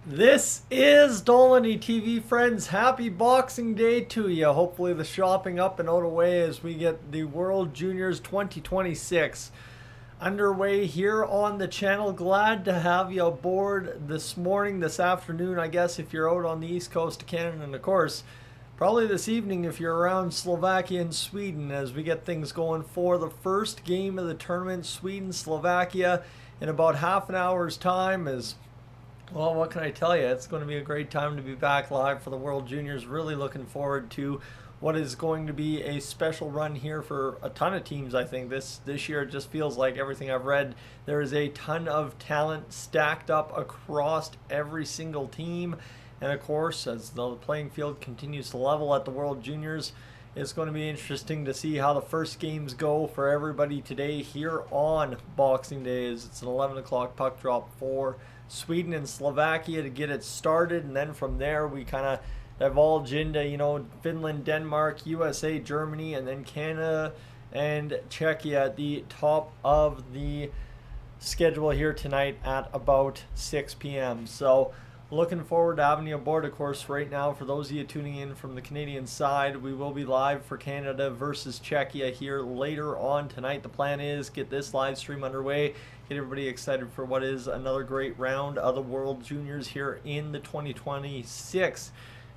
This is Dolynny TV, friends. Happy Boxing Day to you. Hopefully the shopping up and out of the way as we get the World Juniors 2026 underway here on the channel. Glad to have you aboard this morning, this afternoon, I guess, if you're out on the east coast of Canada, and of course, probably this evening if you're around Slovakia and Sweden as we get things going for the first game of the tournament, Sweden-Slovakia, in about half an hour's time. Well, what can I tell you? It's going to be a great time to be back live for the World Juniors. Really looking forward to what is going to be a special run here for a ton of teams. I think this year it just feels like everything I've read, there is a ton of talent stacked up across every single team. And of course, as the playing field continues to level at the World Juniors, it's going to be interesting to see how the first games go for everybody today here on Boxing Day. It's an 11 o'clock puck drop for Sweden and Slovakia to get it started, and then from there we kind of divulge into Finland, Denmark, USA, Germany, and then Canada and Czechia at the top of the schedule here tonight at about 6 p.m. So looking forward to having you aboard. Of course, right now, for those of you tuning in from the Canadian side, we will be live for Canada versus Czechia here later on tonight. The plan is get this live stream underway, get everybody excited for what is another great round of the World Juniors here in the 2026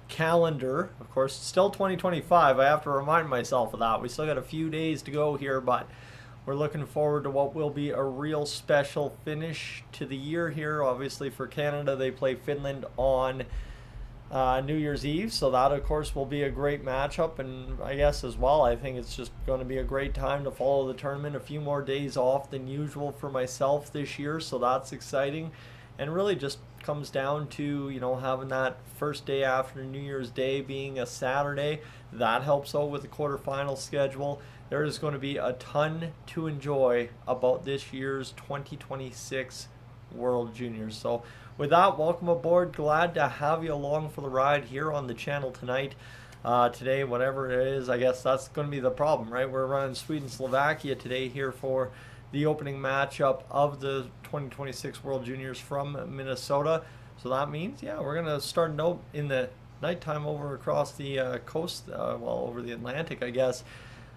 calendar. Of course, still 2025. I have to remind myself of that. We still got a few days to go here, but we're looking forward to what will be a real special finish to the year here. Obviously, for Canada, they play Finland on New Year's Eve, so that, of course, will be a great matchup. And I guess as well, I think it's just going to be a great time to follow the tournament. A few more days off than usual for myself this year, so that's exciting. And really just comes down to, having that first day after New Year's Day being a Saturday. That helps out with the quarterfinal schedule. There is going to be a ton to enjoy about this year's 2026 World Juniors. So with that, welcome aboard. Glad to have you along for the ride here on the channel tonight. Today, whatever it is, I guess that's going to be the problem, right? We're running Sweden-Slovakia today here for the opening matchup of the 2026 World Juniors from Minnesota. So that means, we're going to start out in the nighttime over across the coast, over the Atlantic, I guess.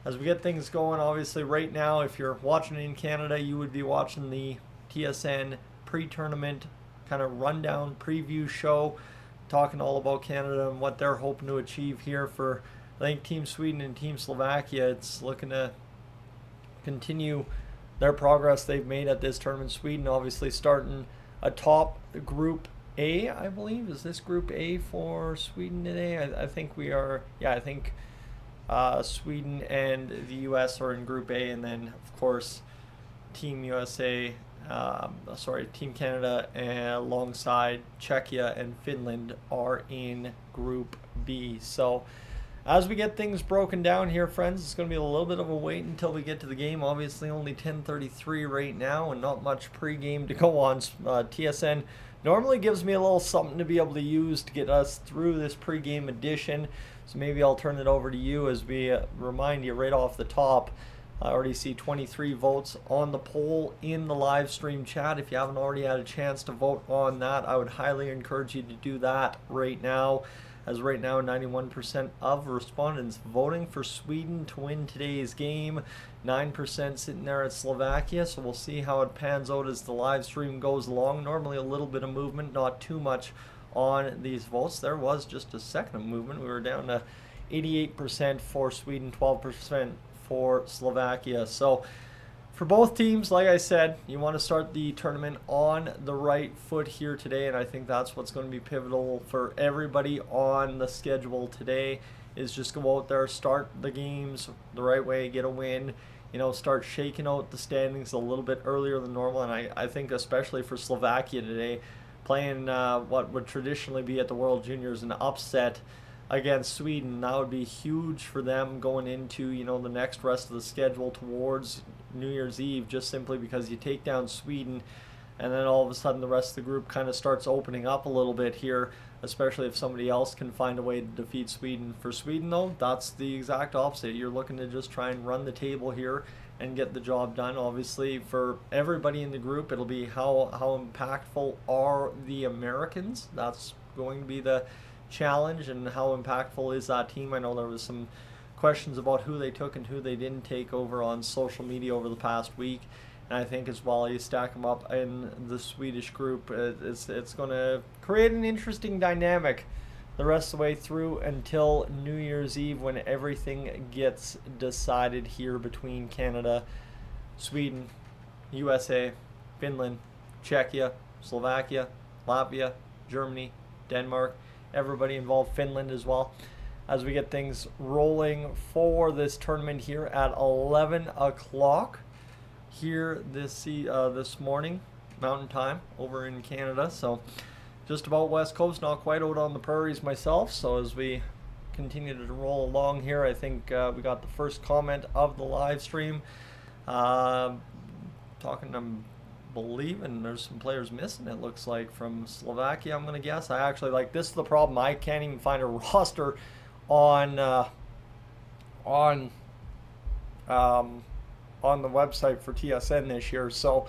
As we get things going, obviously right now, if you're watching in Canada, you would be watching the TSN pre-tournament kind of rundown preview show, talking all about Canada and what they're hoping to achieve here for, I think, Team Sweden and Team Slovakia. It's looking to continue their progress they've made at this tournament. Sweden obviously starting atop Group A, I believe. Is this Group A for Sweden today? I think we are, I think Sweden and the US are in Group A, and then of course Team Canada alongside Czechia and Finland are in Group B. So as we get things broken down here, friends, it's going to be a little bit of a wait until we get to the game. Obviously only 10:33 right now and not much pregame to go on. TSN normally gives me a little something to be able to use to get us through this pregame edition. So maybe I'll turn it over to you as we remind you right off the top. I already see 23 votes on the poll in the live stream chat. If you haven't already had a chance to vote on that, I would highly encourage you to do that right now. As right now, 91% of respondents voting for Sweden to win today's game. 9% sitting there at Slovakia. So we'll see how it pans out as the live stream goes along. Normally a little bit of movement, not too much on these votes. There was just a second of movement. We were down to 88% for Sweden, 12% for Slovakia. So for both teams, like I said, you want to start the tournament on the right foot here today, and I think that's what's going to be pivotal for everybody on the schedule today, is just go out there, start the games the right way, get a win, start shaking out the standings a little bit earlier than normal. And I think especially for Slovakia today, playing what would traditionally be at the World Juniors an upset against Sweden, that would be huge for them going into the next rest of the schedule towards New Year's Eve, just simply because you take down Sweden and then all of a sudden the rest of the group kind of starts opening up a little bit here, especially if somebody else can find a way to defeat Sweden. For Sweden though, that's the exact opposite. You're looking to just try and run the table here and get the job done. Obviously, for everybody in the group, it'll be how impactful are the Americans. That's going to be the challenge, and how impactful is that team. I know there was some questions about who they took and who they didn't take over on social media over the past week, and I think as well, you stack them up in the Swedish group, it's going to create an interesting dynamic the rest of the way through until New Year's Eve, when everything gets decided here between Canada, Sweden, USA, Finland, Czechia, Slovakia, Latvia, Germany, Denmark, everybody involved, Finland as well, as we get things rolling for this tournament here at 11 o'clock here this morning, Mountain Time, over in Canada. So just about West Coast, not quite out on the prairies myself. So as we continue to roll along here, I think we got the first comment of the live stream. Talking, I'm believing there's some players missing, it looks like, from Slovakia, I'm going to guess. I actually, like, this is the problem. I can't even find a roster on the website for TSN this year. So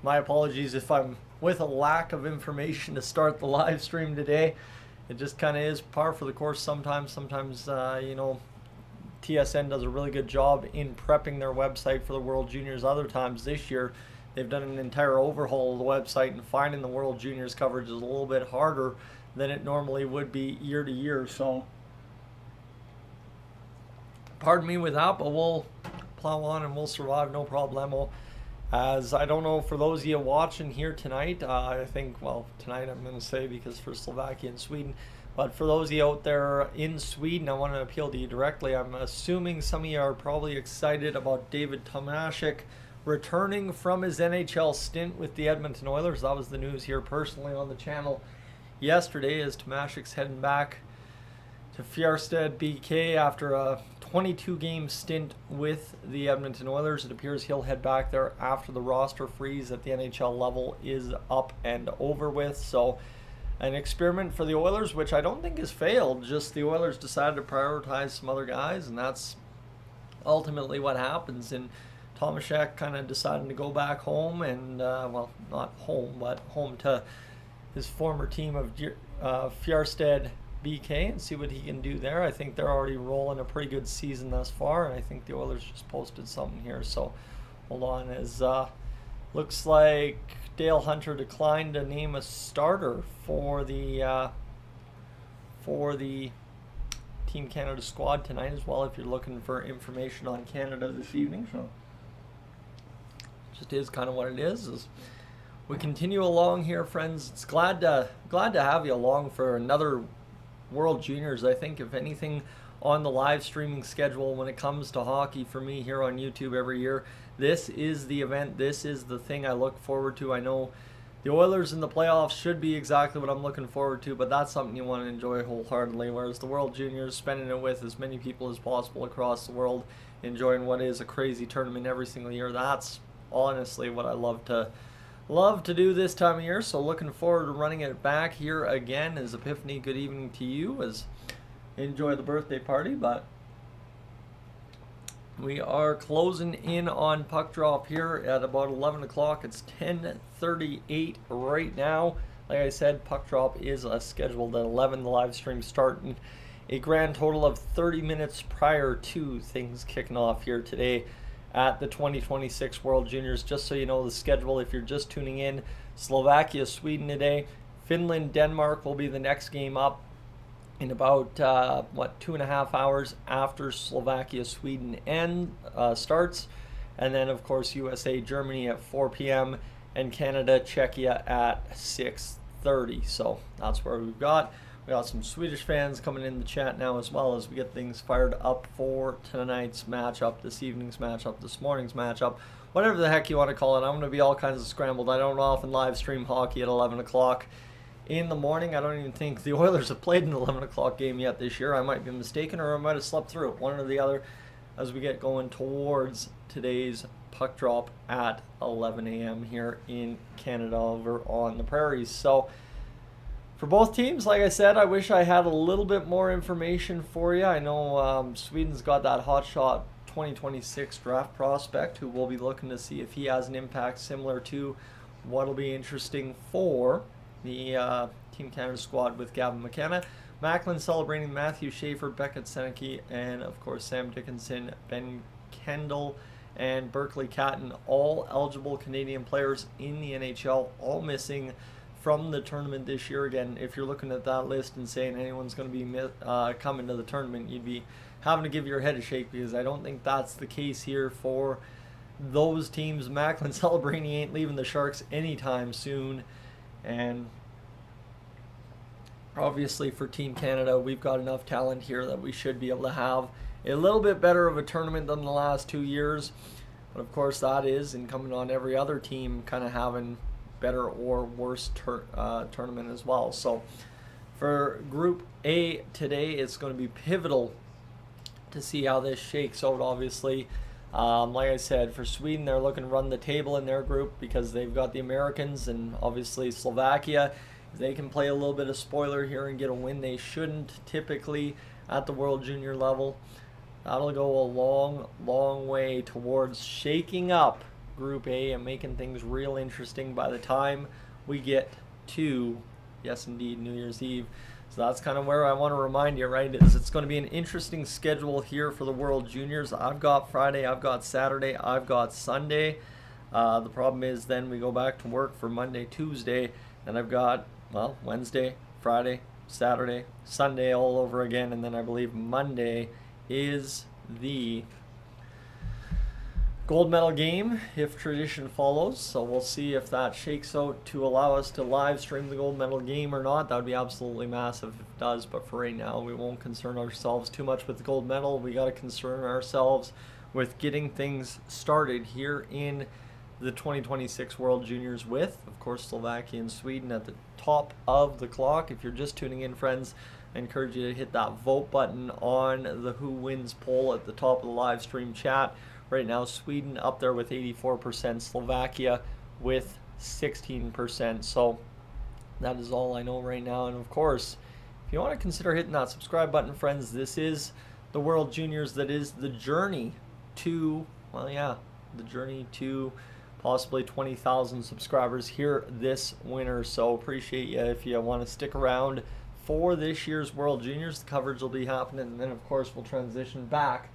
my apologies if I'm with a lack of information to start the live stream today. It just kind of is par for the course sometimes. You know, TSN does a really good job in prepping their website for the World Juniors. Other times this year, they've done an entire overhaul of the website, and finding the World Juniors coverage is a little bit harder than it normally would be year to year. So pardon me with that, but we'll plow on and we'll survive, no problemo. As I don't know, for those of you watching here tonight, I think, well, tonight I'm going to say, because for Slovakia and Sweden, but for those of you out there in Sweden, I want to appeal to you directly. I'm assuming some of you are probably excited about David Tomaszek returning from his NHL stint with the Edmonton Oilers. That was the news here personally on the channel yesterday, as Tomaszek's heading back to Fjärstad BK after a 22-game stint with the Edmonton Oilers. It appears he'll head back there after the roster freeze at the NHL level is up and over with. So an experiment for the Oilers, which I don't think has failed. Just the Oilers decided to prioritize some other guys, and that's ultimately what happens. And Tomaszek kind of decided to go back home, and well, not home, but home to his former team of Fjärstad BK, and see what he can do there. I think they're already rolling a pretty good season thus far, and I think the Oilers just posted something here. So hold on, as looks like Dale Hunter declined to name a starter for the Team Canada squad tonight as well, if you're looking for information on Canada this evening. So just is kind of what it is. As we continue along here, friends, it's glad to have you along for another World Juniors. I think, if anything, on the live streaming schedule when it comes to hockey for me here on YouTube every year, this is the event, this is the thing I look forward to. I know the Oilers in the playoffs should be exactly what I'm looking forward to, but that's something you want to enjoy wholeheartedly, whereas the World Juniors, spending it with as many people as possible across the world, enjoying what is a crazy tournament every single year, that's honestly what I love to do this time of year. So looking forward to running it back here again. As Epiphany, good evening to you, as enjoy the birthday party. But we are closing in on puck drop here at about 11 o'clock. It's 10:38 right now. Like I said, puck drop is scheduled at 11. The live stream starting a grand total of 30 minutes prior to things kicking off here today at the 2026 World Juniors. Just so you know the schedule, if you're just tuning in, Slovakia, Sweden today. Finland, Denmark will be the next game up in about 2.5 hours after Slovakia, Sweden starts. And then, of course, USA, Germany at 4 p.m. and Canada, Czechia at 6:30. So that's where we've got. We got some Swedish fans coming in the chat now as well, as we get things fired up for tonight's matchup, this evening's matchup, this morning's matchup, whatever the heck you want to call it. I'm going to be all kinds of scrambled. I don't often live stream hockey at 11 o'clock in the morning. I don't even think the Oilers have played an 11 o'clock game yet this year. I might be mistaken, or I might have slept through it, one or the other, as we get going towards today's puck drop at 11 a.m. here in Canada over on the prairies. So for both teams, like I said, I wish I had a little bit more information for you. I know Sweden's got that hot shot 2026 draft prospect who we'll be looking to see if he has an impact similar to what'll be interesting for the Team Canada squad with Gavin McKenna. Macklin celebrating Matthew Schaefer, Beckett Seneke, and of course Sam Dickinson, Ben Kendall, and Berkeley Catton, all eligible Canadian players in the NHL, all missing from the tournament this year. Again, if you're looking at that list and saying anyone's going to be coming to the tournament, you'd be having to give your head a shake, because I don't think that's the case here for those teams. Macklin celebrating he ain't leaving the Sharks anytime soon, and obviously for Team Canada, we've got enough talent here that we should be able to have a little bit better of a tournament than the last 2 years. But of course that is incumbent on every other team kind of having better or worse tournament as well. So for Group A today, it's going to be pivotal to see how this shakes out, obviously. Like I said, for Sweden, they're looking to run the table in their group because they've got the Americans and obviously Slovakia. If they can play a little bit of spoiler here and get a win they shouldn't typically at the World Junior level, that'll go a long, long way towards shaking up Group A and making things real interesting by the time we get to, yes indeed, New Year's Eve. So that's kind of where I want to remind you, right, is it's going to be an interesting schedule here for the World Juniors. I've got Friday, I've got Saturday, I've got Sunday. The problem is then we go back to work for Monday, Tuesday, and I've got, well, Wednesday, Friday, Saturday, Sunday all over again, and then I believe Monday is the gold medal game if tradition follows. So we'll see if that shakes out to allow us to live stream the gold medal game or not. That would be absolutely massive if it does, but for right now we won't concern ourselves too much with the gold medal. We got to concern ourselves with getting things started here in the 2026 World Juniors with, of course, Slovakia and Sweden at the top of the clock. If you're just tuning in, friends, I encourage you to hit that vote button on the Who Wins poll at the top of the live stream chat. Right now, Sweden up there with 84%, Slovakia with 16%. So that is all I know right now. And of course, if you want to consider hitting that subscribe button, friends, this is the World Juniors. That is the journey to, well, yeah, the journey to possibly 20,000 subscribers here this winter. So appreciate you if you want to stick around for this year's World Juniors. The coverage will be happening, and then of course we'll transition back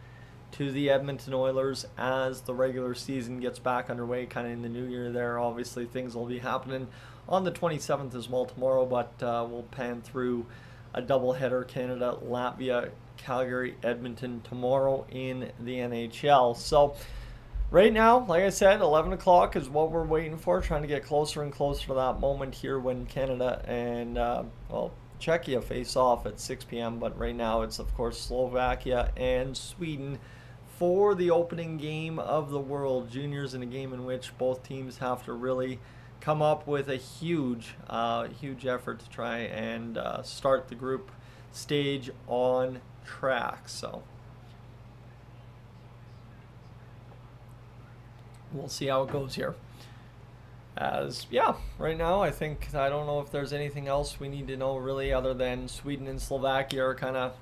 to the Edmonton Oilers as the regular season gets back underway kind of in the new year there. Obviously things will be happening on the 27th as well tomorrow, but we'll pan through a doubleheader: Canada, Latvia, Calgary, Edmonton tomorrow in the NHL. So right now, like I said, 11 o'clock is what we're waiting for, trying to get closer and closer to that moment here when Canada and, well, Czechia face off at 6 p.m., but right now it's, of course, Slovakia and Sweden for the opening game of the World Juniors, in a game in which both teams have to really come up with a huge effort to try and start the group stage on track. So we'll see how it goes here. As, yeah, right now I don't know if there's anything else we need to know really other than Sweden and Slovakia are kind of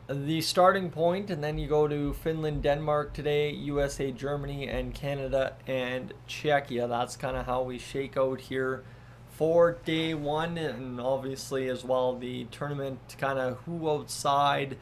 the starting point, and then you go to Finland, Denmark today, USA, Germany, and Canada and Czechia. That's kind of how we shake out here for day one, and obviously as well the tournament, kind of who outside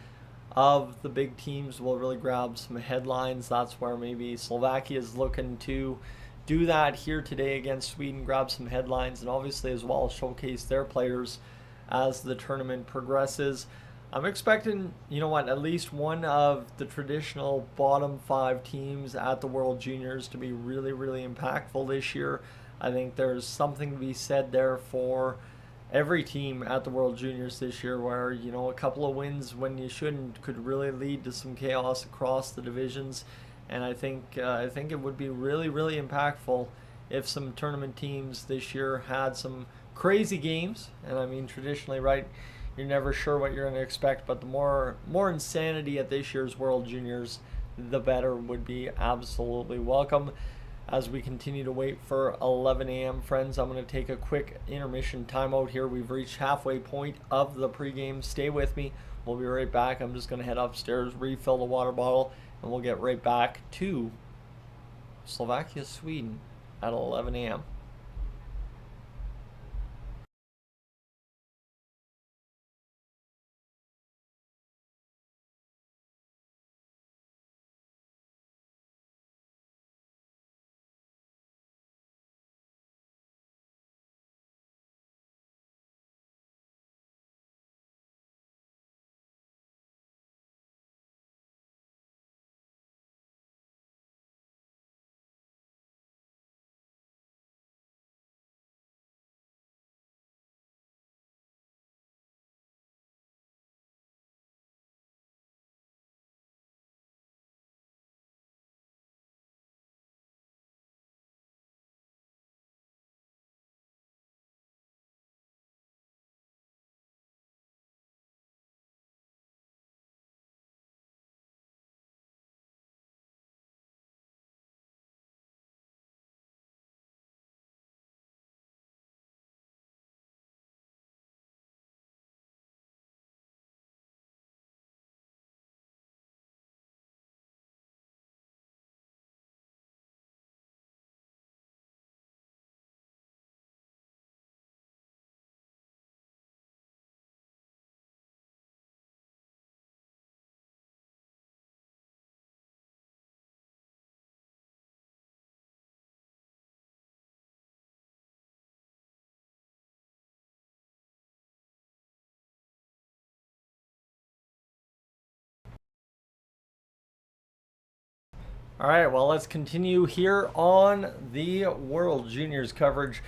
of the big teams will really grab some headlines. That's where maybe Slovakia is looking to do that here today against Sweden, grab some headlines, and obviously as well showcase their players as the tournament progresses. I'm expecting, you know what, at least one of the traditional bottom 5 teams at the World Juniors to be really, really impactful this year. I think there's something to be said there for every team at the World Juniors this year, where, you know, a couple of wins when you shouldn't could really lead to some chaos across the divisions. And I think it would be really, really impactful if some tournament teams this year had some crazy games. And I mean, traditionally, right, you're never sure what you're going to expect, but the more insanity at this year's World Juniors, the better would be absolutely welcome. as we continue to wait for 11 a.m. Friends, I'm going to take a quick intermission timeout here. We've reached halfway point of the pregame. Stay with me. We'll be right back. I'm just going to head upstairs, refill the water bottle, and we'll get right back to Slovakia, Sweden at 11 a.m. All right, well, let's continue here on the World Juniors coverage.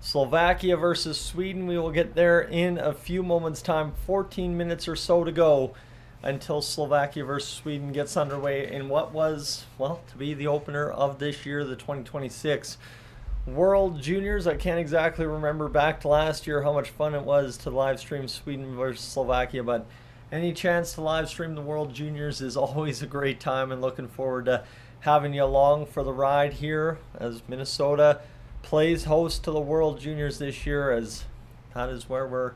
Slovakia versus Sweden. We will get there in a few moments' time. 14 minutes or so to go until Slovakia versus Sweden gets underway in what was, well, to be the opener of this year, the 2026 World Juniors. I can't exactly remember back to last year how much fun it was to live stream Sweden versus Slovakia, but any chance to live stream the World Juniors is always a great time, and looking forward to having you along for the ride here as Minnesota plays host to the World Juniors this year, as that is where we're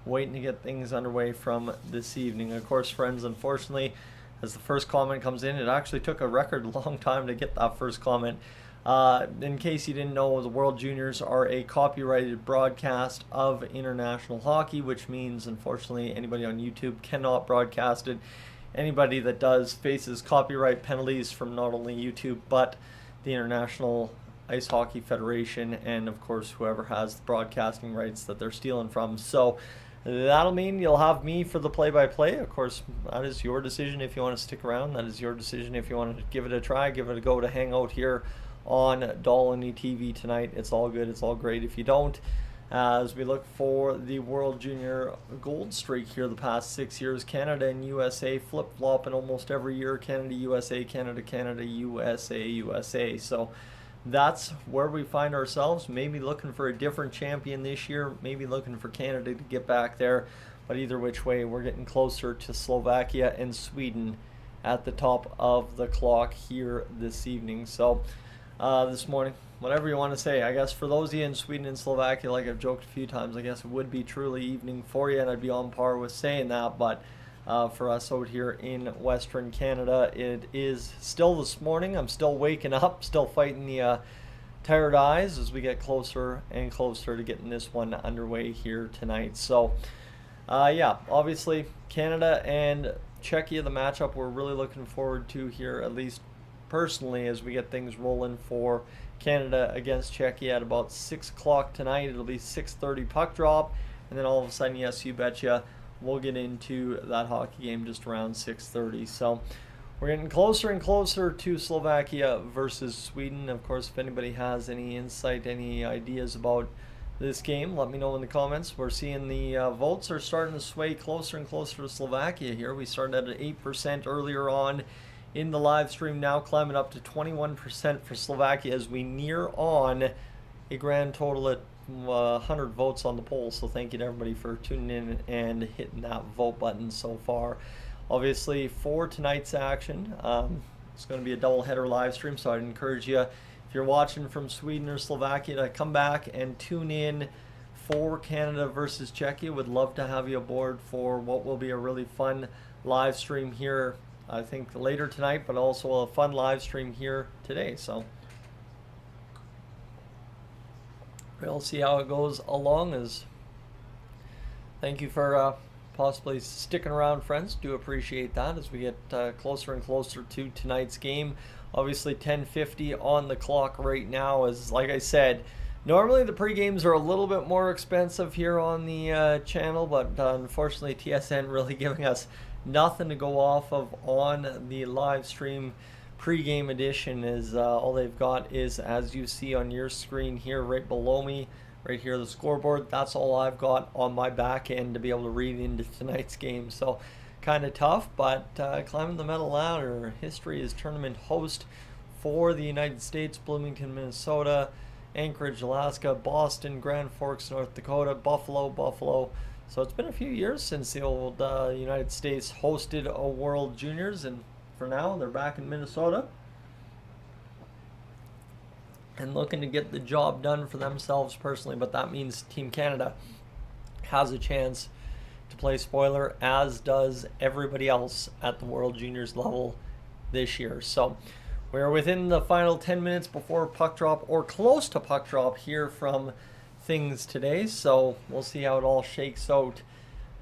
waiting to get things underway from this evening. Of course, friends, unfortunately, as the first comment comes in, it actually took a record long time to get that first comment. In case you didn't know, the World Juniors are a copyrighted broadcast of international hockey, which means, unfortunately, anybody on YouTube cannot broadcast it. Anybody that does faces copyright penalties from not only YouTube, but the International Ice Hockey Federation, and of course whoever has the broadcasting rights that they're stealing from. So that'll mean you'll have me for the play-by-play. Of course, that is your decision if you want to stick around. That is your decision if you want to give it a try, give it a go to hang out here on Dolynny TV tonight. It's all good. It's all great if you don't. As we look for the World Junior gold streak here the past 6 years, Canada and USA flip-flopping almost every year. Canada, USA, Canada, Canada, USA, USA. So that's where we find ourselves. Maybe looking for a different champion this year. Maybe looking for Canada to get back there. But either which way, we're getting closer to Slovakia and Sweden at the top of the clock here this evening. So this morning, whatever you want to say, I guess for those of you in Sweden and Slovakia, like I've joked a few times, I guess it would be truly evening for you, and I'd be on par with saying that. But for us out here in Western Canada, it is still this morning. I'm still waking up, still fighting the tired eyes as we get closer and closer to getting this one underway here tonight. So yeah, obviously Canada and Czechia, the matchup we're really looking forward to here, at least personally, as we get things rolling for Canada against Czechia at about 6 o'clock tonight. It'll be 6:30 puck drop, and then all of a sudden, yes, you betcha, we'll get into that hockey game just around 6:30. So we're getting closer and closer to Slovakia versus Sweden. Of course, if anybody has any insight, any ideas about this game, let me know in the comments. We're seeing the votes are starting to sway closer and closer to Slovakia here. We started at 8% earlier on in the live stream, now climbing up to 21% for Slovakia as we near on a grand total at 100 votes on the poll. So thank you to everybody for tuning in and hitting that vote button so far. Obviously, for tonight's action, it's going to be a double header live stream, so I'd encourage you, if you're watching from Sweden or Slovakia, to come back and tune in for Canada versus Czechia. Would love to have you aboard for what will be a really fun live stream here, I think later tonight, but also a fun live stream here today. So we'll see how it goes along. As thank you for possibly sticking around, friends. Do appreciate that as we get closer and closer to tonight's game. Obviously 10:50 on the clock right now. As like I said, normally the pre-games are a little bit more expensive here on the channel, but unfortunately TSN really giving us nothing to go off of on the live stream. Pre-game edition is all they've got is, as you see on your screen here right below me, right here the scoreboard. That's all I've got on my back end to be able to read into tonight's game. So kind of tough, but climbing the medal ladder. History is tournament host for the United States: Bloomington, Minnesota; Anchorage, Alaska; Boston; Grand Forks, North Dakota; Buffalo. So it's been a few years since the old United States hosted a World Juniors, and for now they're back in Minnesota and looking to get the job done for themselves personally. But that means Team Canada has a chance to play spoiler, as does everybody else at the World Juniors level this year. So we're within the final 10 minutes before puck drop, or close to puck drop here from things today. So we'll see how it all shakes out.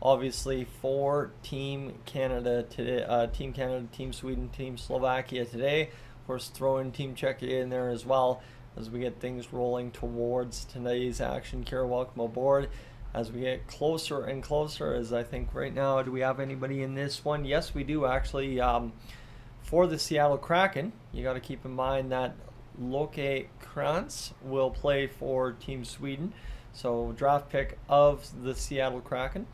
Obviously for Team Canada today, Team Canada, Team Sweden, Team Slovakia today. Of course, throw in Team Czechia in there as well as we get things rolling towards today's action. Kira, welcome aboard. As we get closer and closer, as I think right now, do we have anybody in this one? Yes, we do actually. For the Seattle Kraken, you got to keep in mind that Loke Krantz will play for Team Sweden. So draft pick of the Seattle Kraken.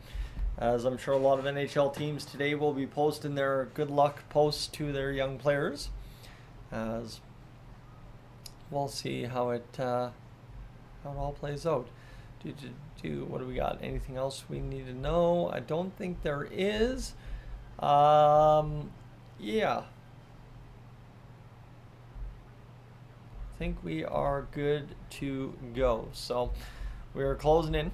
As I'm sure a lot of NHL teams today will be posting their good luck posts to their young players. As we'll see how it all plays out. What do we got? Anything else we need to know? I don't think there is. Yeah. I think we are good to go. So we're closing in,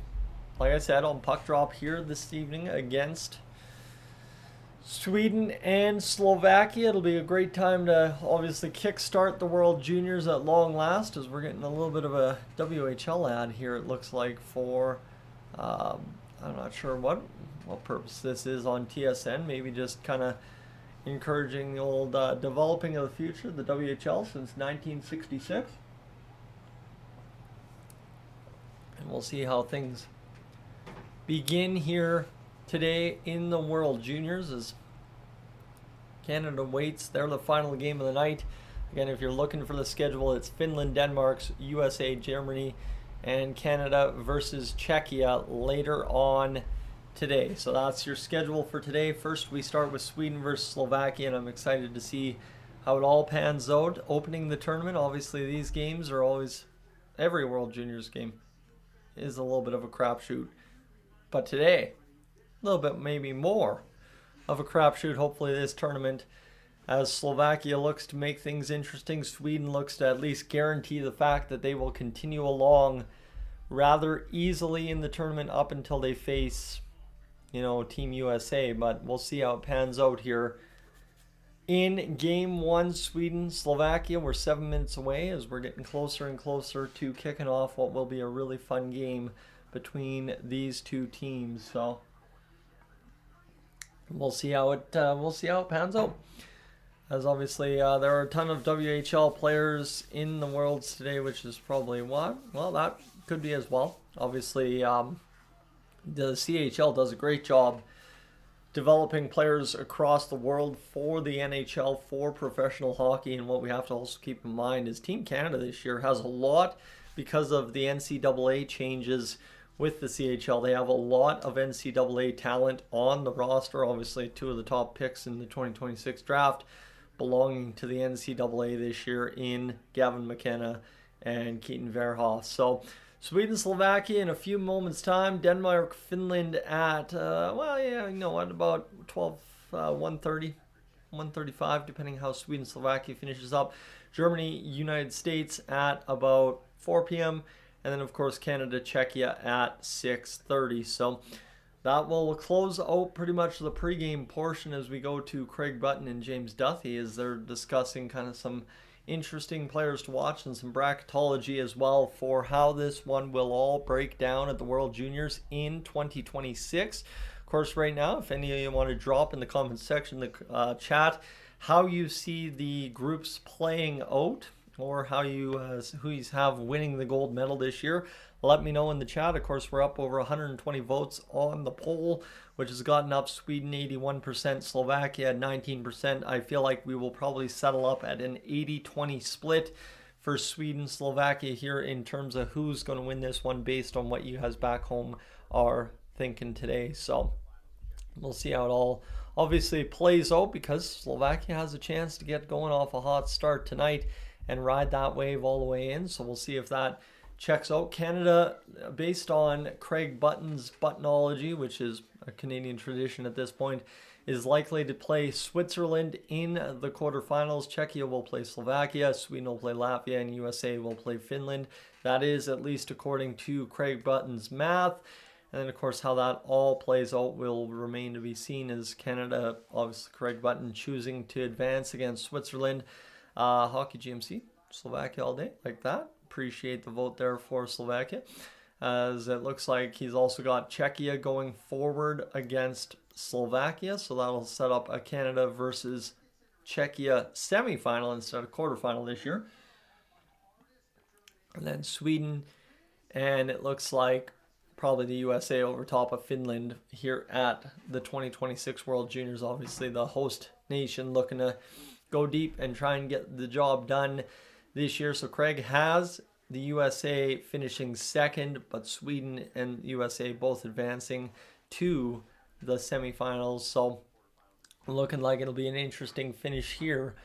like I said, on puck drop here this evening against Sweden and Slovakia. It'll be a great time to obviously kickstart the World Juniors at long last, as we're getting a little bit of a WHL ad here, it looks like, for I'm not sure what purpose this is on TSN. Maybe just kind of encouraging the old developing of the future, the WHL since 1966. And we'll see how things begin here today in the World Juniors as Canada waits. They're the final game of the night. Again, if you're looking for the schedule, it's Finland, Denmark, USA, Germany, and Canada versus Czechia later on today. So that's your schedule for today. First, we start with Sweden versus Slovakia, and I'm excited to see how it all pans out. Opening the tournament, obviously these games are always, every World Juniors game is a little bit of a crapshoot. But today, a little bit maybe more of a crapshoot, hopefully, this tournament, as Slovakia looks to make things interesting. Sweden looks to at least guarantee the fact that they will continue along rather easily in the tournament up until they face, Team USA. But we'll see how it pans out here. In game one, Sweden, Slovakia, we're 7 minutes away as we're getting closer and closer to kicking off what will be a really fun game between these two teams. So we'll see how it pans out. As obviously there are a ton of WHL players in the Worlds today, which is probably why. Well, that could be as well. Obviously, the CHL does a great job developing players across the world for the NHL, for professional hockey. And what we have to also keep in mind is Team Canada this year has a lot, because of the NCAA changes with the CHL. They have a lot of NCAA talent on the roster. Obviously, two of the top picks in the 2026 draft belonging to the NCAA this year in Gavin McKenna and Keaton Verhoff. So Sweden, Slovakia in a few moments' time. Denmark, Finland at, about 1:30 1:35, depending how Sweden Slovakia finishes up. Germany United States at about 4 p.m. and then of course Canada Czechia at 6:30. So that will close out pretty much the pregame portion as we go to Craig Button and James Duthie as they're discussing kind of some interesting players to watch and some bracketology as well for how this one will all break down at the World Juniors in 2026. Of course, right now, if any of you want to drop in the comments section, the chat, how you see the groups playing out or how you who you have winning the gold medal this year, let me know in the chat. Of course, we're up over 120 votes on the poll, which has gotten up Sweden 81%, Slovakia 19%. I feel like we will probably settle up at an 80-20 split for Sweden, Slovakia here in terms of who's going to win this one based on what you guys back home are thinking today. So we'll see how it all obviously plays out because Slovakia has a chance to get going off a hot start tonight and ride that wave all the way in. So we'll see if that checks out. Canada, based on Craig Button's buttonology, which is a Canadian tradition at this point, is likely to play Switzerland in the quarterfinals. Czechia will play Slovakia, Sweden will play Latvia, and USA will play Finland. That is at least according to Craig Button's math. And then, of course, how that all plays out will remain to be seen as Canada, obviously Craig Button choosing to advance against Switzerland. Hockey GMC, Slovakia all day, like that. Appreciate the vote there for Slovakia, as it looks like he's also got Czechia going forward against Slovakia, so that'll set up a Canada versus Czechia semifinal instead of quarterfinal this year. And then Sweden, and it looks like probably the USA over top of Finland here at the 2026 World Juniors. Obviously the host nation looking to go deep and try and get the job done this year. So Craig has the USA finishing second, but Sweden and USA both advancing to the semifinals. So looking like it'll be an interesting finish here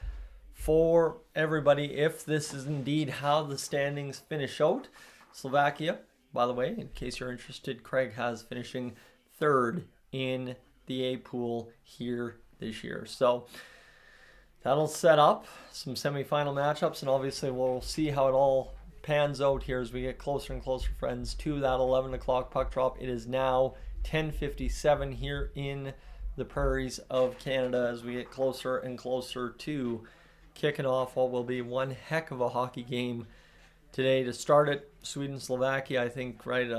for everybody if this is indeed how the standings finish out. Slovakia, by the way, in case you're interested, Craig has finishing third in the A pool here this year. So that'll set up some semifinal matchups, and obviously we'll see how it all pans out here as we get closer and closer, friends, to that 11 o'clock puck drop. It is now 10:57 here in the prairies of Canada as we get closer and closer to kicking off what will be one heck of a hockey game today to start it. Sweden, Slovakia, I think, right,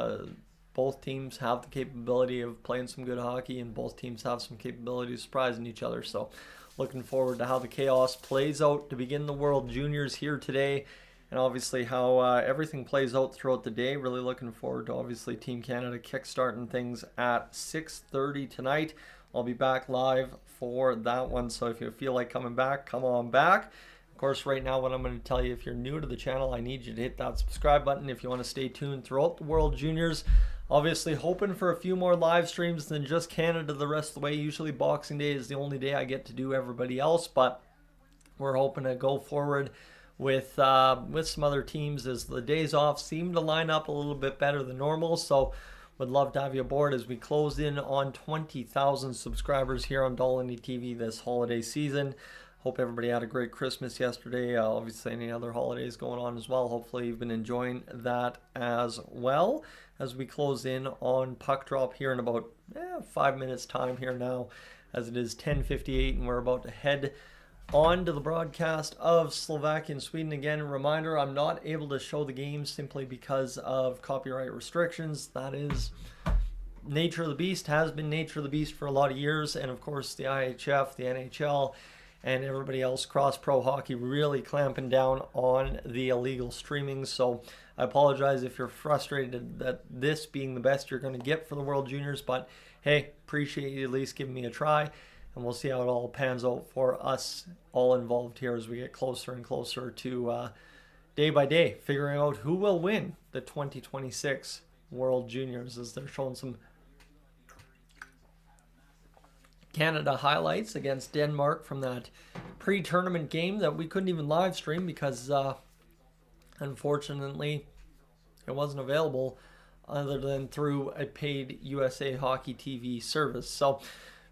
both teams have the capability of playing some good hockey, and both teams have some capability of surprising each other. So looking forward to how the chaos plays out to begin the World Juniors here today, and obviously how everything plays out throughout the day. Really looking forward to obviously Team Canada kickstarting things at 6:30 tonight. I'll be back live for that one, so if you feel like coming back, come on back. Of course, right now, what I'm going to tell you, if you're new to the channel, I need you to hit that subscribe button if you want to stay tuned throughout the World Juniors. Obviously, hoping for a few more live streams than just Canada the rest of the way. Usually, Boxing Day is the only day I get to do everybody else, but we're hoping to go forward with some other teams as the days off seem to line up a little bit better than normal. So would love to have you aboard as we close in on 20,000 subscribers here on Dolynny TV this holiday season. Hope everybody had a great Christmas yesterday. Obviously, any other holidays going on as well. Hopefully, you've been enjoying that as well as we close in on puck drop here in about 5 minutes time here now, as it is 10:58 and we're about to head on to the broadcast of Slovakia and Sweden. Again, a reminder, I'm not able to show the games simply because of copyright restrictions. That is nature of the beast, has been nature of the beast for a lot of years. And of course, the IIHF, the NHL, and everybody else, cross-pro hockey, really clamping down on the illegal streaming. So I apologize if you're frustrated that this being the best you're going to get for the World Juniors, but hey, appreciate you at least giving me a try, and we'll see how it all pans out for us all involved here as we get closer and closer to day by day, figuring out who will win the 2026 World Juniors, as they're showing some Canada highlights against Denmark from that pre-tournament game that we couldn't even live stream because unfortunately it wasn't available other than through a paid USA Hockey TV service. So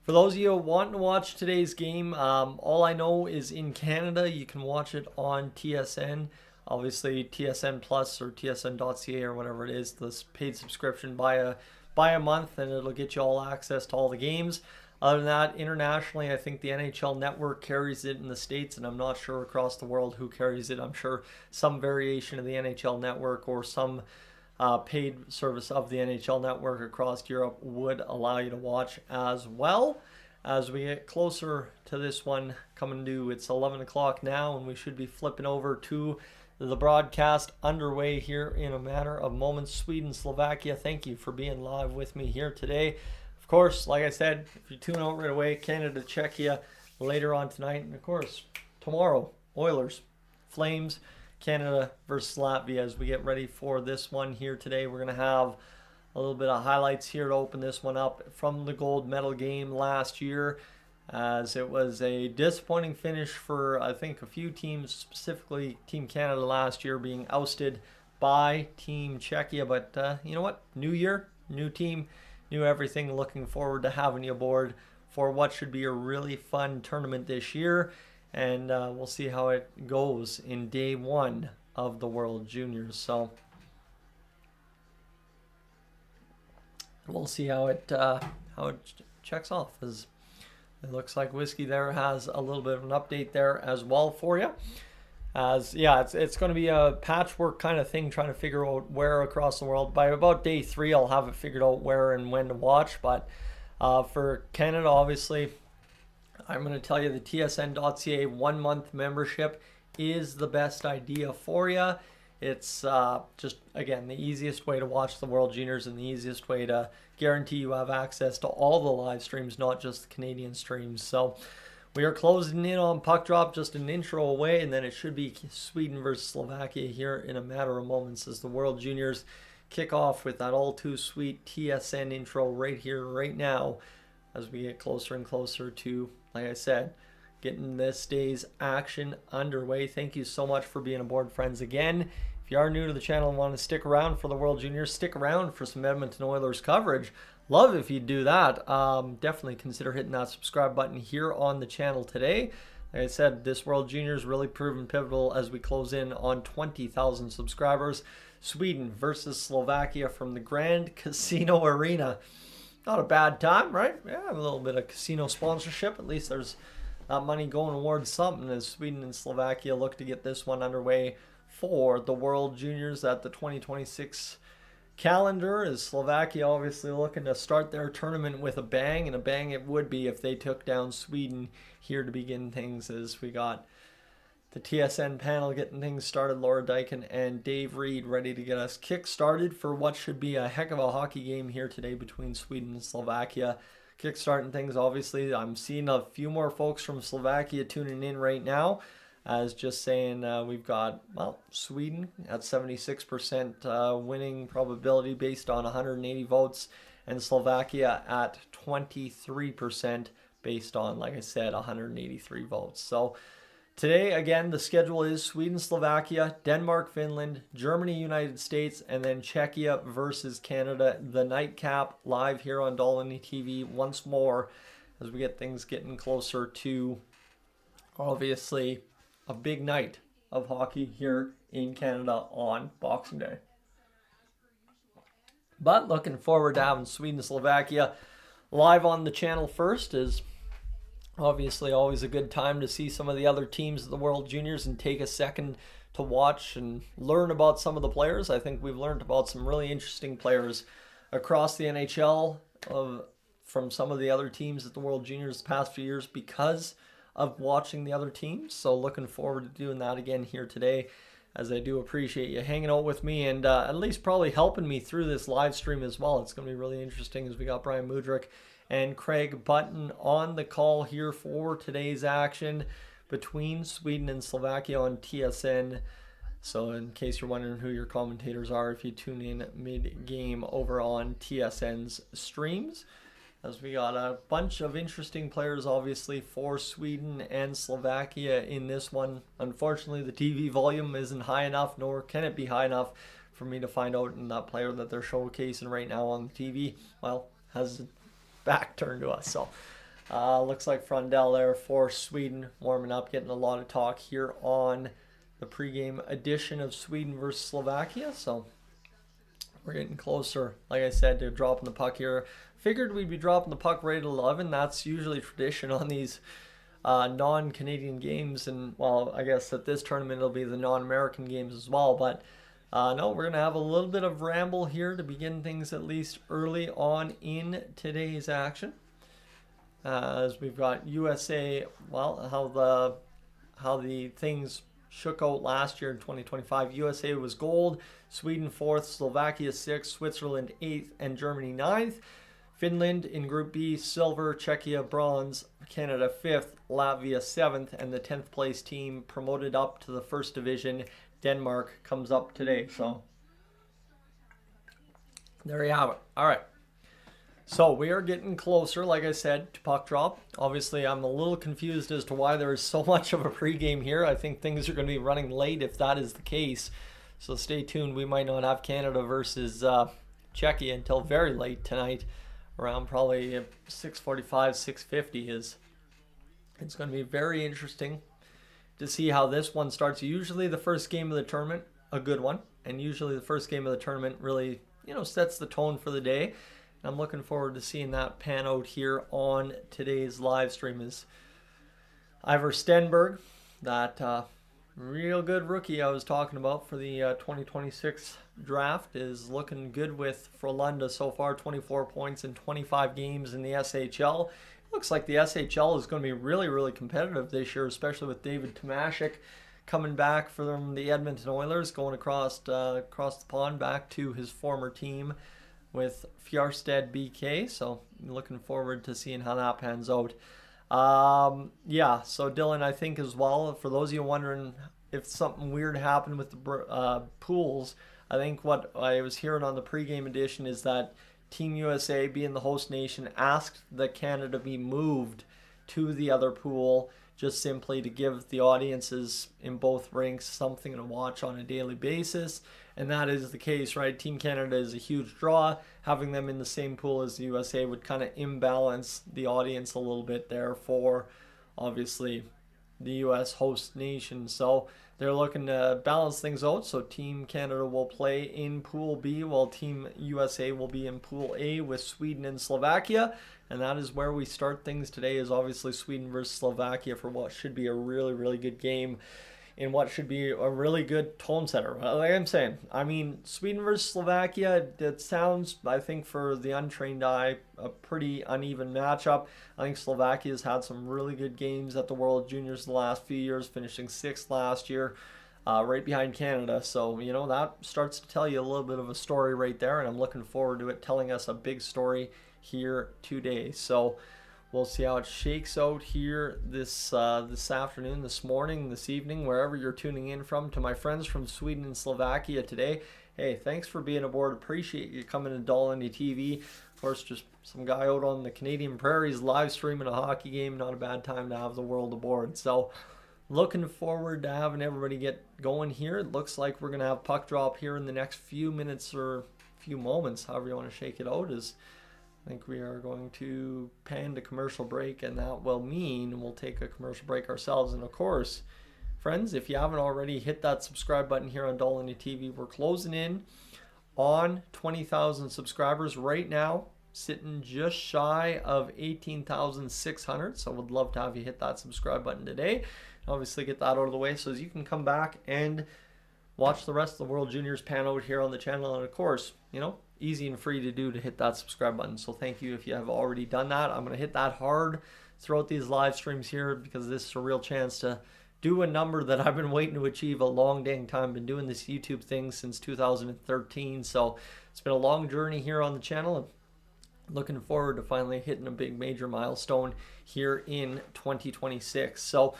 For those of you wanting to watch today's game, all I know is in Canada, you can watch it on TSN. Obviously, TSN Plus or TSN.ca or whatever it is, this paid subscription by a month, and it'll get you all access to all the games. Other than that, internationally, I think the NHL Network carries it in the States, and I'm not sure across the world who carries it. I'm sure some variation of the NHL Network or some paid service of the NHL Network across Europe would allow you to watch as well. As we get closer to this one coming due, it's 11 o'clock now, and we should be flipping over to the broadcast underway here in a matter of moments. Sweden, Slovakia, thank you for being live with me here today. Of course, like I said, if you tune out right away, Canada, Czechia later on tonight. And of course, tomorrow, Oilers, Flames, Canada versus Latvia as we get ready for this one here today. We're going to have a little bit of highlights here to open this one up from the gold medal game last year, as it was a disappointing finish for, I think, a few teams, specifically Team Canada last year being ousted by Team Czechia. But you know what? New year, new team, new everything. Looking forward to having you aboard for what should be a really fun tournament this year. And we'll see how it goes in day one of the World Juniors. So we'll see how it checks off. As it looks like Whiskey there has a little bit of an update there as well for you. As yeah, it's going to be a patchwork kind of thing, trying to figure out where across the world. By about day 3, I'll have it figured out where and when to watch. But for Canada, obviously, I'm going to tell you the TSN.ca 1-month membership is the best idea for you. It's just, again, the easiest way to watch the World Juniors and the easiest way to guarantee you have access to all the live streams, not just the Canadian streams. So we are closing in on puck drop, just an intro away, and then it should be Sweden versus Slovakia here in a matter of moments as the World Juniors kick off with that all too sweet TSN intro right here, right now, as we get closer and closer to, like I said, getting this day's action underway. Thank you so much for being aboard, friends. Again, if you are new to the channel and want to stick around for the World Juniors, stick around for some Edmonton Oilers coverage. Love if you do that. Definitely consider hitting that subscribe button here on the channel today. Like I said, this World Juniors really proven pivotal as we close in on 20,000 subscribers. Sweden versus Slovakia from the Grand Casino Arena. Not a bad time, right? Yeah, a little bit of casino sponsorship. At least there's money going towards something as Sweden and Slovakia look to get this one underway for the World Juniors at the 2026 calendar. As Slovakia obviously looking to start their tournament with a bang, and a bang it would be if they took down Sweden here to begin things, as we got the TSN panel getting things started. Laura Dyken and Dave Reed ready to get us kick-started for what should be a heck of a hockey game here today between Sweden and Slovakia. Kick-starting things, obviously. I'm seeing a few more folks from Slovakia tuning in right now, as just saying we've got, well, Sweden at 76% winning probability based on 180 votes, and Slovakia at 23% based on, like I said, 183 votes. So today, again, the schedule is Sweden, Slovakia, Denmark, Finland, Germany, United States, and then Czechia versus Canada. The nightcap live here on Dolynny TV once more as we get things getting closer to, obviously, a big night of hockey here in Canada on Boxing Day. But looking forward to having Sweden, Slovakia live on the channel first. Is obviously always a good time to see some of the other teams of the World Juniors and take a second to watch and learn about some of the players. I think we've learned about some really interesting players across the NHL from some of the other teams at the World Juniors the past few years because of watching the other teams. So looking forward to doing that again here today, as I do appreciate you hanging out with me and at least probably helping me through this live stream as well. It's going to be really interesting as we got Brian Mudryk and Craig Button on the call here for today's action between Sweden and Slovakia on TSN. So in case you're wondering who your commentators are, if you tune in mid-game over on TSN's streams, as we got a bunch of interesting players, obviously, for Sweden and Slovakia in this one. Unfortunately, the TV volume isn't high enough, nor can it be high enough for me to find out in that player that they're showcasing right now on the TV, well, has his back turned to us. So Looks like Frondell there for Sweden, warming up, getting a lot of talk here on the pregame edition of Sweden versus Slovakia. So we're getting closer, like I said, to dropping the puck here. Figured we'd be dropping the puck right at 11. That's usually tradition on these non-Canadian games, and well, I guess at this tournament it'll be the non-American games as well. But no, we're going to have a little bit of ramble here to begin things at least early on in today's action. As we've got USA, well, how the things shook out last year in 2025. USA was gold, Sweden 4th, Slovakia 6th, Switzerland 8th, and Germany 9th. Finland in Group B, silver, Czechia bronze, Canada 5th, Latvia 7th, and the 10th place team promoted up to the first division, Denmark, comes up today. So there you have it. All right. So we are getting closer, like I said, to puck drop. Obviously, I'm a little confused as to why there is so much of a pregame here. I think things are going to be running late if that is the case. So stay tuned. We might not have Canada versus Czechia until very late tonight, around probably 6:45, 6:50. It's going to be very interesting to see how this one starts. Usually the first game of the tournament, a good one, and usually the first game of the tournament really, sets the tone for the day. I'm looking forward to seeing that pan out here on today's live stream. Is Ivar Stenberg, that real good rookie I was talking about for the 2026 draft, is looking good with Frölunda so far. 24 points in 25 games in the SHL. Looks like the SHL is going to be really, really competitive this year, especially with David Tomashik coming back from the Edmonton Oilers, going across the pond back to his former team with Fjarstad BK. So looking forward to seeing how that pans out. So Dylan, I think as well, for those of you wondering if something weird happened with the pools, I think what I was hearing on the pregame edition is that Team USA, being the host nation, asked that Canada be moved to the other pool, just simply to give the audiences in both rinks something to watch on a daily basis. And that is the case, right? Team Canada is a huge draw. Having them in the same pool as the USA would kind of imbalance the audience a little bit there for, obviously, the US host nation. So they're looking to balance things out. So Team Canada will play in Pool B, while Team USA will be in Pool A with Sweden and Slovakia. And that is where we start things today, is obviously Sweden versus Slovakia for what should be a really, really good game in what should be a really good tone setter. Like I'm saying, Sweden versus Slovakia, it sounds, I think, for the untrained eye, a pretty uneven matchup. I think Slovakia has had some really good games at the World Juniors the last few years, finishing 6th last year, right behind Canada. So, that starts to tell you a little bit of a story right there, and I'm looking forward to it telling us a big story here today. So we'll see how it shakes out here this afternoon, this morning, this evening, wherever you're tuning in from. To my friends from Sweden and Slovakia today, hey, thanks for being aboard. Appreciate you coming to Dolynny TV. Of course, just some guy out on the Canadian prairies live streaming a hockey game. Not a bad time to have the world aboard. So looking forward to having everybody get going here. It looks like we're going to have puck drop here in the next few minutes or few moments, however you want to shake it out. I think we are going to pan to commercial break, and that will mean we'll take a commercial break ourselves. And of course, friends, if you haven't already, hit that subscribe button here on Dolynny TV. We're closing in on 20,000 subscribers right now, sitting just shy of 18,600. So would love to have you hit that subscribe button today. Obviously get that out of the way so as you can come back and watch the rest of the World Juniors pan out here on the channel. And of course, easy and free to do, to hit that subscribe button. So thank you if you have already done that. I'm going to hit that hard throughout these live streams here, because this is a real chance to do a number that I've been waiting to achieve a long dang time. Been doing this YouTube thing since 2013. So it's been a long journey here on the channel, and looking forward to finally hitting a big major milestone here in 2026. So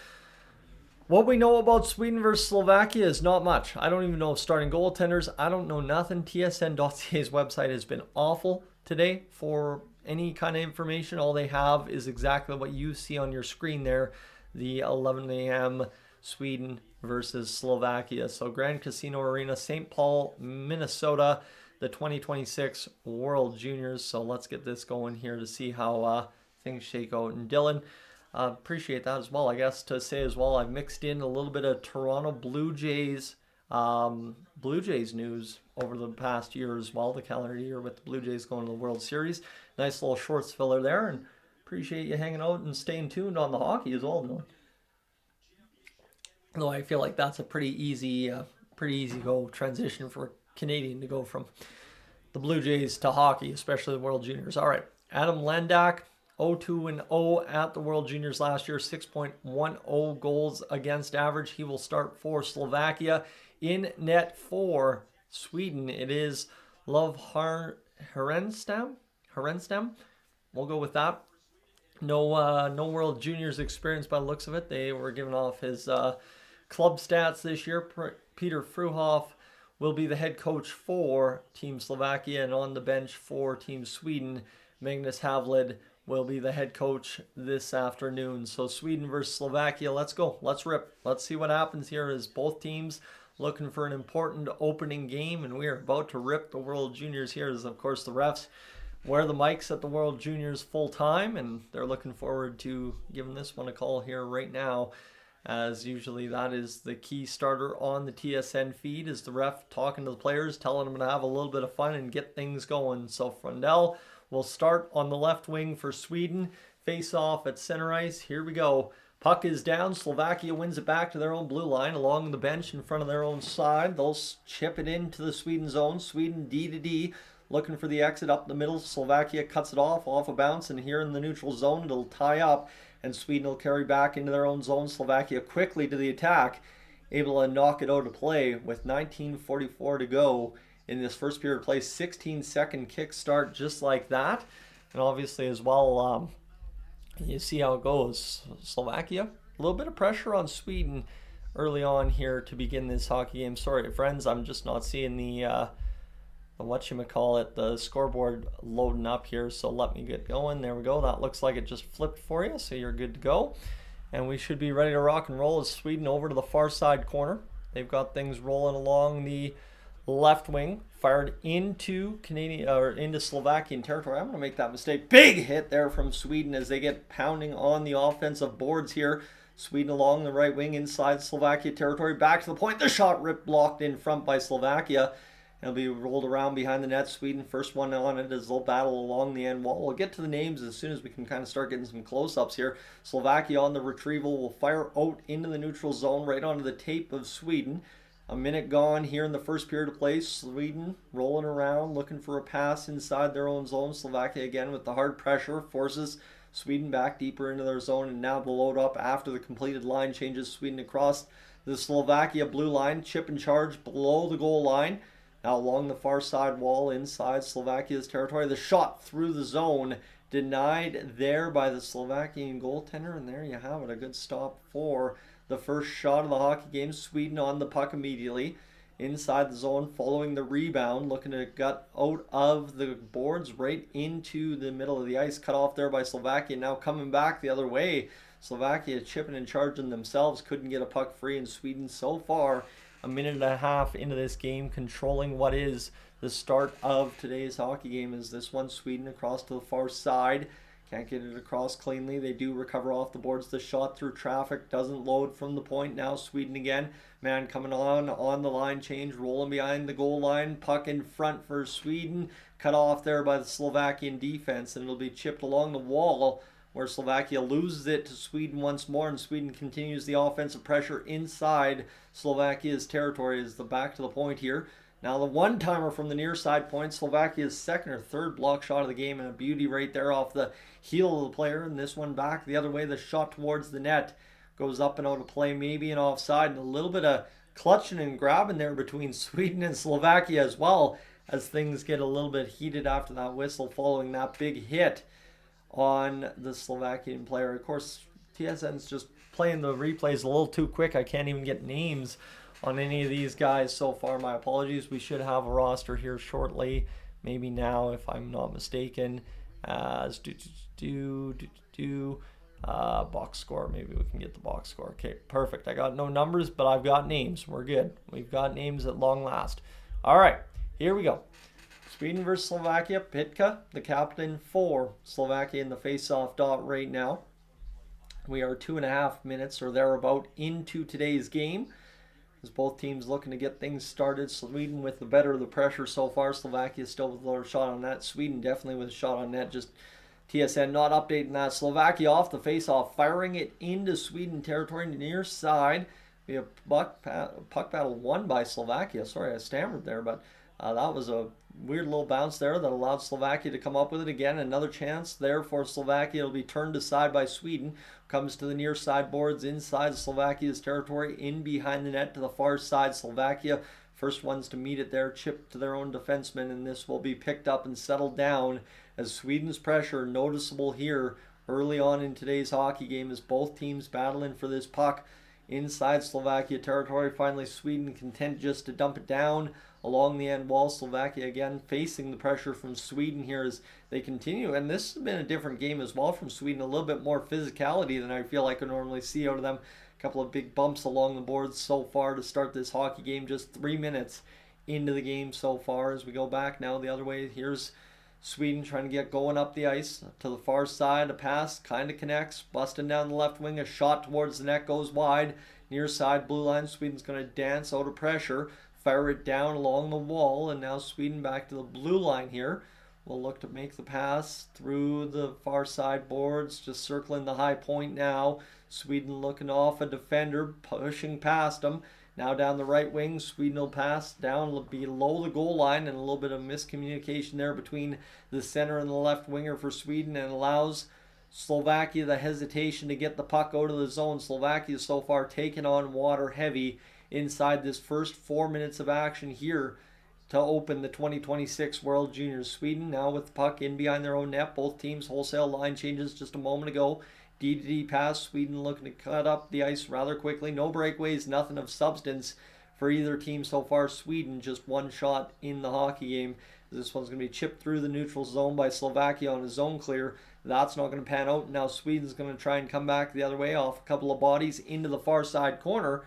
what we know about Sweden versus Slovakia is not much. I don't even know starting goaltenders. I don't know nothing. TSN.ca's website has been awful today for any kind of information. All they have is exactly what you see on your screen there, the 11 a.m. Sweden versus Slovakia. So Grand Casino Arena, St. Paul, Minnesota, the 2026 World Juniors. So let's get this going here to see how things shake out. And Dylan, appreciate that as well. I guess to say as well, I've mixed in a little bit of Toronto Blue Jays news over the past year as well, the calendar year with the Blue Jays going to the World Series. Nice little shorts filler there, and appreciate you hanging out and staying tuned on the hockey as well, Dylan. Though I feel like that's a pretty easy go transition for a Canadian to go from the Blue Jays to hockey, especially the World Juniors. All right, Adam Lendak, 0-2-0 at the World Juniors last year, 6.10 goals against average. He will start for Slovakia. In net for Sweden, it is Love Herenstam. We'll go with that. No World Juniors experience by the looks of it. They were giving off his club stats this year. Peter Fruhoff will be the head coach for Team Slovakia, and on the bench for Team Sweden, Magnus Havlid will be the head coach this afternoon. So Sweden versus Slovakia, let's go. Let's rip. Let's see what happens here as both teams looking for an important opening game, and we are about to rip the World Juniors here as, of course, the refs wear the mics at the World Juniors full time, and they're looking forward to giving this one a call here right now, as usually that is the key starter on the TSN feed, is the ref talking to the players, telling them to have a little bit of fun and get things going. So Frundell will start on the left wing for Sweden. Face off at center ice. Here we go. Puck is down. Slovakia wins it back to their own blue line along the bench in front of their own side. They'll chip it into the Sweden zone. Sweden D to D, looking for the exit up the middle. Slovakia cuts it off a bounce, and here in the neutral zone it'll tie up, and Sweden will carry back into their own zone. Slovakia quickly to the attack, able to knock it out of play with 19:44 to go in this first period of play. 16-second kick start just like that. And obviously as well, you see how it goes. Slovakia, a little bit of pressure on Sweden early on here to begin this hockey game. Sorry, friends, I'm just not seeing the the scoreboard loading up here, so let me get going. There we go. That looks like it just flipped for you, so you're good to go. And we should be ready to rock and roll as Sweden over to the far side corner. They've got things rolling along the left wing, fired into into Slovakian territory. I'm going to make that mistake. Big hit there from Sweden as they get pounding on the offensive boards here. Sweden along the right wing inside Slovakia territory. Back to the point. The shot ripped, blocked in front by Slovakia. It'll be rolled around behind the net. Sweden first one on it as they'll battle along the end wall. We'll get to the names as soon as we can kind of start getting some close-ups here. Slovakia on the retrieval will fire out into the neutral zone right onto the tape of Sweden. A minute gone here in the first period of play. Sweden rolling around, looking for a pass inside their own zone. Slovakia again with the hard pressure forces Sweden back deeper into their zone, and now to load up after the completed line changes. Sweden across the Slovakia blue line, chip and charge below the goal line. Now along the far side wall inside Slovakia's territory. The shot through the zone denied there by the Slovakian goaltender. And there you have it. A good stop for the first shot of the hockey game. Sweden on the puck immediately. Inside the zone following the rebound. Looking to gut out of the boards right into the middle of the ice. Cut off there by Slovakia. Now coming back the other way. Slovakia chipping and charging themselves. Couldn't get a puck free, and Sweden so far a minute and a half into this game, controlling what is the start of today's hockey game. Is this one. Sweden across to the far side. Can't get it across cleanly. They do recover off the boards. The shot through traffic doesn't load from the point. Now Sweden again. Man coming on the line change. Rolling behind the goal line. Puck in front for Sweden. Cut off there by the Slovakian defense. And it'll be chipped along the wall, where Slovakia loses it to Sweden once more, and Sweden continues the offensive pressure inside Slovakia's territory as the back to the point here. Now the one-timer from the near side point, Slovakia's second or third block shot of the game, and a beauty right there off the heel of the player, and this one back the other way. The shot towards the net goes up and out of play, maybe an offside, and a little bit of clutching and grabbing there between Sweden and Slovakia as well, as things get a little bit heated after that whistle following that big hit on the Slovakian player. Of course, TSN's just playing the replays a little too quick. I can't even get names on any of these guys so far. My apologies. We should have a roster here shortly, maybe now if I'm not mistaken. Box score. Maybe we can get the box score. Okay, perfect. I got no numbers, but I've got names. We're good. We've got names at long last. All right, here we go. Sweden versus Slovakia. Pitka, the captain for Slovakia in the face-off dot right now. We are 2.5 minutes or thereabout into today's game, as both teams looking to get things started. Sweden with the better of the pressure so far. Slovakia still with a lower shot on net. Sweden definitely with a shot on net. Just TSN not updating that. Slovakia off the face-off, firing it into Sweden territory near side. We have puck battle won by Slovakia. Sorry, I stammered there, but that was a weird little bounce there that allowed Slovakia to come up with it again. Another chance there for Slovakia. It'll be turned aside by Sweden. Comes to the near side boards inside Slovakia's territory, in behind the net to the far side. Slovakia, first ones to meet it there, chipped to their own defenseman, and this will be picked up and settled down as Sweden's pressure noticeable here early on in today's hockey game as both teams battling for this puck inside Slovakia territory. Finally, Sweden content just to dump it down along the end wall. Slovakia again facing the pressure from Sweden here as they continue. And this has been a different game as well from Sweden. A little bit more physicality than I feel like I normally see out of them. A couple of big bumps along the boards so far to start this hockey game. Just 3 minutes into the game so far as we go back now the other way. Here's Sweden trying to get going up the ice to the far side. A pass kind of connects, busting down the left wing. A shot towards the net goes wide. Near side blue line. Sweden's going to dance out of pressure, fire it down along the wall, and now Sweden back to the blue line here. We'll look to make the pass through the far side boards, just circling the high point now. Sweden looking off a defender, pushing past him. Now down the right wing, Sweden will pass down below the goal line, and a little bit of miscommunication there between the center and the left winger for Sweden, and allows Slovakia the hesitation to get the puck out of the zone. Slovakia so far taking on water heavy inside this first 4 minutes of action here to open the 2026 World Juniors. Sweden now with the puck in behind their own net. Both teams wholesale line changes just a moment ago. D-to-D pass. Sweden looking to cut up the ice rather quickly. No breakaways, nothing of substance for either team so far. Sweden just one shot in the hockey game. This one's going to be chipped through the neutral zone by Slovakia on a zone clear. That's not going to pan out. Now Sweden's going to try and come back the other way off a couple of bodies into the far side corner.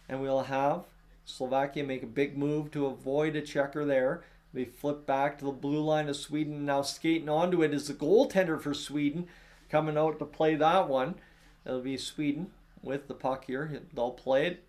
And we'll have Slovakia make a big move to avoid a checker there. They flip back to the blue line of Sweden. Now skating onto it is the goaltender for Sweden coming out to play that one. It'll be Sweden with the puck here. They'll play it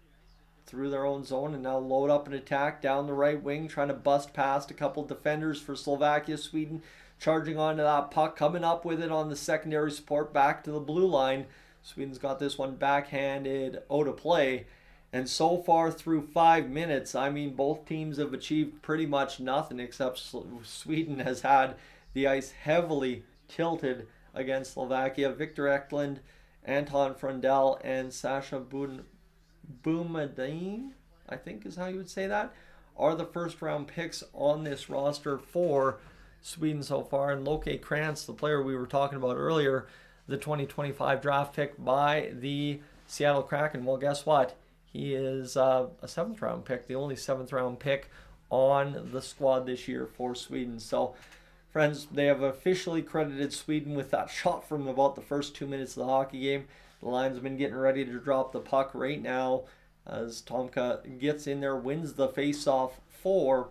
through their own zone and now load up an attack down the right wing, trying to bust past a couple defenders for Slovakia. Sweden charging onto that puck, coming up with it on the secondary support back to the blue line. Sweden's got this one backhanded out of play. And so far through 5 minutes, I mean, both teams have achieved pretty much nothing, except Sweden has had the ice heavily tilted against Slovakia. Victor Eklund, Anton Frundell, and Sasha Boumadine, I think is how you would say that, are the first round picks on this roster for Sweden so far. And Loke Krantz, the player we were talking about earlier, the 2025 draft pick by the Seattle Kraken. Well, guess what? He is a 7th round pick, the only 7th round pick on the squad this year for Sweden. So, friends, they have officially credited Sweden with that shot from about the first 2 minutes of the hockey game. The linesman getting ready to drop the puck right now as Tomka gets in there, wins the face-off for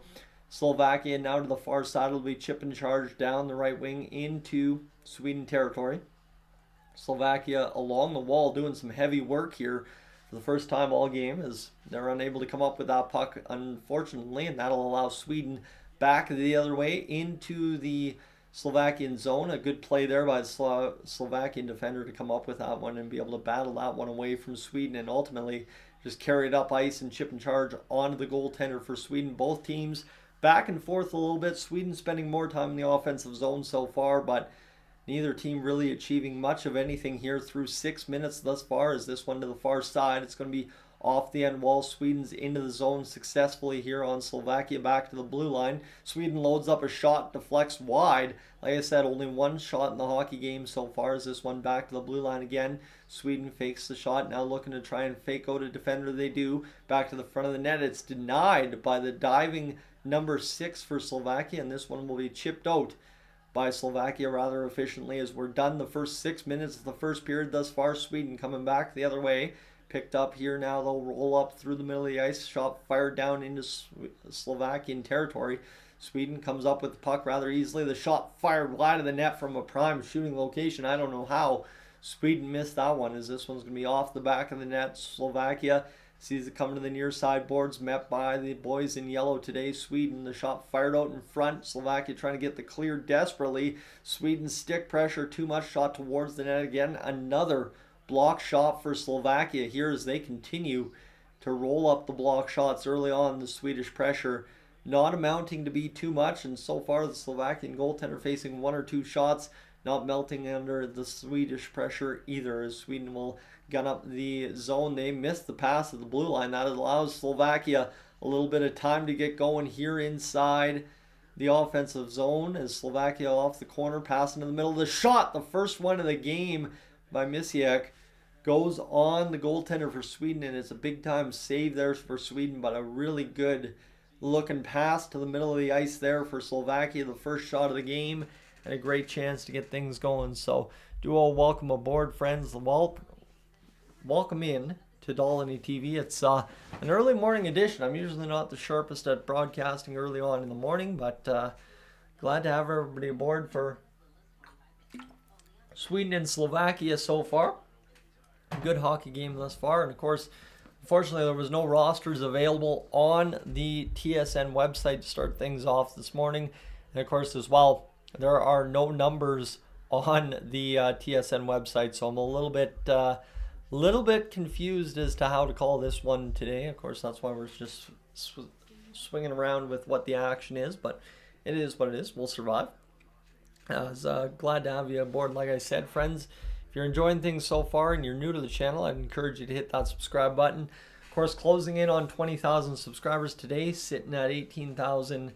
Slovakia. Now to the far side, will be chip and charge down the right wing into Sweden territory. Slovakia along the wall doing some heavy work here for the first time all game, as they're unable to come up with that puck, unfortunately, and that'll allow Sweden back the other way into the Slovakian zone. A good play there by the Slovakian defender to come up with that one and be able to battle that one away from Sweden, and ultimately just carry it up ice and chip and charge onto the goaltender for Sweden. Both teams back and forth a little bit. Sweden spending more time in the offensive zone so far, but neither team really achieving much of anything here through 6 minutes thus far. As this one to the far side, it's going to be off the end wall. Sweden's into the zone successfully here on Slovakia back to the blue line. Sweden loads up a shot, deflects wide. Like I said, only one shot in the hockey game so far as this one back to the blue line again. Sweden fakes the shot, now looking to try and fake out a defender. They do. Back to the front of the net. It's denied by the diving number 6 for Slovakia, and this one will be chipped out by Slovakia rather efficiently as we're done the first 6 minutes of the first period thus far. Sweden coming back the other way. Picked up here now. They'll roll up through the middle of the ice. Shot fired down into Slovakian territory. Sweden comes up with the puck rather easily. The shot fired wide of the net from a prime shooting location. I don't know how Sweden missed that one, as this one's going to be off the back of the net. Slovakia sees it coming to the near side boards, met by the boys in yellow today. Sweden, the shot fired out in front. Slovakia trying to get the clear desperately. Sweden stick pressure, too much, shot towards the net again. Another block shot for Slovakia here as they continue to roll up the block shots early on. The Swedish pressure not amounting to be too much, and so far the Slovakian goaltender facing 1 or 2 shots, not melting under the Swedish pressure either, as Sweden will gun up the zone. They missed the pass at the blue line. That allows Slovakia a little bit of time to get going here inside the offensive zone, as Slovakia off the corner, passing in the middle of the shot. The first one of the game by Misiek goes on the goaltender for Sweden, and it's a big time save there for Sweden, but a really good looking pass to the middle of the ice there for Slovakia, the first shot of the game, and a great chance to get things going. So do all welcome aboard, friends. Welcome in to Dolynny TV. It's an early morning edition. I'm usually not the sharpest at broadcasting early on in the morning, but glad to have everybody aboard for Sweden and Slovakia so far. A good hockey game thus far, and of course, unfortunately, there was no rosters available on the TSN website to start things off this morning. And of course, as well, there are no numbers on the TSN website, so I'm a little bit confused as to how to call this one today. Of course, that's why we're just swinging around with what the action is, but it is what it is. We'll survive. I was glad to have you aboard, like I said, friends. If you're enjoying things so far and you're new to the channel, I'd encourage you to hit that subscribe button. Of course, closing in on 20,000 subscribers today, sitting at 18,000,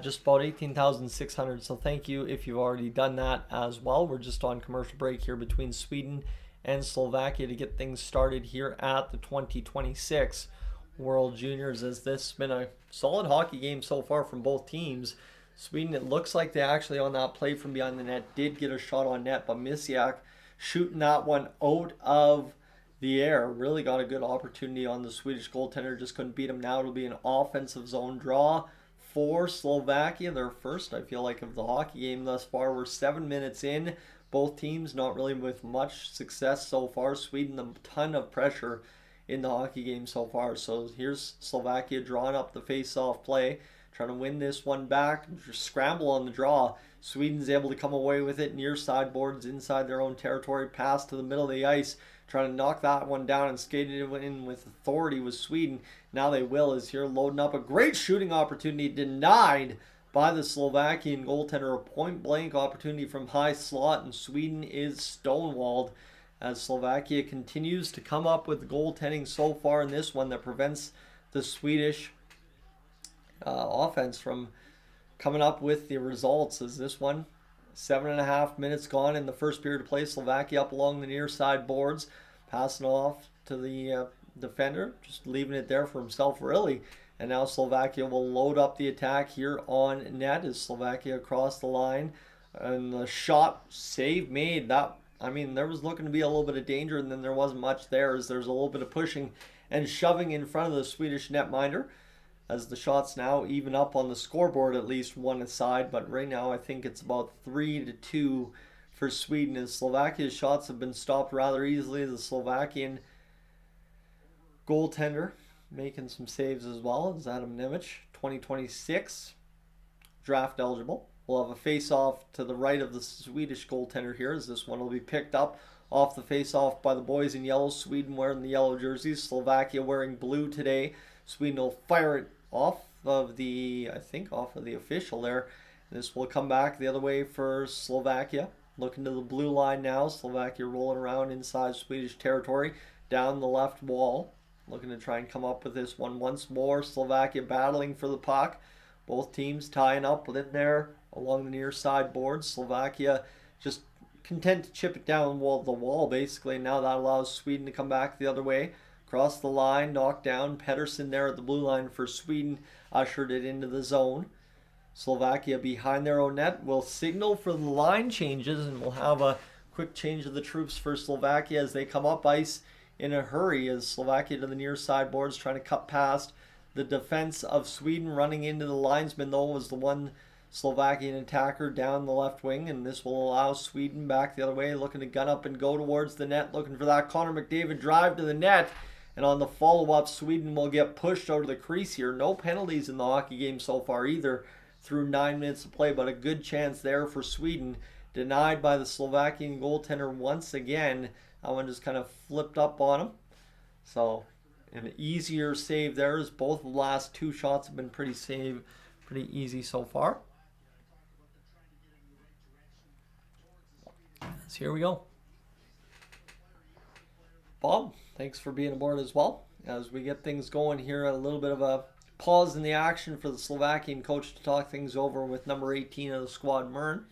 just about 18,600. So thank you if you've already done that as well. We're just on commercial break here between Sweden and Slovakia to get things started here at the 2026 World Juniors, as this has been a solid hockey game so far from both teams. Sweden, it looks like they actually, on that play from behind the net, did get a shot on net, but Misiak shooting that one out of the air. Really got a good opportunity on the Swedish goaltender, just couldn't beat him. Now it'll be an offensive zone draw for Slovakia. Their first, I feel like, of the hockey game thus far. We're 7 minutes in. Both teams not really with much success so far. Sweden, a ton of pressure in the hockey game so far. So here's Slovakia drawing up the face-off play, trying to win this one back, scramble on the draw. Sweden's able to come away with it near sideboards inside their own territory, pass to the middle of the ice, trying to knock that one down and skate it in with authority with Sweden. Now they will, as here loading up a great shooting opportunity denied by the Slovakian goaltender. A point-blank opportunity from high slot, and Sweden is stonewalled as Slovakia continues to come up with goaltending so far in this one that prevents the Swedish offense from coming up with the results. As this one, 7.5 minutes gone in the first period of play. Slovakia up along the near side boards, passing off to the defender, just leaving it there for himself really. And now Slovakia will load up the attack here on net as Slovakia across the line, and the shot save made. That, I mean, there was looking to be a little bit of danger, and then there wasn't much there, as there's a little bit of pushing and shoving in front of the Swedish netminder, as the shots now even up on the scoreboard, at least one aside. But right now I think it's about 3-2 for Sweden, as Slovakia's shots have been stopped rather easily. The Slovakian goaltender making some saves as well as Adam Nemec, 2026 draft eligible. We'll have a face-off to the right of the Swedish goaltender here, as this one will be picked up off the face-off by the boys in yellow. Sweden wearing the yellow jerseys, Slovakia wearing blue today. Sweden will fire it off of the, I think, off of the official there. This will come back the other way for Slovakia. Looking to the blue line now. Slovakia rolling around inside Swedish territory, down the left wall. Looking to try and come up with this one once more. Slovakia battling for the puck. Both teams tying up within there along the near side boards. Slovakia just content to chip it down the wall basically. Now that allows Sweden to come back the other way. Across the line, knocked down. Pettersson there at the blue line for Sweden, ushered it into the zone. Slovakia behind their own net will signal for the line changes, and we'll have a quick change of the troops for Slovakia as they come up ice in a hurry, as Slovakia to the near sideboards trying to cut past The defense of Sweden running into the linesman, though, was the one Slovakian attacker down the left wing, and this will allow Sweden back the other way, looking to gun up and go towards the net, looking for that Connor McDavid drive to the net. And on the follow-up, Sweden will get pushed out of the crease here. No penalties in the hockey game so far either through 9 minutes of play, but a good chance there for Sweden. Denied by the Slovakian goaltender once again. That one just kind of flipped up on him. So an easier save there, as both the last two shots have been pretty easy so far. So here we go. Bob, thanks for being aboard as well. As we get things going here, a little bit of a pause in the action for the Slovakian coach to talk things over with number 18 of the squad, Mern.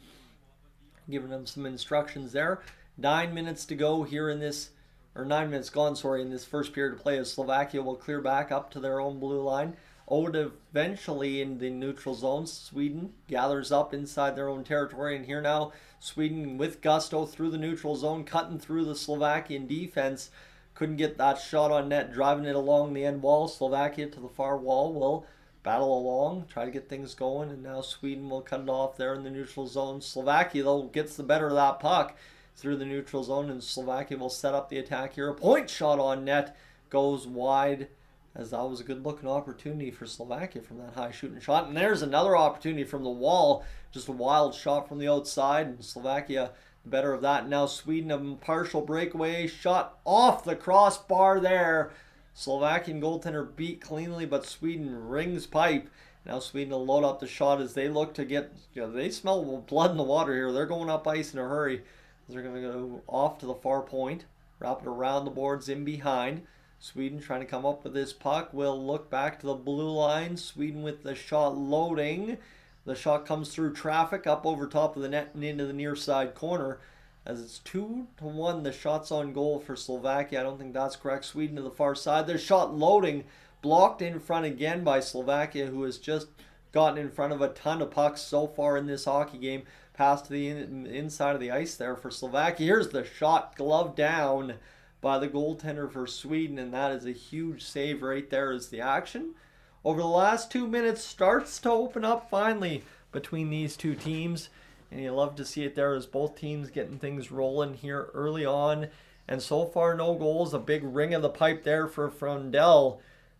Giving them some instructions there. 9 minutes to go here in this, or 9 minutes gone, sorry, in this first period of play, as Slovakia will clear back up to their own blue line. Owed eventually in the neutral zone. Sweden gathers up inside their own territory, and here now Sweden with gusto through the neutral zone, cutting through the Slovakian defense. Couldn't get that shot on net, driving it along the end wall. Slovakia to the far wall will battle along, try to get things going, and now Sweden will cut it off there in the neutral zone. Slovakia, though, gets the better of that puck through the neutral zone, and Slovakia will set up the attack here. A point shot on net goes wide, as that was a good-looking opportunity for Slovakia from that high shooting shot. And there's another opportunity from the wall, just a wild shot from the outside, and Slovakia the better of that. Now Sweden, a partial breakaway shot off the crossbar there. Slovakian goaltender beat cleanly, but Sweden rings pipe. Now Sweden will load up the shot as they look to get, they smell blood in the water here. They're going up ice in a hurry. They're going to go off to the far point, wrap it around the boards in behind. Sweden trying to come up with this puck. Will look back to the blue line. Sweden with the shot loading. The shot comes through traffic up over top of the net and into the near side corner. As it's 2-1, the shots on goal for Slovakia. I don't think that's correct. Sweden to the far side. Their shot loading, blocked in front again by Slovakia, who has just gotten in front of a ton of pucks so far in this hockey game. Pass to the inside of the ice there for Slovakia. Here's the shot, glove down by the goaltender for Sweden, and that is a huge save right there as the action over the last 2 minutes starts to open up finally between these two teams. And you love to see it there as both teams getting things rolling here early on. And so far, no goals. A big ring of the pipe there for Frondell,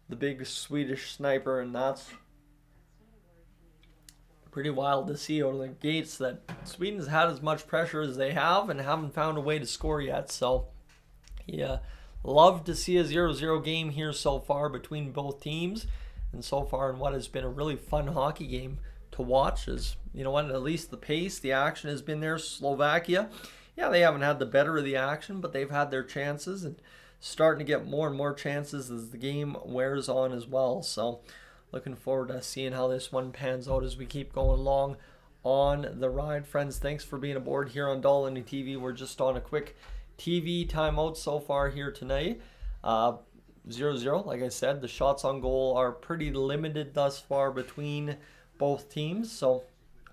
the big Swedish sniper. And that's pretty wild to see out of the gates that Sweden's had as much pressure as they have and haven't found a way to score yet. So, yeah, love to see a 0-0 game here so far between both teams. And so far in what has been a really fun hockey game to watch is, you know what, at least the pace, the action has been there. Slovakia, yeah, they haven't had the better of the action, but they've had their chances and starting to get more and more chances as the game wears on as well. So looking forward to seeing how this one pans out as we keep going along on the ride. Friends, thanks for being aboard here on Dolynny TV. We're just on a quick TV timeout so far here tonight. 0-0, like I said, the shots on goal are pretty limited thus far between both teams, so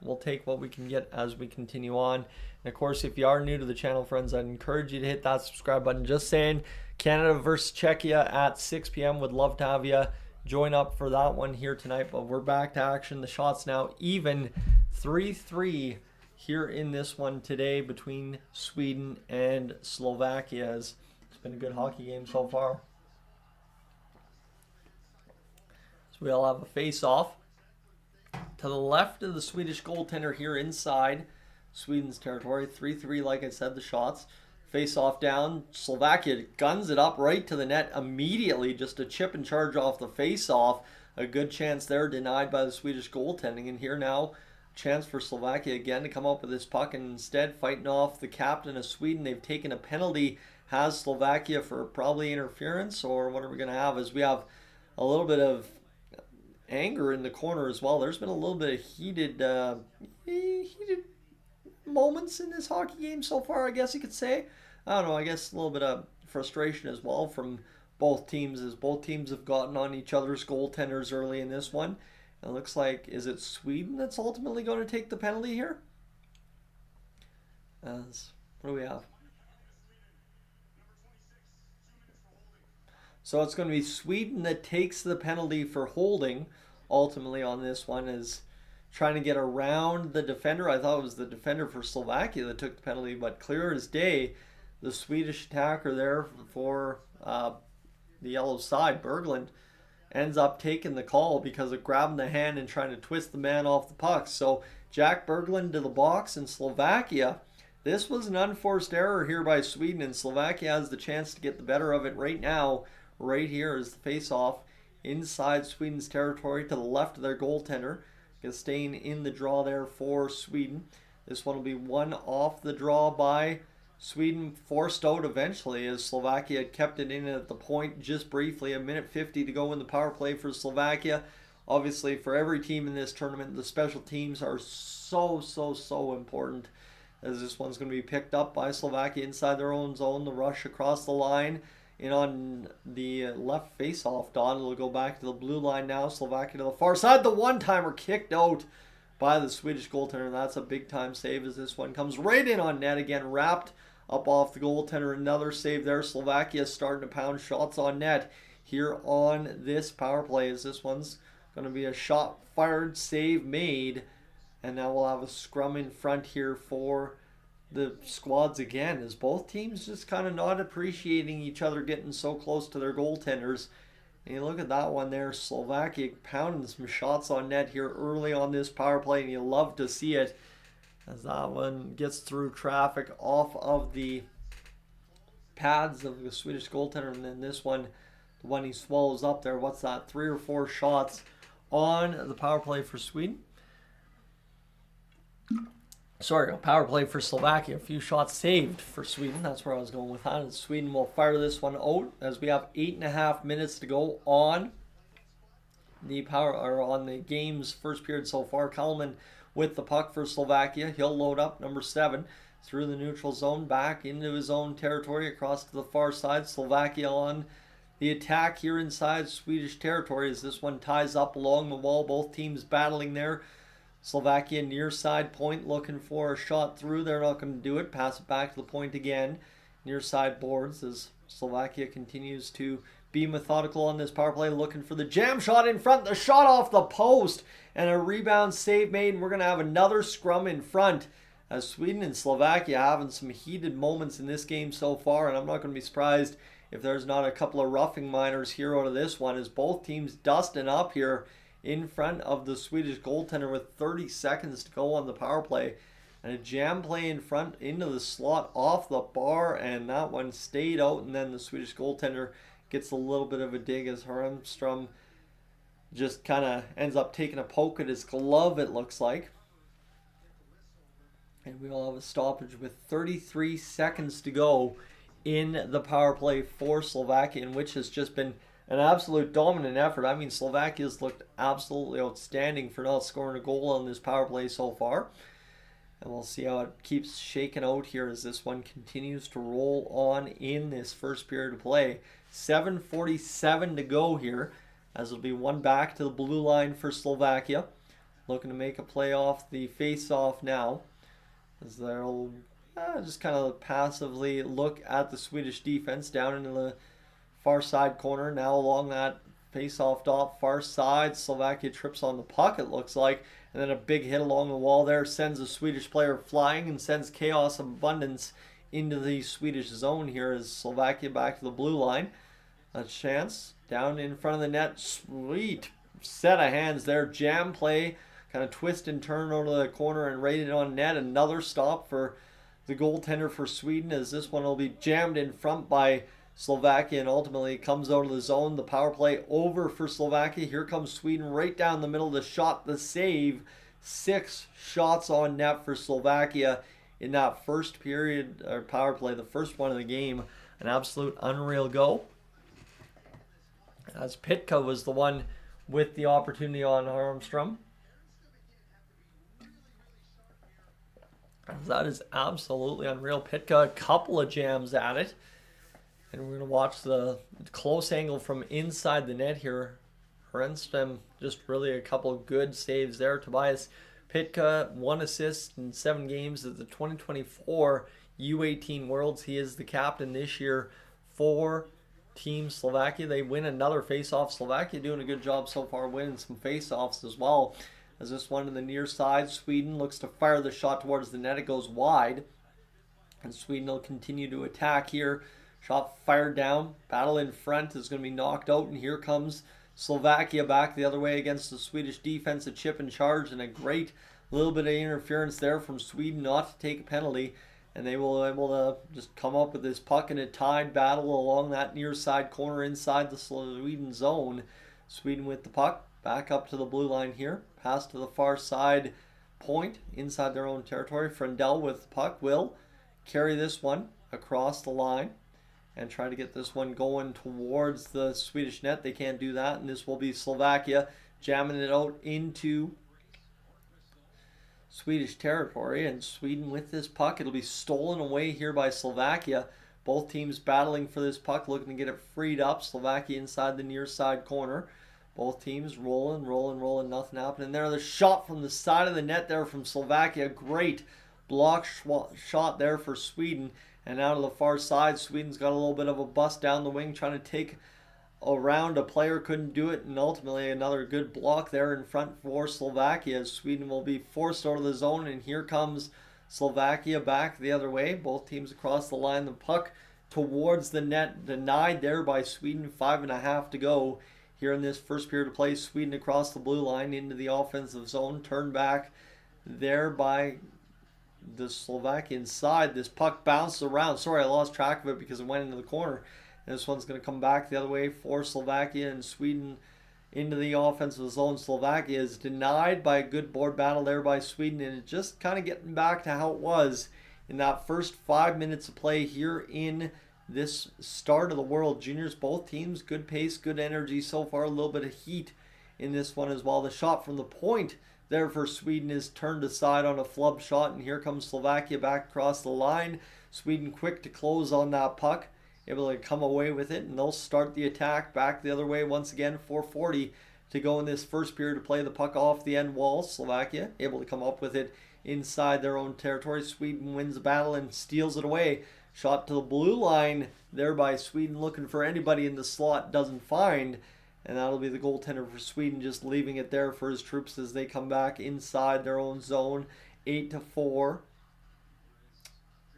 we'll take what we can get as we continue on. And of course, if you are new to the channel, friends, I'd encourage you to hit that subscribe button. Just saying, Canada versus Czechia at 6 p.m. Would love to have you join up for that one here tonight, but we're back to action. The shots now even 3-3 here in this one today between Sweden and Slovakia. It's been a good hockey game so far. We'll have a face-off to the left of the Swedish goaltender here inside Sweden's territory. 3-3, like I said, the shots. Face-off down. Slovakia guns it up right to the net immediately. Just a chip and charge off the face-off. A good chance there, denied by the Swedish goaltending. And here now, chance for Slovakia again to come up with this puck. And instead, fighting off the captain of Sweden. They've taken a penalty. Has Slovakia for probably interference? Or what are we going to have? As we have a little bit of anger in the corner as well. There's been a little bit of heated moments in this hockey game so far, I guess you could say. I don't know, I guess a little bit of frustration as well from both teams, as both teams have gotten on each other's goaltenders early in this one. It looks like, is it Sweden that's ultimately going to take the penalty here? What do we have? So it's going to be Sweden that takes the penalty for holding ultimately on this one, is trying to get around the defender. I thought it was the defender for Slovakia that took the penalty, but clear as day, the Swedish attacker there for the yellow side, Berglund, ends up taking the call because of grabbing the hand and trying to twist the man off the puck. So Jack Berglund to the box, and Slovakia, this was an unforced error here by Sweden, and Slovakia has the chance to get the better of it right now. Right here is the face-off inside Sweden's territory to the left of their goaltender. Staying in the draw there for Sweden. This one will be one off the draw by Sweden, forced out eventually as Slovakia had kept it in at the point just briefly. A minute 50 to go in the power play for Slovakia. Obviously, for every team in this tournament, the special teams are so important, as this one's going to be picked up by Slovakia inside their own zone. The rush across the line in on the left face-off. Don will go back to the blue line now. Slovakia to the far side. The one-timer kicked out by the Swedish goaltender. That's a big-time save as this one comes right in on net again. Wrapped up off the goaltender. Another save there. Slovakia starting to pound shots on net here on this power play, as this one's going to be a shot fired, save made. And now we'll have a scrum in front here for the squads again, as both teams just kind of not appreciating each other getting so close to their goaltenders. And you look at that one there, Slovakia pounding some shots on net here early on this power play, and you love to see it as that one gets through traffic off of the pads of the Swedish goaltender. And then this one, the one he swallows up there, what's that, 3 or 4 shots on the power play for Sweden. Sorry, a power play for Slovakia. A few shots saved for Sweden. That's where I was going with that. And Sweden will fire this one out as we have 8.5 minutes to go on the on the game's first period so far. Kalman with the puck for Slovakia. He'll load up number 7 through the neutral zone, back into his own territory, across to the far side. Slovakia on the attack here inside Swedish territory as this one ties up along the wall. Both teams battling there. Slovakia near side point looking for a shot through. They're not going to do it. Pass it back to the point again. Near side boards as Slovakia continues to be methodical on this power play, looking for the jam shot in front. The shot off the post and a rebound save made. And we're going to have another scrum in front as Sweden and Slovakia having some heated moments in this game so far. And I'm not going to be surprised if there's not a couple of roughing minors here out of this one, as both teams dusting up here in front of the Swedish goaltender with 30 seconds to go on the power play. And a jam play in front into the slot off the bar, and that one stayed out, and then the Swedish goaltender gets a little bit of a dig as Harmstrom just kind of ends up taking a poke at his glove, it looks like. And we will have a stoppage with 33 seconds to go in the power play for Slovakia, in which has just been an absolute dominant effort. I mean, Slovakia's looked absolutely outstanding for not scoring a goal on this power play so far. And we'll see how it keeps shaking out here as this one continues to roll on in this first period of play. 7:47 to go here, as it'll be one back to the blue line for Slovakia. Looking to make a play off the face-off now, as they'll just kind of passively look at the Swedish defense down into the far side corner. Now along that face-off dot, far side, Slovakia trips on the puck, it looks like, and then a big hit along the wall there sends a Swedish player flying and sends chaos abundance into the Swedish zone here as Slovakia back to the blue line. A chance down in front of the net. Sweet set of hands there. Jam play, kind of twist and turn over the corner and rated on net. Another stop for the goaltender for Sweden, as this one will be jammed in front by Slovakia and ultimately comes out of the zone. The power play over for Slovakia. Here comes Sweden right down the middle. The shot, the save. 6 shots on net for Slovakia in that first period, or power play, the first one of the game. An absolute unreal go, as Pitka was the one with the opportunity on Harmstrom. That is absolutely unreal. Pitka, a couple of jams at it. And we're going to watch the close angle from inside the net here. Harmstrom, just really a couple of good saves there. Tobias Pitka, 1 assist in 7 games at the 2024 U18 Worlds. He is the captain this year for team, Slovakia, they win another face-off. Slovakia doing a good job so far, winning some face-offs as well. As this one to the near side, Sweden looks to fire the shot towards the net. It goes wide. And Sweden will continue to attack here. Shot fired down. Battle in front is going to be knocked out. And here comes Slovakia back the other way against the Swedish defense. A chip and charge and a great little bit of interference there from Sweden not to take a penalty. And they will be able to just come up with this puck in a tied battle along that near side corner inside the Sweden zone. Sweden with the puck. Back up to the blue line here. Pass to the far side point inside their own territory. Frendell with the puck will carry this one across the line and try to get this one going towards the Swedish net. They can't do that, and this will be Slovakia jamming it out into Swedish territory. And Sweden with this puck. It'll be stolen away here by Slovakia. Both teams battling for this puck, looking to get it freed up. Slovakia inside the near side corner. Both teams rolling, nothing happening there. The shot from the side of the net there from Slovakia. Great block shot there for Sweden. And out of the far side, Sweden's got a little bit of a bust down the wing, trying to take around a player, couldn't do it. And ultimately another good block there in front for Slovakia. Sweden will be forced out of the zone. And here comes Slovakia back the other way. Both teams across the line. The puck towards the net, denied there by Sweden. 5.5 to go. Here in this first period of play, Sweden across the blue line into the offensive zone. Turned back there by the Slovakian side. This puck bounced around. Sorry, I lost track of it because it went into the corner. And this one's going to come back the other way for Slovakia, and Sweden into the offensive zone. Slovakia is denied by a good board battle there by Sweden, and it's just kind of getting back to how it was in that first 5 minutes of play here in this start of the World Juniors. Both teams, good pace, good energy so far. A little bit of heat in this one as well. The shot from the point there for Sweden is turned aside on a flub shot. And here comes Slovakia back across the line. Sweden quick to close on that puck. Able to come away with it. And they'll start the attack back the other way once again. 4:40 to go in this first period to play. The puck off the end wall. Slovakia able to come up with it inside their own territory. Sweden wins the battle and steals it away. Shot to the blue line there by Sweden, looking for anybody in the slot, doesn't find. And that'll be the goaltender for Sweden, just leaving it there for his troops as they come back inside their own zone. 8-4.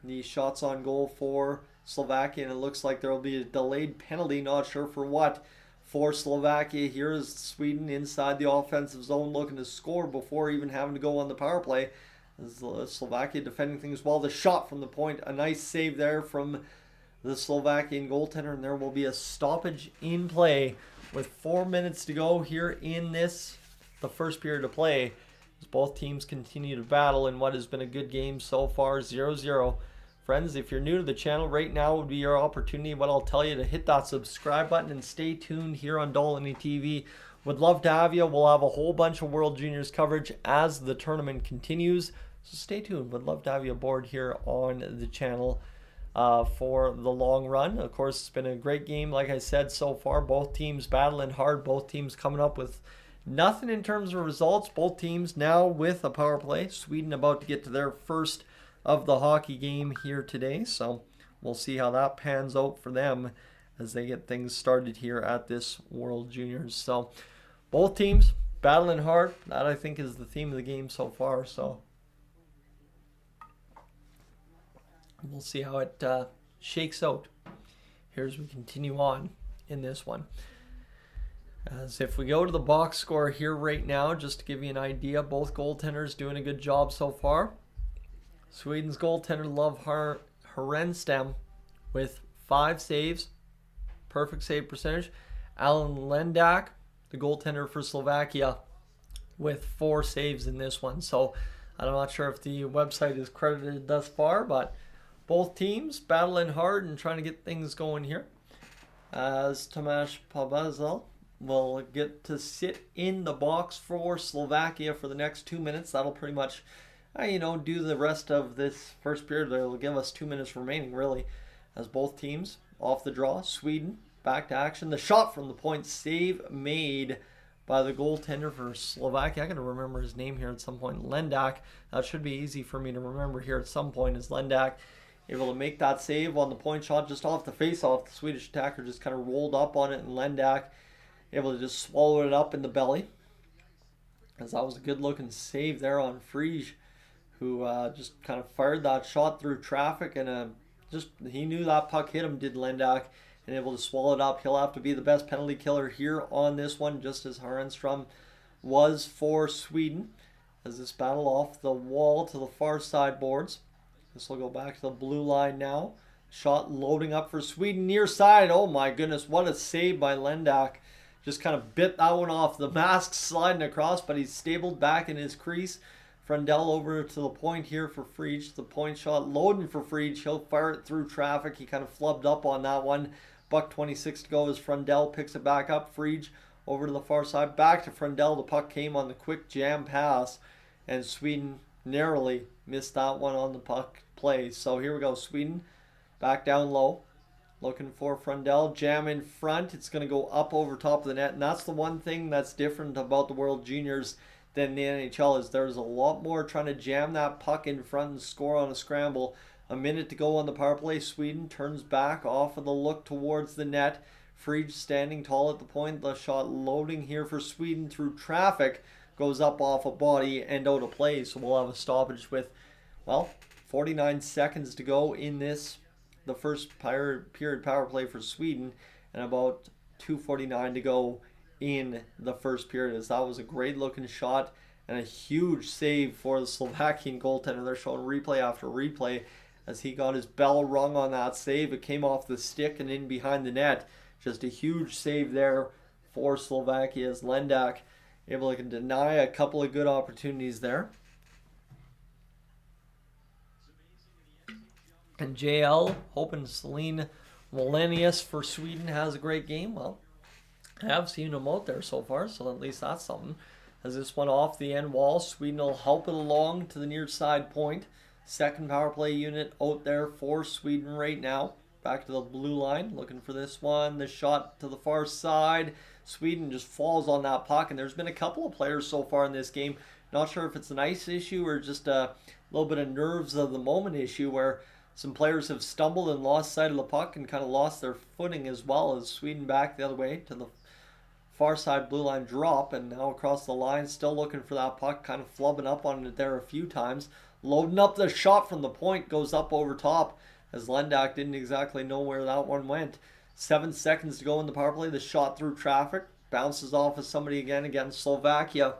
The shots on goal for Slovakia, and it looks like there will be a delayed penalty, not sure for what, for Slovakia. Here is Sweden inside the offensive zone looking to score before even having to go on the power play. Slovakia defending things well. The shot from the point, a nice save there from the Slovakian goaltender, and there will be a stoppage in play with 4 minutes to go here in the first period of play, as both teams continue to battle in what has been a good game so far. 0-0. Friends, if you're new to the channel, right now would be your opportunity, what I'll tell you, to hit that subscribe button and stay tuned here on Dolynny TV. Would love to have you. We'll have a whole bunch of World Juniors coverage as the tournament continues. So stay tuned. Would love to have you aboard here on the channel for the long run. Of course, it's been a great game, like I said, so far. Both teams battling hard. Both teams coming up with nothing in terms of results. Both teams now with a power play. Sweden about to get to their first of the hockey game here today. So we'll see how that pans out for them as they get things started here at this World Juniors. So both teams battling hard. That, I think, is the theme of the game so far. So we'll see how it shakes out here as we continue on in this one. As if we go to the box score here right now, just to give you an idea, both goaltenders doing a good job so far. Sweden's goaltender Love Herenstam with 5 saves, perfect save percentage. Alan Lendak, the goaltender for Slovakia, with 4 saves in this one. So I'm not sure if the website is credited thus far, but both teams battling hard and trying to get things going here. As Tomáš Pabazel will get to sit in the box for Slovakia for the next 2 minutes. That'll pretty much, do the rest of this first period. It'll give us 2 minutes remaining, really, as both teams off the draw. Sweden back to action. The shot from the point, save made by the goaltender for Slovakia. I got to remember his name here at some point. Lendak. That should be easy for me to remember here at some point, is Lendak able to make that save on the point shot just off the face-off. The Swedish attacker just kind of rolled up on it, and Lendak able to just swallow it up in the belly. As that was a good-looking save there on Frege, who just kind of fired that shot through traffic, and he knew that puck hit him, did Lendak, and able to swallow it up. He'll have to be the best penalty killer here on this one, just as Harenstrom was for Sweden, as this battle off the wall to the far side boards. This will go back to the blue line now. Shot loading up for Sweden near side. Oh my goodness, what a save by Lendak. Just kind of bit that one off. The mask sliding across, but he's stabled back in his crease. Frundell over to the point here for Frege. The point shot loading for Frege. He'll fire it through traffic. He kind of flubbed up on that one. $1:26 to go as Frundell picks it back up. Frege over to the far side. Back to Frundell. The puck came on the quick jam pass, and Sweden narrowly missed that one on the puck play. So here we go. Sweden back down low, looking for Frundell. Jam in front. It's going to go up over top of the net. And that's the one thing that's different about the World Juniors than the NHL, is there's a lot more trying to jam that puck in front and score on a scramble. A minute to go on the power play. Sweden turns back off of the look towards the net. Frege standing tall at the point. The shot loading here for Sweden through traffic. Goes up off a body and out of play. So we'll have a stoppage with, well, 49 seconds to go in this, the first period power play for Sweden, and about 2:49 to go in the first period. As that was a great looking shot and a huge save for the Slovakian goaltender. They're showing replay after replay as he got his bell rung on that save. It came off the stick and in behind the net. Just a huge save there for Slovakia as Lendak able to deny a couple of good opportunities there. And JL hoping Celine Wallenius for Sweden has a great game. Well, I have seen him out there so far, so at least that's something. As this one off the end wall, Sweden will help it along to the near side point. Second power play unit out there for Sweden right now. Back to the blue line, looking for this one. The shot to the far side. Sweden just falls on that puck, and there's been a couple of players so far in this game. Not sure if it's an ice issue or just a little bit of nerves of the moment issue, where some players have stumbled and lost sight of the puck and kind of lost their footing, as well as Sweden back the other way to the far side blue line drop, and now across the line, still looking for that puck, kind of flubbing up on it there a few times. Loading up the shot from the point, goes up over top, as Lendak didn't exactly know where that one went. 7 seconds to go in the power play. The shot through traffic bounces off of somebody again against Slovakia,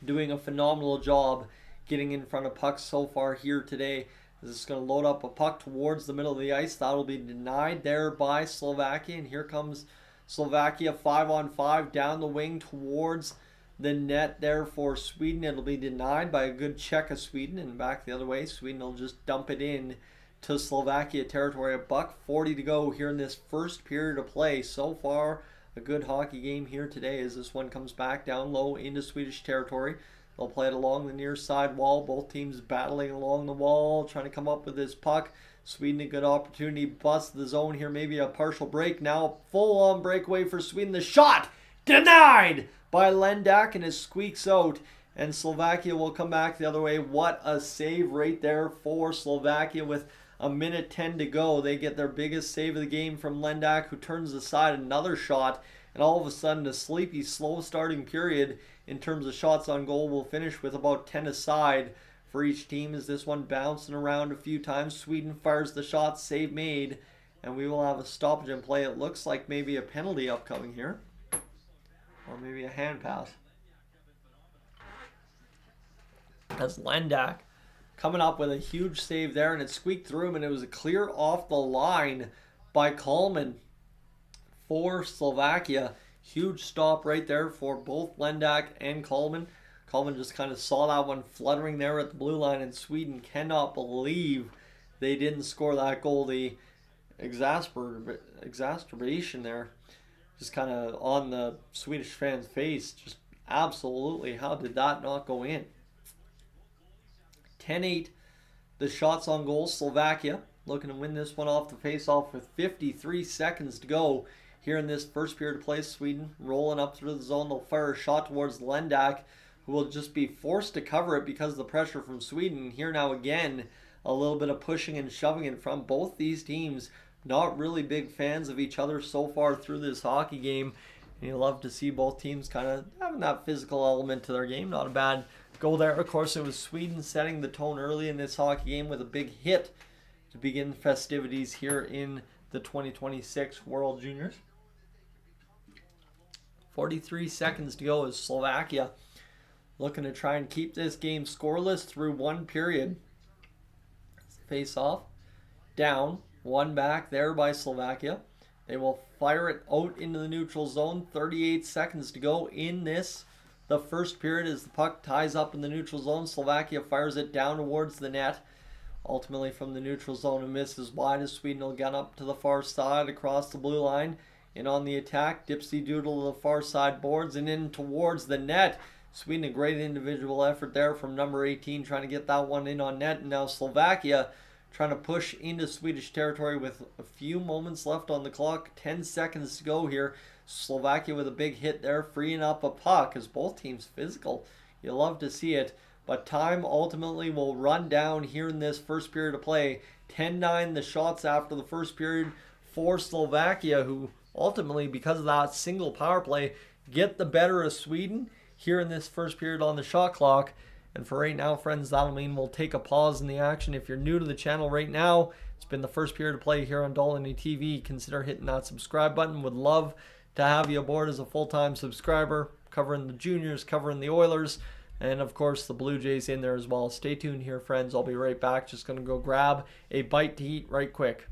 doing a phenomenal job getting in front of pucks so far here today. This is going to load up a puck towards the middle of the ice. That'll be denied there by Slovakia, and here comes Slovakia 5-on-5 down the wing towards the net there for Sweden. It'll be denied by a good check of Sweden, and back the other way. Sweden will just dump it in to Slovakia territory. $1:40 to go here in this first period of play. So far, a good hockey game here today as this one comes back down low into Swedish territory. They'll play it along the near side wall. Both teams battling along the wall, trying to come up with this puck. Sweden a good opportunity, busts the zone here, maybe a partial break. Now full-on breakaway for Sweden. The shot denied by Lendak, and it squeaks out, and Slovakia will come back the other way. What a save right there for Slovakia with a minute 10 to go. They get their biggest save of the game from Lendak, who turns aside another shot, and all of a sudden a sleepy, slow starting period in terms of shots on goal will finish with about 10 aside for each team, as this one bouncing around a few times. Sweden fires the shot, save made, and we will have a stoppage in play. It looks like maybe a penalty upcoming here, or maybe a hand pass, as Lendak coming up with a huge save there, and it squeaked through him, and it was a clear off the line by Coleman for Slovakia. Huge stop right there for both Lendak and Coleman. Coleman just kind of saw that one fluttering there at the blue line, and Sweden cannot believe they didn't score that goal. The exacerbation there just kind of on the Swedish fan's face. Just absolutely, how did that not go in? 10-8, the shots on goal. Slovakia looking to win this one off the face-off with 53 seconds to go here in this first period of play. Sweden rolling up through the zone. They'll fire a shot towards Lendak, who will just be forced to cover it because of the pressure from Sweden. Here now again, a little bit of pushing and shoving in from both these teams. Not really big fans of each other so far through this hockey game. And you love to see both teams kind of having that physical element to their game. Not a bad goal there. Of course, it was Sweden setting the tone early in this hockey game with a big hit to begin festivities here in the 2026 World Juniors. 43 seconds to go as Slovakia looking to try and keep this game scoreless through one period. Face off. Down. One back there by Slovakia. They will fire it out into the neutral zone. 38 seconds to go in the first period as the puck ties up in the neutral zone. Slovakia fires it down towards the net. Ultimately from the neutral zone and misses wide as Sweden will gun up to the far side across the blue line. And on the attack, Dipsy Doodle to the far side boards and in towards the net. Sweden, a great individual effort there from number 18, trying to get that one in on net. And now Slovakia trying to push into Swedish territory with a few moments left on the clock. 10 seconds to go here. Slovakia with a big hit there, freeing up a puck as both teams physical. You love to see it. But time ultimately will run down here in this first period of play. 10-9 the shots after the first period for Slovakia, who ultimately, because of that single power play, get the better of Sweden here in this first period on the shot clock. And for right now, friends, that'll mean we'll take a pause in the action. If you're new to the channel right now, it's been the first period of play here on Dolynny TV. Consider hitting that subscribe button. Would love to have you aboard as a full-time subscriber, covering the juniors, covering the Oilers, and of course the Blue Jays in there as well. Stay tuned here, friends. I'll be right back. Just going to go grab a bite to eat right quick.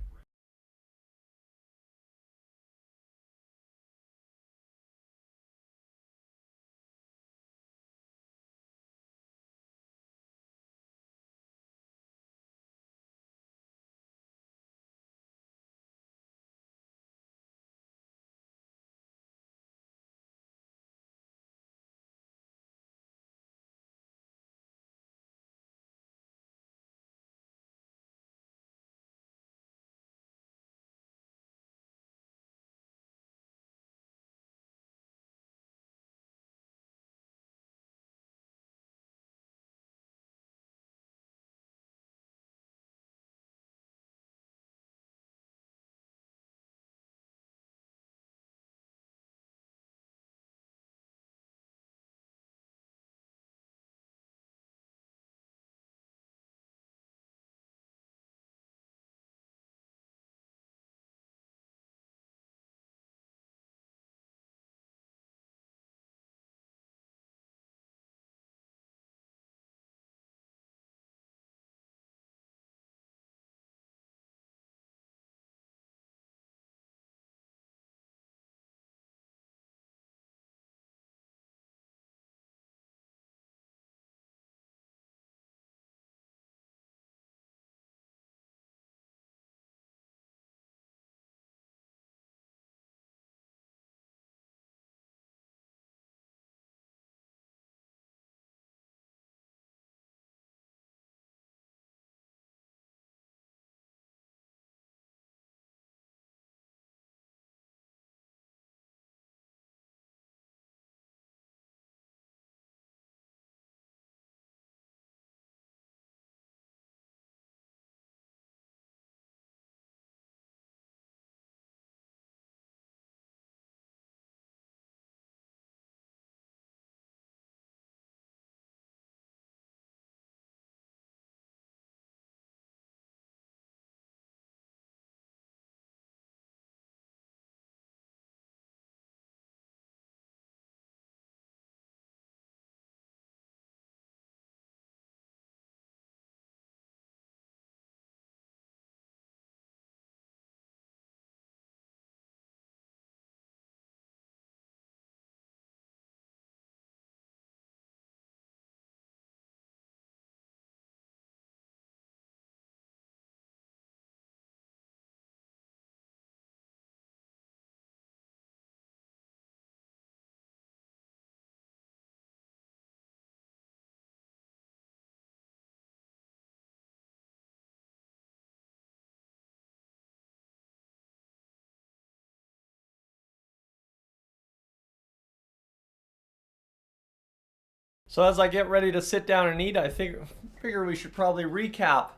So as I get ready to sit down and eat, I figure we should probably recap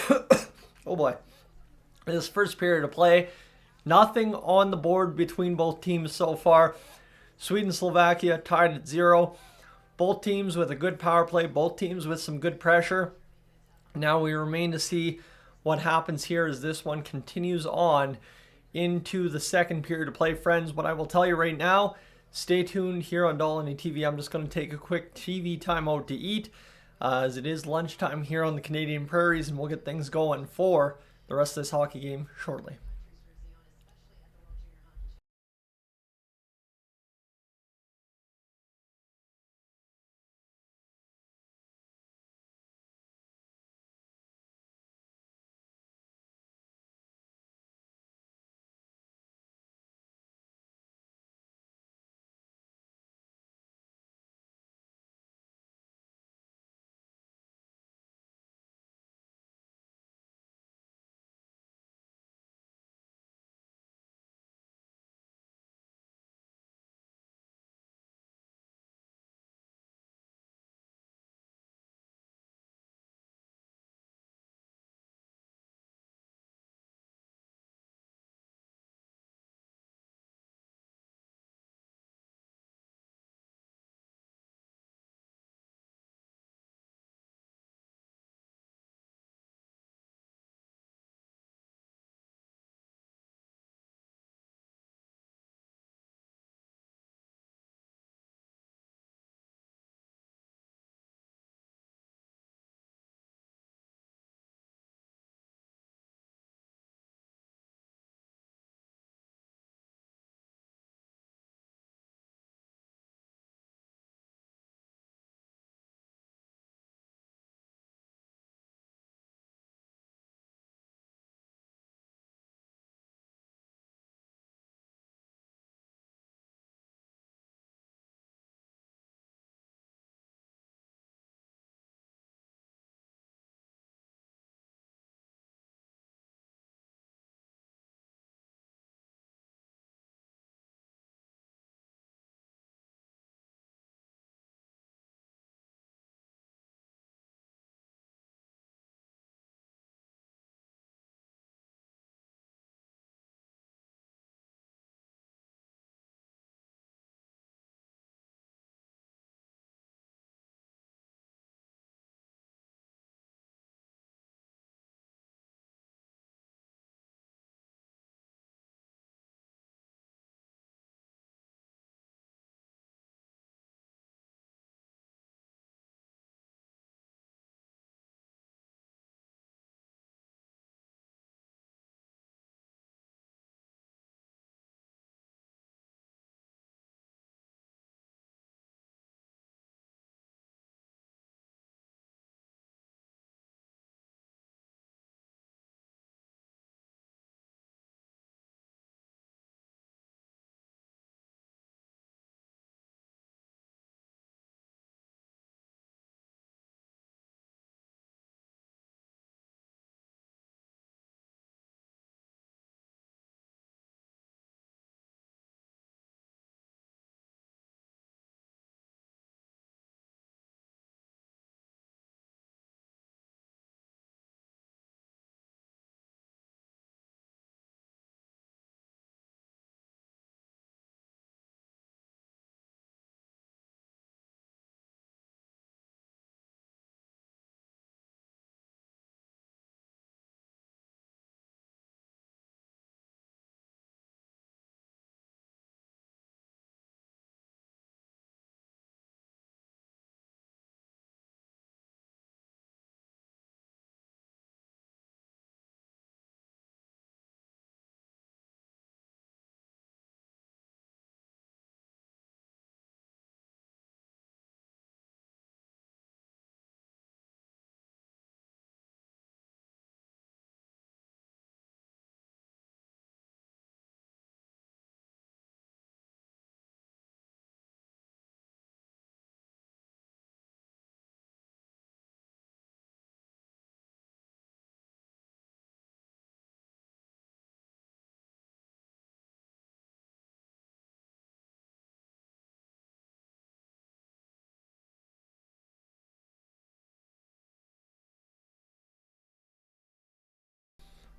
Oh boy. This first period of play, nothing on the board between both teams so far. Sweden, Slovakia tied at 0. Both teams with a good power play, both teams with some good pressure. Now we remain to see what happens here as this one continues on into the second period of play, friends. What I will tell you right now, stay tuned here on Dolynny TV. I'm just going to take a quick TV timeout to eat, as it is lunchtime here on the Canadian prairies, and we'll get things going for the rest of this hockey game shortly.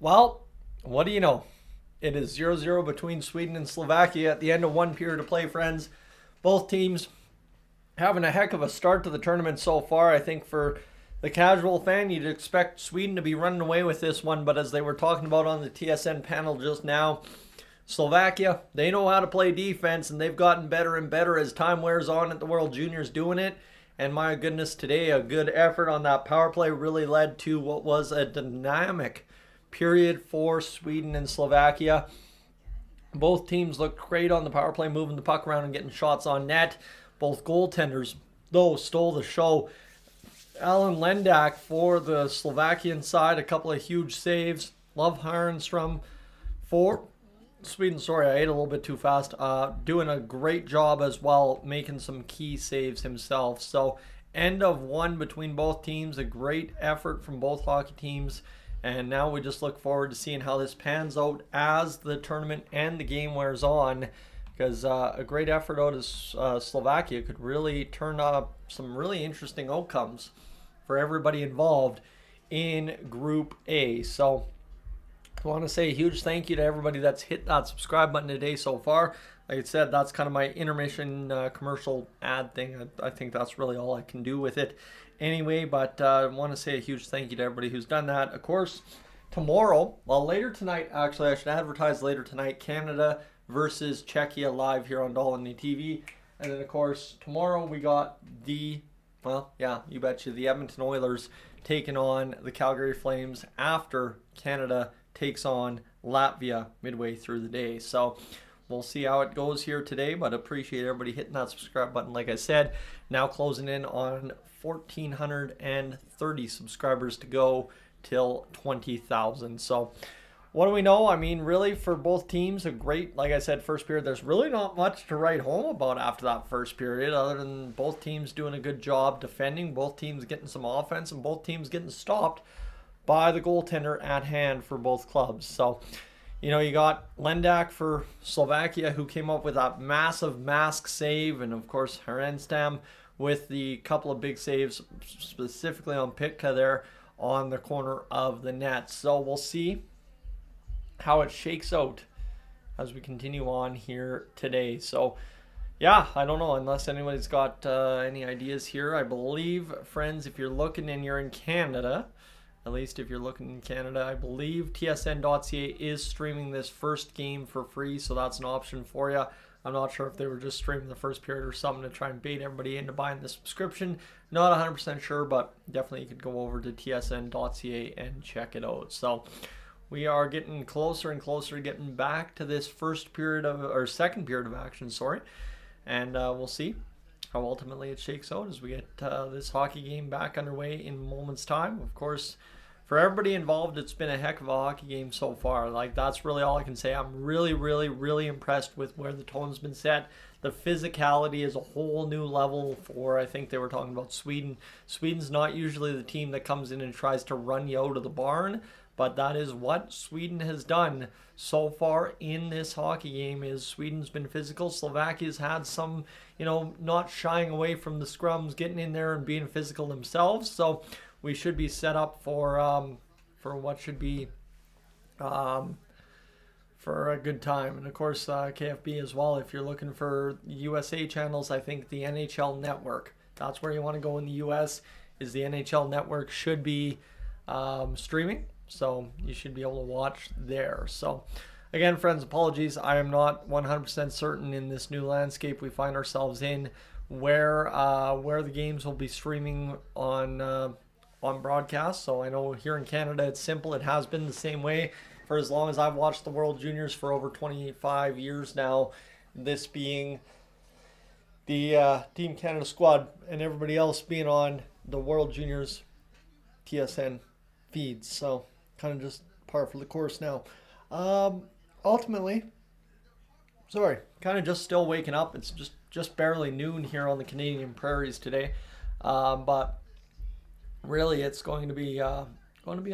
Well, what do you know? It is 0-0 between Sweden and Slovakia at the end of one period of play, friends. Both teams having a heck of a start to the tournament so far. I think for the casual fan, you'd expect Sweden to be running away with this one, but as they were talking about on the TSN panel just now, Slovakia, they know how to play defense, and they've gotten better and better as time wears on at the World Juniors doing it. And my goodness, today a good effort on that power play really led to what was a dynamic period for Sweden and Slovakia. Both teams looked great on the power play, moving the puck around and getting shots on net. Both goaltenders, though, stole the show. Alan Lendak for the Slovakian side, a couple of huge saves. Love Harnstrom for Sweden. Sorry, I ate a little bit too fast. Doing a great job as well, making some key saves himself. So, end of one between both teams. A great effort from both hockey teams. And now we just look forward to seeing how this pans out as the tournament and the game wears on. Because a great effort out of Slovakia could really turn up some really interesting outcomes for everybody involved in Group A. So I want to say a huge thank you to everybody that's hit that subscribe button today so far. Like I said, that's kind of my intermission commercial ad thing. I think that's really all I can do with it anyway. But I want to say a huge thank you to everybody who's done that. Of course, tomorrow, well, later tonight, actually, I should advertise later tonight, Canada versus Czechia live here on Dolynny TV. And then, of course, tomorrow we got the, well, yeah, you betcha, the Edmonton Oilers taking on the Calgary Flames after Canada takes on Latvia midway through the day. So we'll see how it goes here today, but appreciate everybody hitting that subscribe button. Like I said, now closing in on 1,430 subscribers to go till 20,000. So what do we know? I mean, really, for both teams, a great, like I said, first period. There's really not much to write home about after that first period, other than both teams doing a good job defending, both teams getting some offense, and both teams getting stopped by the goaltender at hand for both clubs. So, you know, you got Lendak for Slovakia, who came up with that massive mask save, and of course, Harenstam with the couple of big saves, specifically on Pitka there on the corner of the net. So we'll see how it shakes out as we continue on here today. So yeah, I don't know, unless anybody's got any ideas here. I believe, friends, if you're looking and you're in Canada, at least if you're looking in Canada, I believe tsn.ca is streaming this first game for free, so that's an option for you. I'm not sure if they were just streaming the first period or something to try and bait everybody into buying the subscription. Not 100% sure, but definitely you could go over to tsn.ca and check it out. So we are getting closer and closer to getting back to this first period of, or second period of action, sorry. And we'll see how ultimately it shakes out as we get this hockey game back underway in moments time. Of course, for everybody involved, it's been a heck of a hockey game so far. Like, that's really all I can say. I'm really impressed with where the tone's been set. The physicality is a whole new level for, I think they were talking about Sweden. Sweden's not usually the team that comes in and tries to run you out of the barn, but that is what Sweden has done so far in this hockey game. Is Sweden's been physical. Slovakia's had some, you know, not shying away from the scrums, getting in there and being physical themselves. So we should be set up for what should be for a good time. And of course, KFB as well. If you're looking for USA channels, I think the NHL Network, that's where you want to go in the US, is the NHL Network should be streaming. So you should be able to watch there. So again, friends, apologies. I am not 100% certain in this new landscape we find ourselves in where the games will be streaming on broadcast. So I know here in Canada it's simple. It has been the same way for as long as I've watched the World Juniors, for over 25 years now. This being the Team Canada squad and everybody else being on the World Juniors TSN feeds. So kind of just par for the course now. Ultimately, sorry, kind of just still waking up. It's just barely noon here on the Canadian prairies today. But really, it's going to be a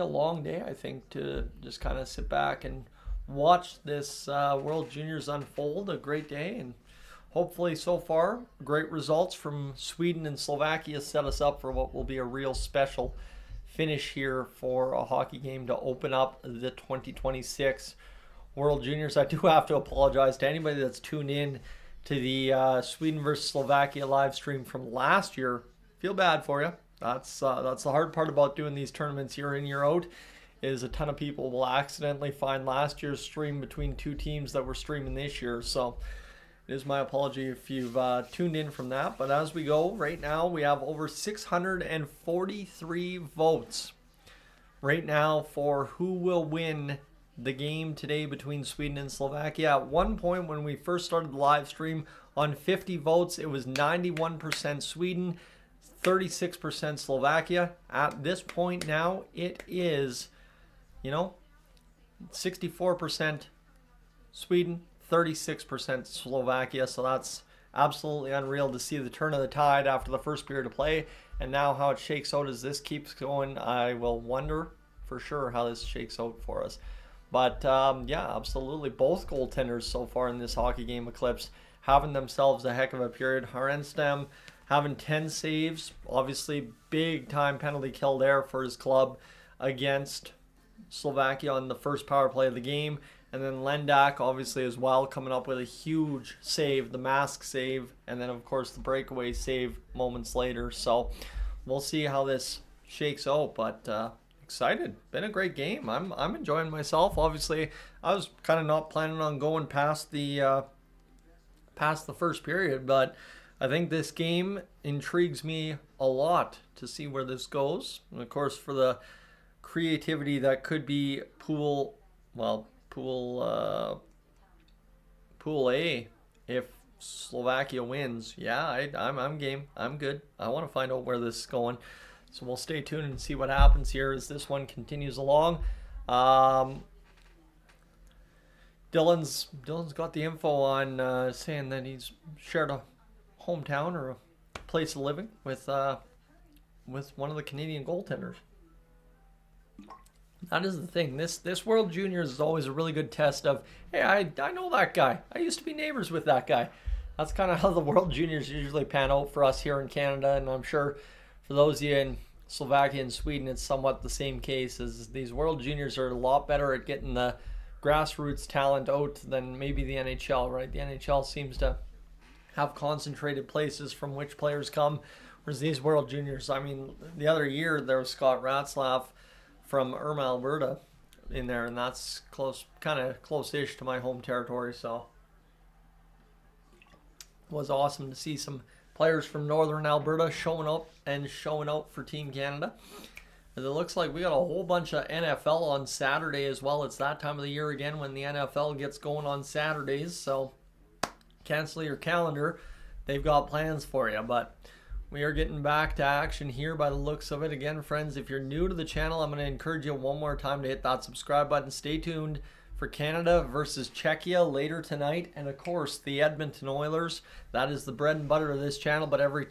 long day, I think, to just kind of sit back and watch this World Juniors unfold. A great day, and hopefully so far, great results from Sweden and Slovakia set us up for what will be a real special finish here for a hockey game to open up the 2026 World Juniors. I do have to apologize to anybody that's tuned in to the Sweden versus Slovakia live stream from last year. Feel bad for you. That's the hard part about doing these tournaments year in, year out, is a ton of people will accidentally find last year's stream between two teams that we're streaming this year. So it is my apology if you've tuned in from that. But as we go, right now we have over 643 votes right now for who will win the game today between Sweden and Slovakia. At one point when we first started the live stream, on 50 votes, it was 91% Sweden, 36% Slovakia. At this point now, it is, 64% Sweden, 36% Slovakia. So that's absolutely unreal to see the turn of the tide after the first period of play. And now how it shakes out as this keeps going, I will wonder for sure how this shakes out for us. But yeah, absolutely. Both goaltenders so far in this hockey game, Eclipse, having themselves a heck of a period. Harenstam having 10 saves. Obviously, big time penalty kill there for his club against Slovakia on the first power play of the game. And then Lendak, obviously, as well, coming up with a huge save, the mask save, and then, of course, the breakaway save moments later. So we'll see how this shakes out, but excited. Been a great game. I'm enjoying myself. Obviously, I was kind of not planning on going past the first period, but I think this game intrigues me a lot to see where this goes. And, of course, for the creativity that could be Pool A if Slovakia wins. Yeah, I'm game. I'm good. I want to find out where this is going. So we'll stay tuned and see what happens here as this one continues along. Dylan's got the info on saying that he's shared a hometown or a place of living with one of the Canadian goaltenders. That is the thing. This World Juniors is always a really good test of, hey, I know that guy. I used to be neighbors with that guy. That's kind of how the World Juniors usually pan out for us here in Canada, and I'm sure for those of you in Slovakia and Sweden, it's somewhat the same case, as these World Juniors are a lot better at getting the grassroots talent out than maybe the NHL, right? The NHL seems to have concentrated places from which players come, whereas these World Juniors, I mean, the other year there was Scott Ratzlaff from Irma, Alberta in there, and that's kind of close-ish to my home territory, so it was awesome to see some players from Northern Alberta showing up for Team Canada. As it looks like we got a whole bunch of NFL on Saturday as well. It's that time of the year again when the NFL gets going on Saturdays, so cancel your calendar. They've got plans for you, but we are getting back to action here by the looks of it. Again, friends, if you're new to the channel, I'm going to encourage you one more time to hit that subscribe button. Stay tuned for Canada versus Czechia later tonight. And, of course, the Edmonton Oilers. That is the bread and butter of this channel. But every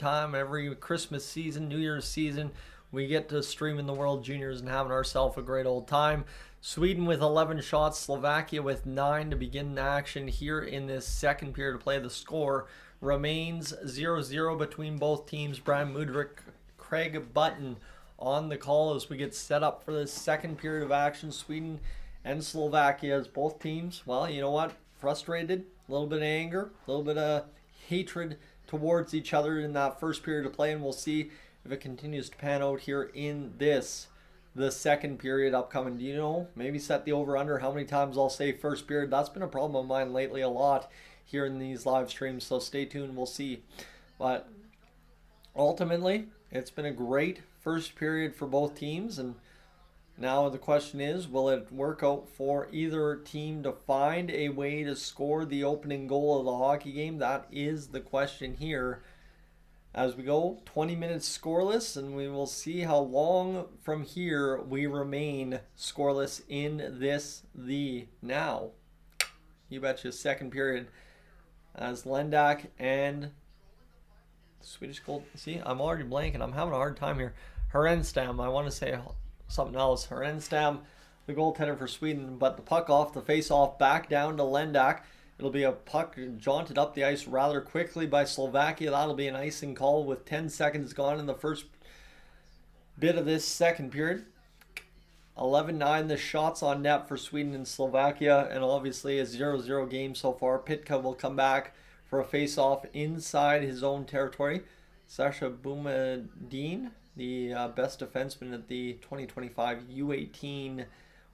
Christmas season, New Year's season, we get to stream in the World Juniors and having ourselves a great old time. Sweden with 11 shots, Slovakia with 9 to begin action here in this second period of play. The score remains 0-0 between both teams. Brian Mudryk, Craig Button on the call as we get set up for this second period of action. Sweden and Slovakia as both teams, well, you know what, frustrated, a little bit of anger, a little bit of hatred towards each other in that first period of play, and we'll see if it continues to pan out here in the second period upcoming. Do you know, maybe set the over-under how many times I'll say first period? That's been a problem of mine lately a lot here in these live streams, so stay tuned, we'll see. But ultimately, it's been a great first period for both teams, and now the question is, will it work out for either team to find a way to score the opening goal of the hockey game? That is the question here as we go. 20 minutes scoreless, and we will see how long from here we remain scoreless in this now. You betcha, second period. As Lendak and Swedish goal. See, I'm already blanking. I'm having a hard time here. Harenstam. I want to say something else. Harenstam, the goaltender for Sweden, but the puck off the face-off back down to Lendak. It'll be a puck jaunted up the ice rather quickly by Slovakia. That'll be an icing call with 10 seconds gone in the first bit of this second period. 11-9 the shots on net for Sweden and Slovakia, and obviously a 0-0 game so far. Pitka will come back for a face-off inside his own territory. Sasha Boumadine, the best defenseman at the 2025 U18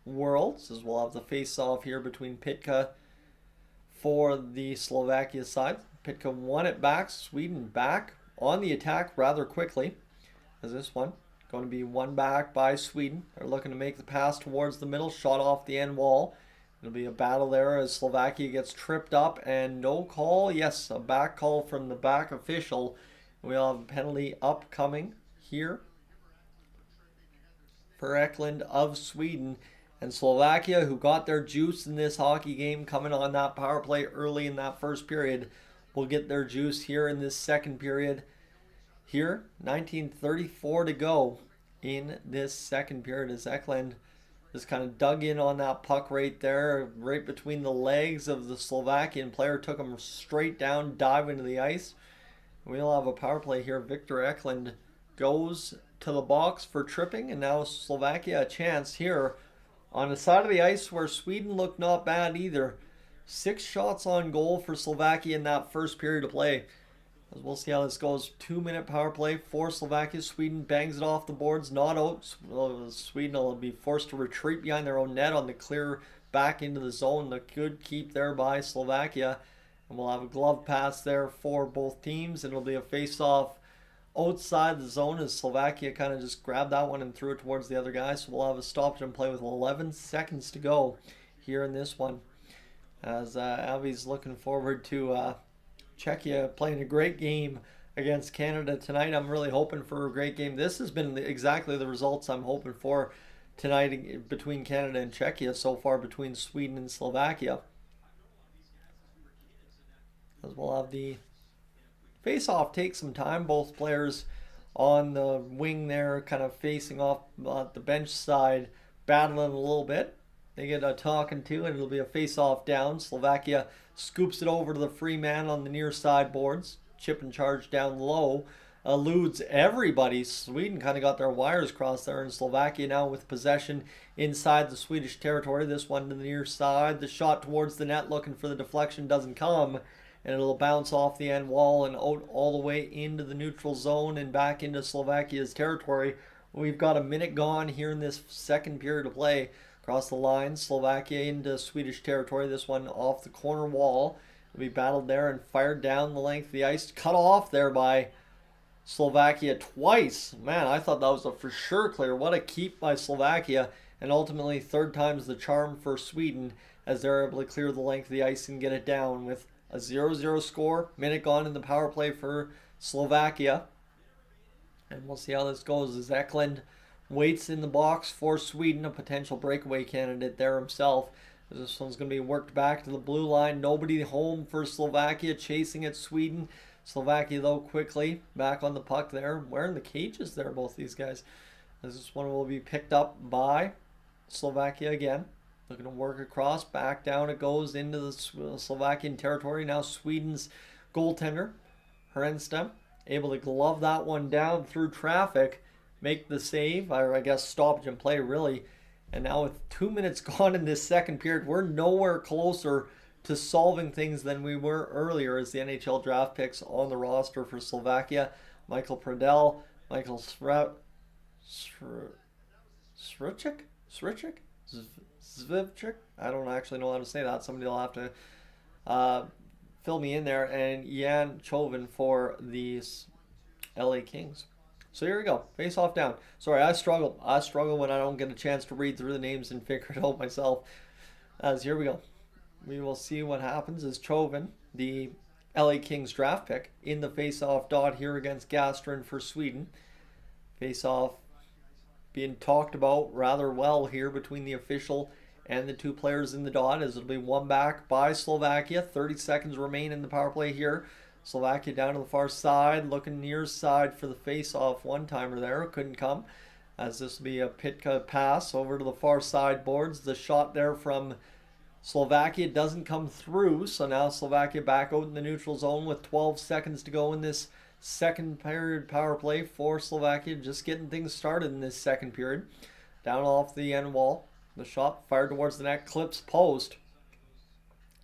Worlds, as we'll have the face-off here between Pitka for the Slovakia side. Pitka won it back. Sweden back on the attack rather quickly, as this one going to be won back by Sweden. They're looking to make the pass towards the middle, shot off the end wall. It'll be a battle there as Slovakia gets tripped up, and no call. Yes, a back call from the back official. We'll have a penalty upcoming here for Eklund of Sweden. And Slovakia, who got their juice in this hockey game coming on that power play early in that first period, will get their juice here in this second period. Here, 19:34 to go in this second period as Eklund just kind of dug in on that puck right there, right between the legs of the Slovakian player, took him straight down, dive into the ice. We'll have a power play here. Victor Eklund goes to the box for tripping, and now Slovakia a chance here on the side of the ice where Sweden looked not bad either. 6 shots on goal for Slovakia in that first period of play. As we'll see how this goes. 2-minute power play for Slovakia. Sweden bangs it off the boards, not out. Sweden will be forced to retreat behind their own net on the clear back into the zone. The good keep there by Slovakia. And we'll have a glove pass there for both teams. It'll be a face-off outside the zone as Slovakia kind of just grabbed that one and threw it towards the other guy. So we'll have a stoppage and play with 11 seconds to go here in this one. As Avi's looking forward to Czechia playing a great game against Canada tonight. I'm really hoping for a great game. This has been exactly the results I'm hoping for tonight between Canada and Czechia so far, between Sweden and Slovakia. As we'll have the face-off take some time. Both players on the wing there kind of facing off the bench side, battling a little bit. They get a talking to, and it'll be a face-off down. Slovakia scoops it over to the free man on the near side boards. Chip and charge down low. Eludes everybody. Sweden kind of got their wires crossed there, and Slovakia now with possession inside the Swedish territory. This one to the near side. The shot towards the net, looking for the deflection, doesn't come. And it'll bounce off the end wall and out all the way into the neutral zone and back into Slovakia's territory. We've got a minute gone here in this second period of play. Across the line, Slovakia into Swedish territory. This one off the corner wall. It'll be battled there and fired down the length of the ice. Cut off there by Slovakia twice. Man, I thought that was a for sure clear. What a keep by Slovakia. And ultimately, third time's the charm for Sweden as they're able to clear the length of the ice and get it down with a 0-0 score. Minute gone in the power play for Slovakia. And we'll see how this goes as Eklund waits in the box for Sweden, a potential breakaway candidate there himself. This one's going to be worked back to the blue line. Nobody home for Slovakia, chasing at Sweden. Slovakia, though, quickly back on the puck there. Wearing the cages there, both these guys. This one will be picked up by Slovakia again. Looking to work across. Back down it goes into the Slovakian territory. Now Sweden's goaltender, Herenstam, able to glove that one down through traffic. Make the save, or I guess stoppage and play really. And now with 2 minutes gone in this second period, we're nowhere closer to solving things than we were earlier as the NHL draft picks on the roster for Slovakia. Michael Pradel, Michael Svivchik, I don't actually know how to say that. Somebody will have to fill me in there. And Jan Chauvin for the LA Kings. So here we go. Face off down. Sorry, I struggle. I struggle when I don't get a chance to read through the names and figure it out myself. As here we go. We will see what happens as Chauvin, the LA Kings draft pick, in the face-off dot here against Gastrin for Sweden. Face-off being talked about rather well here between the official and the two players in the dot, as it'll be one back by Slovakia. 30 seconds remain in the power play here. Slovakia down to the far side, looking near side for the face-off one-timer there. Couldn't come, as this will be a Pitka pass over to the far side boards. The shot there from Slovakia doesn't come through, so now Slovakia back out in the neutral zone with 12 seconds to go in this second period power play for Slovakia. Just getting things started in this second period. Down off the end wall. The shot fired towards the net, clips post.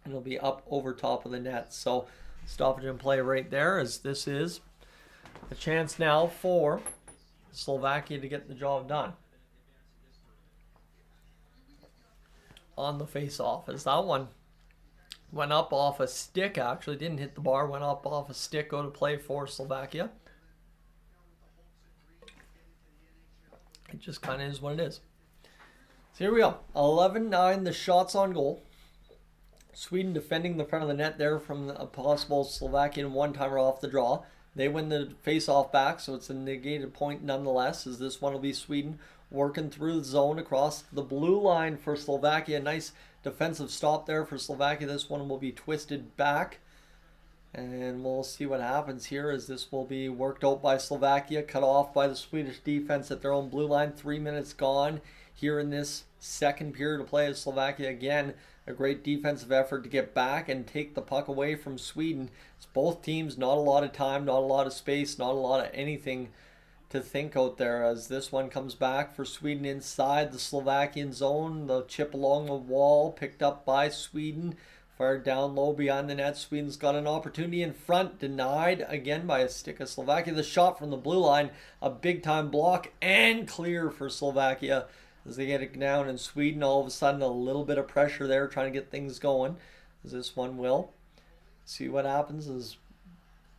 And it'll be up over top of the net. So stoppage in play right there, as this is a chance now for Slovakia to get the job done. On the face-off, as that one went up off a stick, actually didn't hit the bar, went up off a stick, go to play for Slovakia. It just kind of is what it is. So here we go, 11-9, the shots on goal. Sweden defending the front of the net there from a possible Slovakian one-timer off the draw. They win the face-off back, so it's a negated point nonetheless, as this one will be Sweden working through the zone across the blue line for Slovakia. Nice defensive stop there for Slovakia. This one will be twisted back. And we'll see what happens here, as this will be worked out by Slovakia, cut off by the Swedish defense at their own blue line. 3 minutes gone here in this second period of play, as Slovakia again, a great defensive effort to get back and take the puck away from Sweden. It's both teams, not a lot of time, not a lot of space, not a lot of anything to think out there, as this one comes back for Sweden inside the Slovakian zone. The chip along the wall picked up by Sweden, fired down low behind the net. Sweden's got an opportunity in front, denied again by a stick of Slovakia. The shot from the blue line, a big time block and clear for Slovakia as they get it down. And Sweden all of a sudden a little bit of pressure there, trying to get things going, as this one will. See what happens as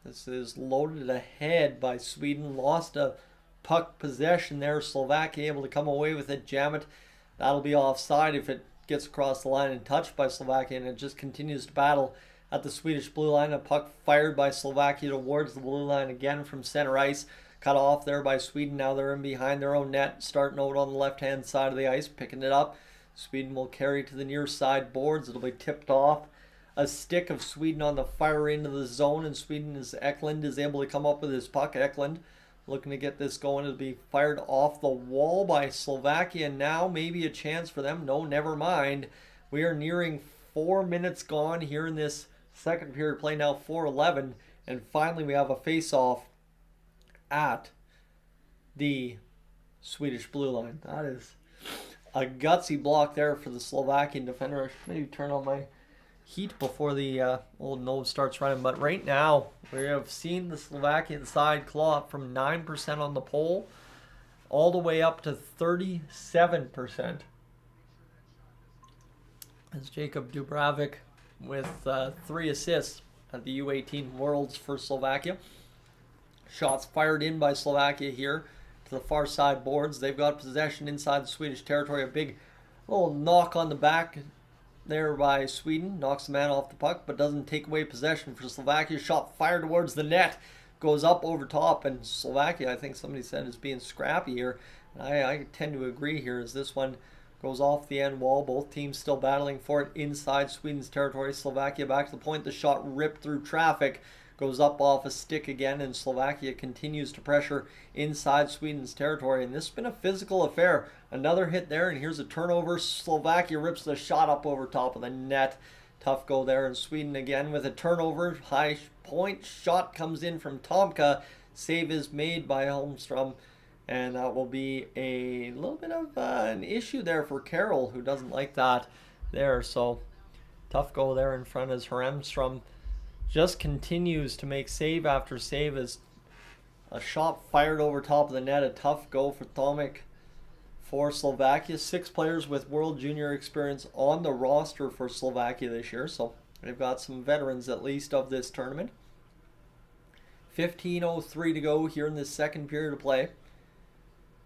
this is loaded ahead by Sweden. Lost a puck possession there. Slovakia able to come away with it, jam it. That'll be offside if it gets across the line and touched by Slovakia, and it just continues to battle at the Swedish blue line. A puck fired by Slovakia towards the blue line again from center ice. Cut off there by Sweden. Now they're in behind their own net. Starting out on the left-hand side of the ice, picking it up. Sweden will carry to the near side boards. It'll be tipped off. A stick of Sweden on the fire into the zone, and Sweden is Eklund is able to come up with his puck. Eklund looking to get this going. It'll be fired off the wall by Slovakia. Now maybe a chance for them. No, never mind. We are nearing 4 minutes gone here in this second period play now, 4:11, and finally we have a face-off at the Swedish blue line. That is a gutsy block there for the Slovakian defender. I should maybe turn on my heat before the old nose starts running. But right now, we have seen the Slovakian side claw up from 9% on the poll all the way up to 37%. As Jacob Dubravik with 3 assists at the U18 Worlds for Slovakia. Shots fired in by Slovakia here to the far side boards. They've got possession inside the Swedish territory. A big little knock on the back there by Sweden. Knocks the man off the puck, but doesn't take away possession for Slovakia. Shot fired towards the net. Goes up over top, and Slovakia, I think somebody said, is being scrappy here. I tend to agree here, as this one goes off the end wall. Both teams still battling for it inside Sweden's territory. Slovakia back to the point. The shot ripped through traffic. Goes up off a stick again, and Slovakia continues to pressure inside Sweden's territory. And this has been a physical affair. Another hit there, and here's a turnover. Slovakia rips the shot up over top of the net. Tough go there, and Sweden again with a turnover. High point shot comes in from Tomka. Save is made by Holmstrom, and that will be a little bit of an issue there for Carroll, who doesn't like that there. So tough go there in front, as Holmstrom just continues to make save after save, as a shot fired over top of the net. A tough go for Tomek for Slovakia. 6 players with World Junior experience on the roster for Slovakia this year, so they've got some veterans at least of this tournament. 15:03 to go here in this second period of play.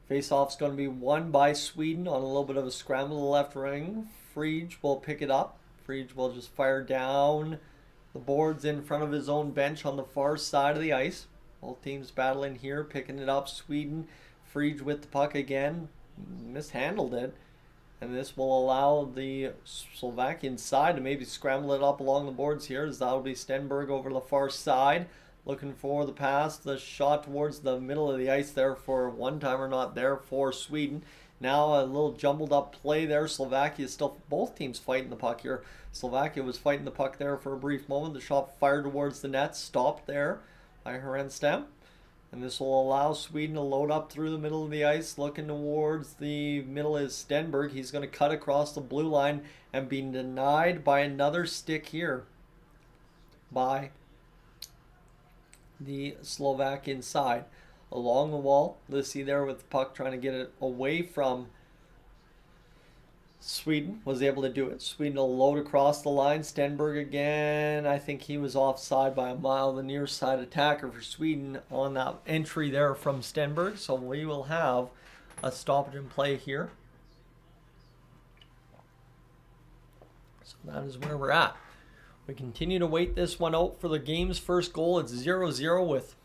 Face-off's going to be won by Sweden on a little bit of a scramble to the left wing. Frege will pick it up. Frege will just fire down the boards in front of his own bench on the far side of the ice. Both teams battling here, picking it up. Sweden, Frege with the puck again, mishandled it, and this will allow the Slovakian side to maybe scramble it up along the boards here, as that'll be Stenberg over the far side, looking for the pass. The shot towards the middle of the ice there for one-timer, not there for Sweden. Now a little jumbled up play there. Slovakia still, both teams fighting the puck here. Slovakia was fighting the puck there for a brief moment. The shot fired towards the net, stopped there. by Herenstam. And this will allow Sweden to load up through the middle of the ice. Looking towards the middle is Stenberg. He's going to cut across the blue line and be denied by another stick here by the Slovakian side. Along the wall, let's see there with the puck trying to get it away from Sweden. Was able to do it. Sweden will load across the line. Stenberg again. I think he was offside by a mile. The near side attacker for Sweden on that entry there from Stenberg. So we will have a stoppage in play here. So that is where we're at. We continue to wait this one out for the game's first goal. It's 0-0 with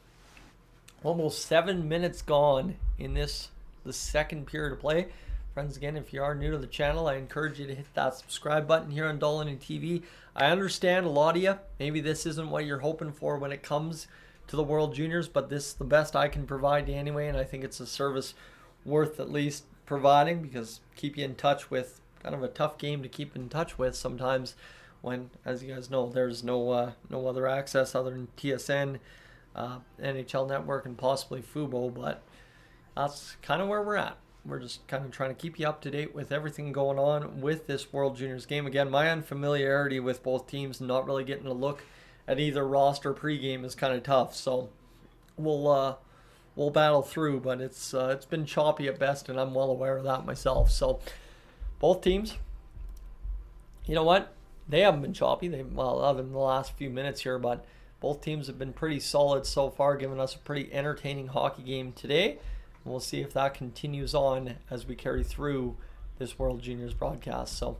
almost 7 minutes gone in the second period of play. Friends, again, if you are new to the channel, I encourage you to hit that subscribe button here on Dolynny TV. I understand a lot of you, maybe this isn't what you're hoping for when it comes to the World Juniors, but this is the best I can provide you anyway, and I think it's a service worth at least providing, because keep you in touch with kind of a tough game to keep in touch with sometimes when, as you guys know, there's no other access other than TSN, NHL Network, and possibly Fubo, but that's kind of where we're at. We're just kind of trying to keep you up to date with everything going on with this World Juniors game. Again, my unfamiliarity with both teams and not really getting a look at either roster pregame is kind of tough. So we'll battle through, but it's been choppy at best, and I'm well aware of that myself. So both teams, you know what? They haven't been choppy. Well, other than the last few minutes here, but both teams have been pretty solid so far, giving us a pretty entertaining hockey game today. We'll see if that continues on as we carry through this World Juniors broadcast. So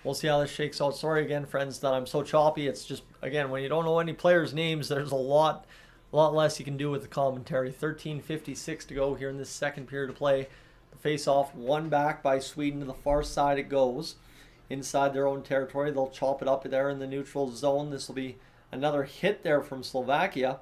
we'll see how this shakes out. Sorry again, friends, that I'm so choppy. It's just, again, when you don't know any players' names, there's a lot less you can do with the commentary. 13:56 to go here in this second period of play. The face-off, one back by Sweden to the far side it goes. Inside their own territory, they'll chop it up there in the neutral zone. This will be another hit there from Slovakia.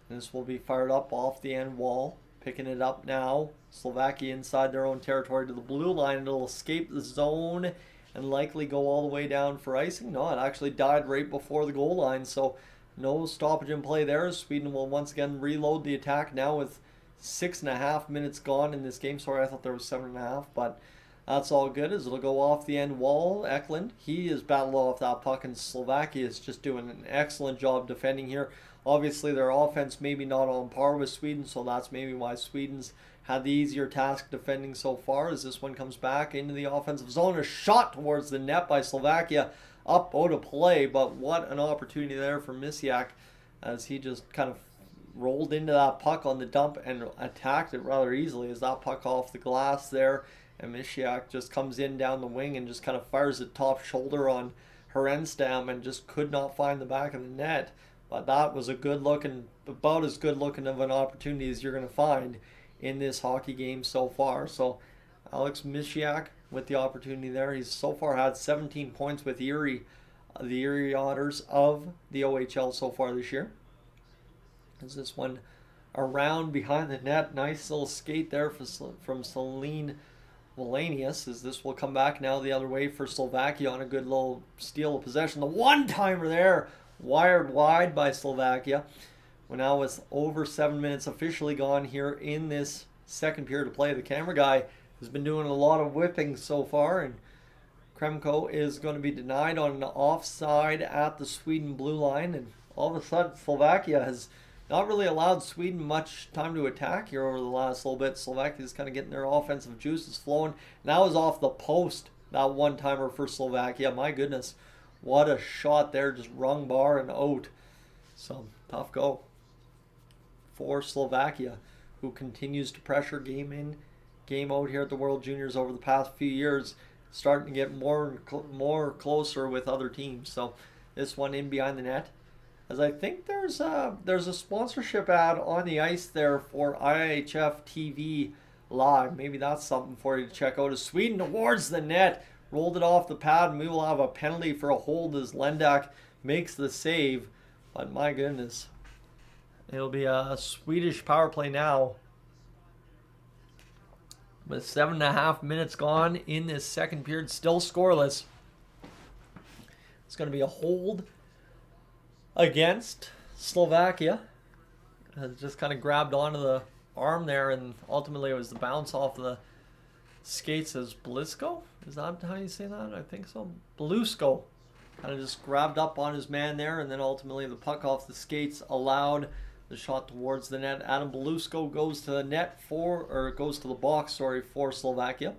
And this will be fired up off the end wall. Picking it up now. Slovakia inside their own territory to the blue line. It'll escape the zone and likely go all the way down for icing. No, it actually died right before the goal line. So no stoppage in play there. Sweden will once again reload the attack now with 6.5 minutes gone in this game. Sorry, I thought there was 7.5, but that's all good as it'll go off the end wall. Eklund, he is battled off that puck, and Slovakia is just doing an excellent job defending here. Obviously, their offense maybe not on par with Sweden, so that's maybe why Sweden's had the easier task defending so far as this one comes back into the offensive zone. A shot towards the net by Slovakia, up out of play, but what an opportunity there for Misiak as he just kind of rolled into that puck on the dump and attacked it rather easily as that puck off the glass there. And Misiak just comes in down the wing and just kind of fires it top shoulder on Herenstam and just could not find the back of the net. But that was a good looking, about as good looking of an opportunity as you're going to find in this hockey game so far. So Alex Misiak with the opportunity there. He's so far had 17 points with the Erie Otters of the OHL so far this year. As this one around behind the net. Nice little skate there from Celine Valenius, as this will come back now the other way for Slovakia on a good little steal of possession. The one-timer there, wired wide by Slovakia. Well, now with over 7 minutes officially gone here in this second period of play. The camera guy has been doing a lot of whipping so far, and Kremko is going to be denied on an offside at the Sweden blue line, and all of a sudden Slovakia has not really allowed Sweden much time to attack here over the last little bit. Slovakia is kind of getting their offensive juices flowing. Now is off the post, that one-timer for Slovakia. My goodness, what a shot there, just rung bar and out. So, tough go for Slovakia, who continues to pressure game in, game out here at the World Juniors over the past few years, starting to get more closer with other teams. So, this one in behind the net. As I think there's a sponsorship ad on the ice there for IIHF TV Live. Maybe that's something for you to check out. As Sweden towards the net, rolled it off the pad, and we will have a penalty for a hold as Lendak makes the save. But my goodness, it'll be a Swedish power play now. With 7.5 minutes gone in this second period, still scoreless. It's going to be a hold against Slovakia. Just kind of grabbed onto the arm there, and ultimately it was the bounce off the skates as Blisko. Is that how you say that? I think so. Blusko kind of just grabbed up on his man there, and then ultimately the puck off the skates allowed the shot towards the net. Adam Blusko goes to the net goes to the box, for Slovakia.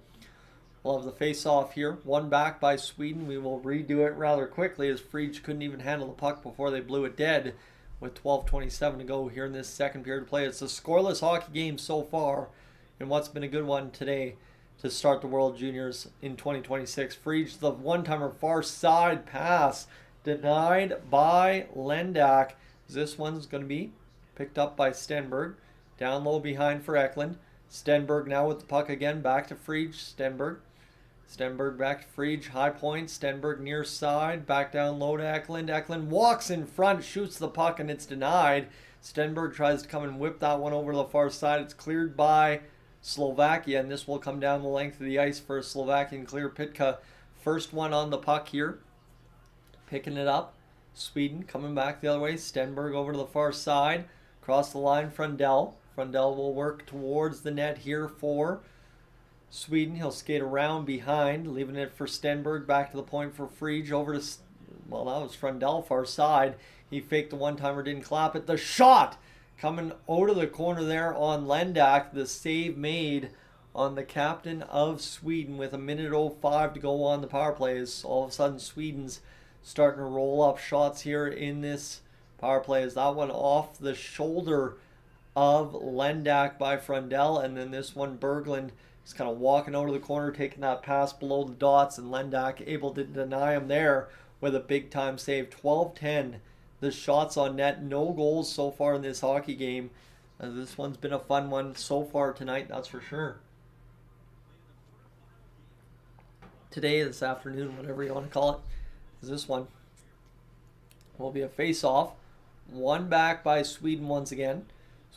We'll have the face-off here. One back by Sweden. We will redo it rather quickly as Frege couldn't even handle the puck before they blew it dead with 12:27 to go here in this second period of play. It's a scoreless hockey game so far, and what's been a good one today to start the World Juniors in 2026. Frege, the one-timer far side pass denied by Lendak. This one's going to be picked up by Stenberg. Down low behind for Eklund. Stenberg now with the puck again. Back to Frege. Stenberg back to Frege. High point. Stenberg near side. Back down low to Eklund. Eklund walks in front. Shoots the puck and it's denied. Stenberg tries to come and whip that one over to the far side. It's cleared by Slovakia, and this will come down the length of the ice for a Slovakian clear. Pitka, first one on the puck here. Picking it up. Sweden coming back the other way. Stenberg over to the far side. Across the line, Frundell. Frundell will work towards the net here for Sweden. He'll skate around behind, leaving it for Stenberg. Back to the point for Frege. Over to, well, that was Frundell, far side. He faked the one-timer, didn't clap it. The shot coming out of the corner there on Lendak. The save made on the captain of Sweden with 1:05 to go on the power plays. All of a sudden, Sweden's starting to roll up shots here in this power play. Is that one off the shoulder of Lendak by Frundell, and then this one Berglund is kind of walking out of the corner, taking that pass below the dots, and Lendak able to deny him there with a big time save. 12-10. The shots on net, no goals so far in this hockey game. This one's been a fun one so far tonight, that's for sure. Today, this afternoon, whatever you want to call it, is this one. Will be a face-off. One back by Sweden once again.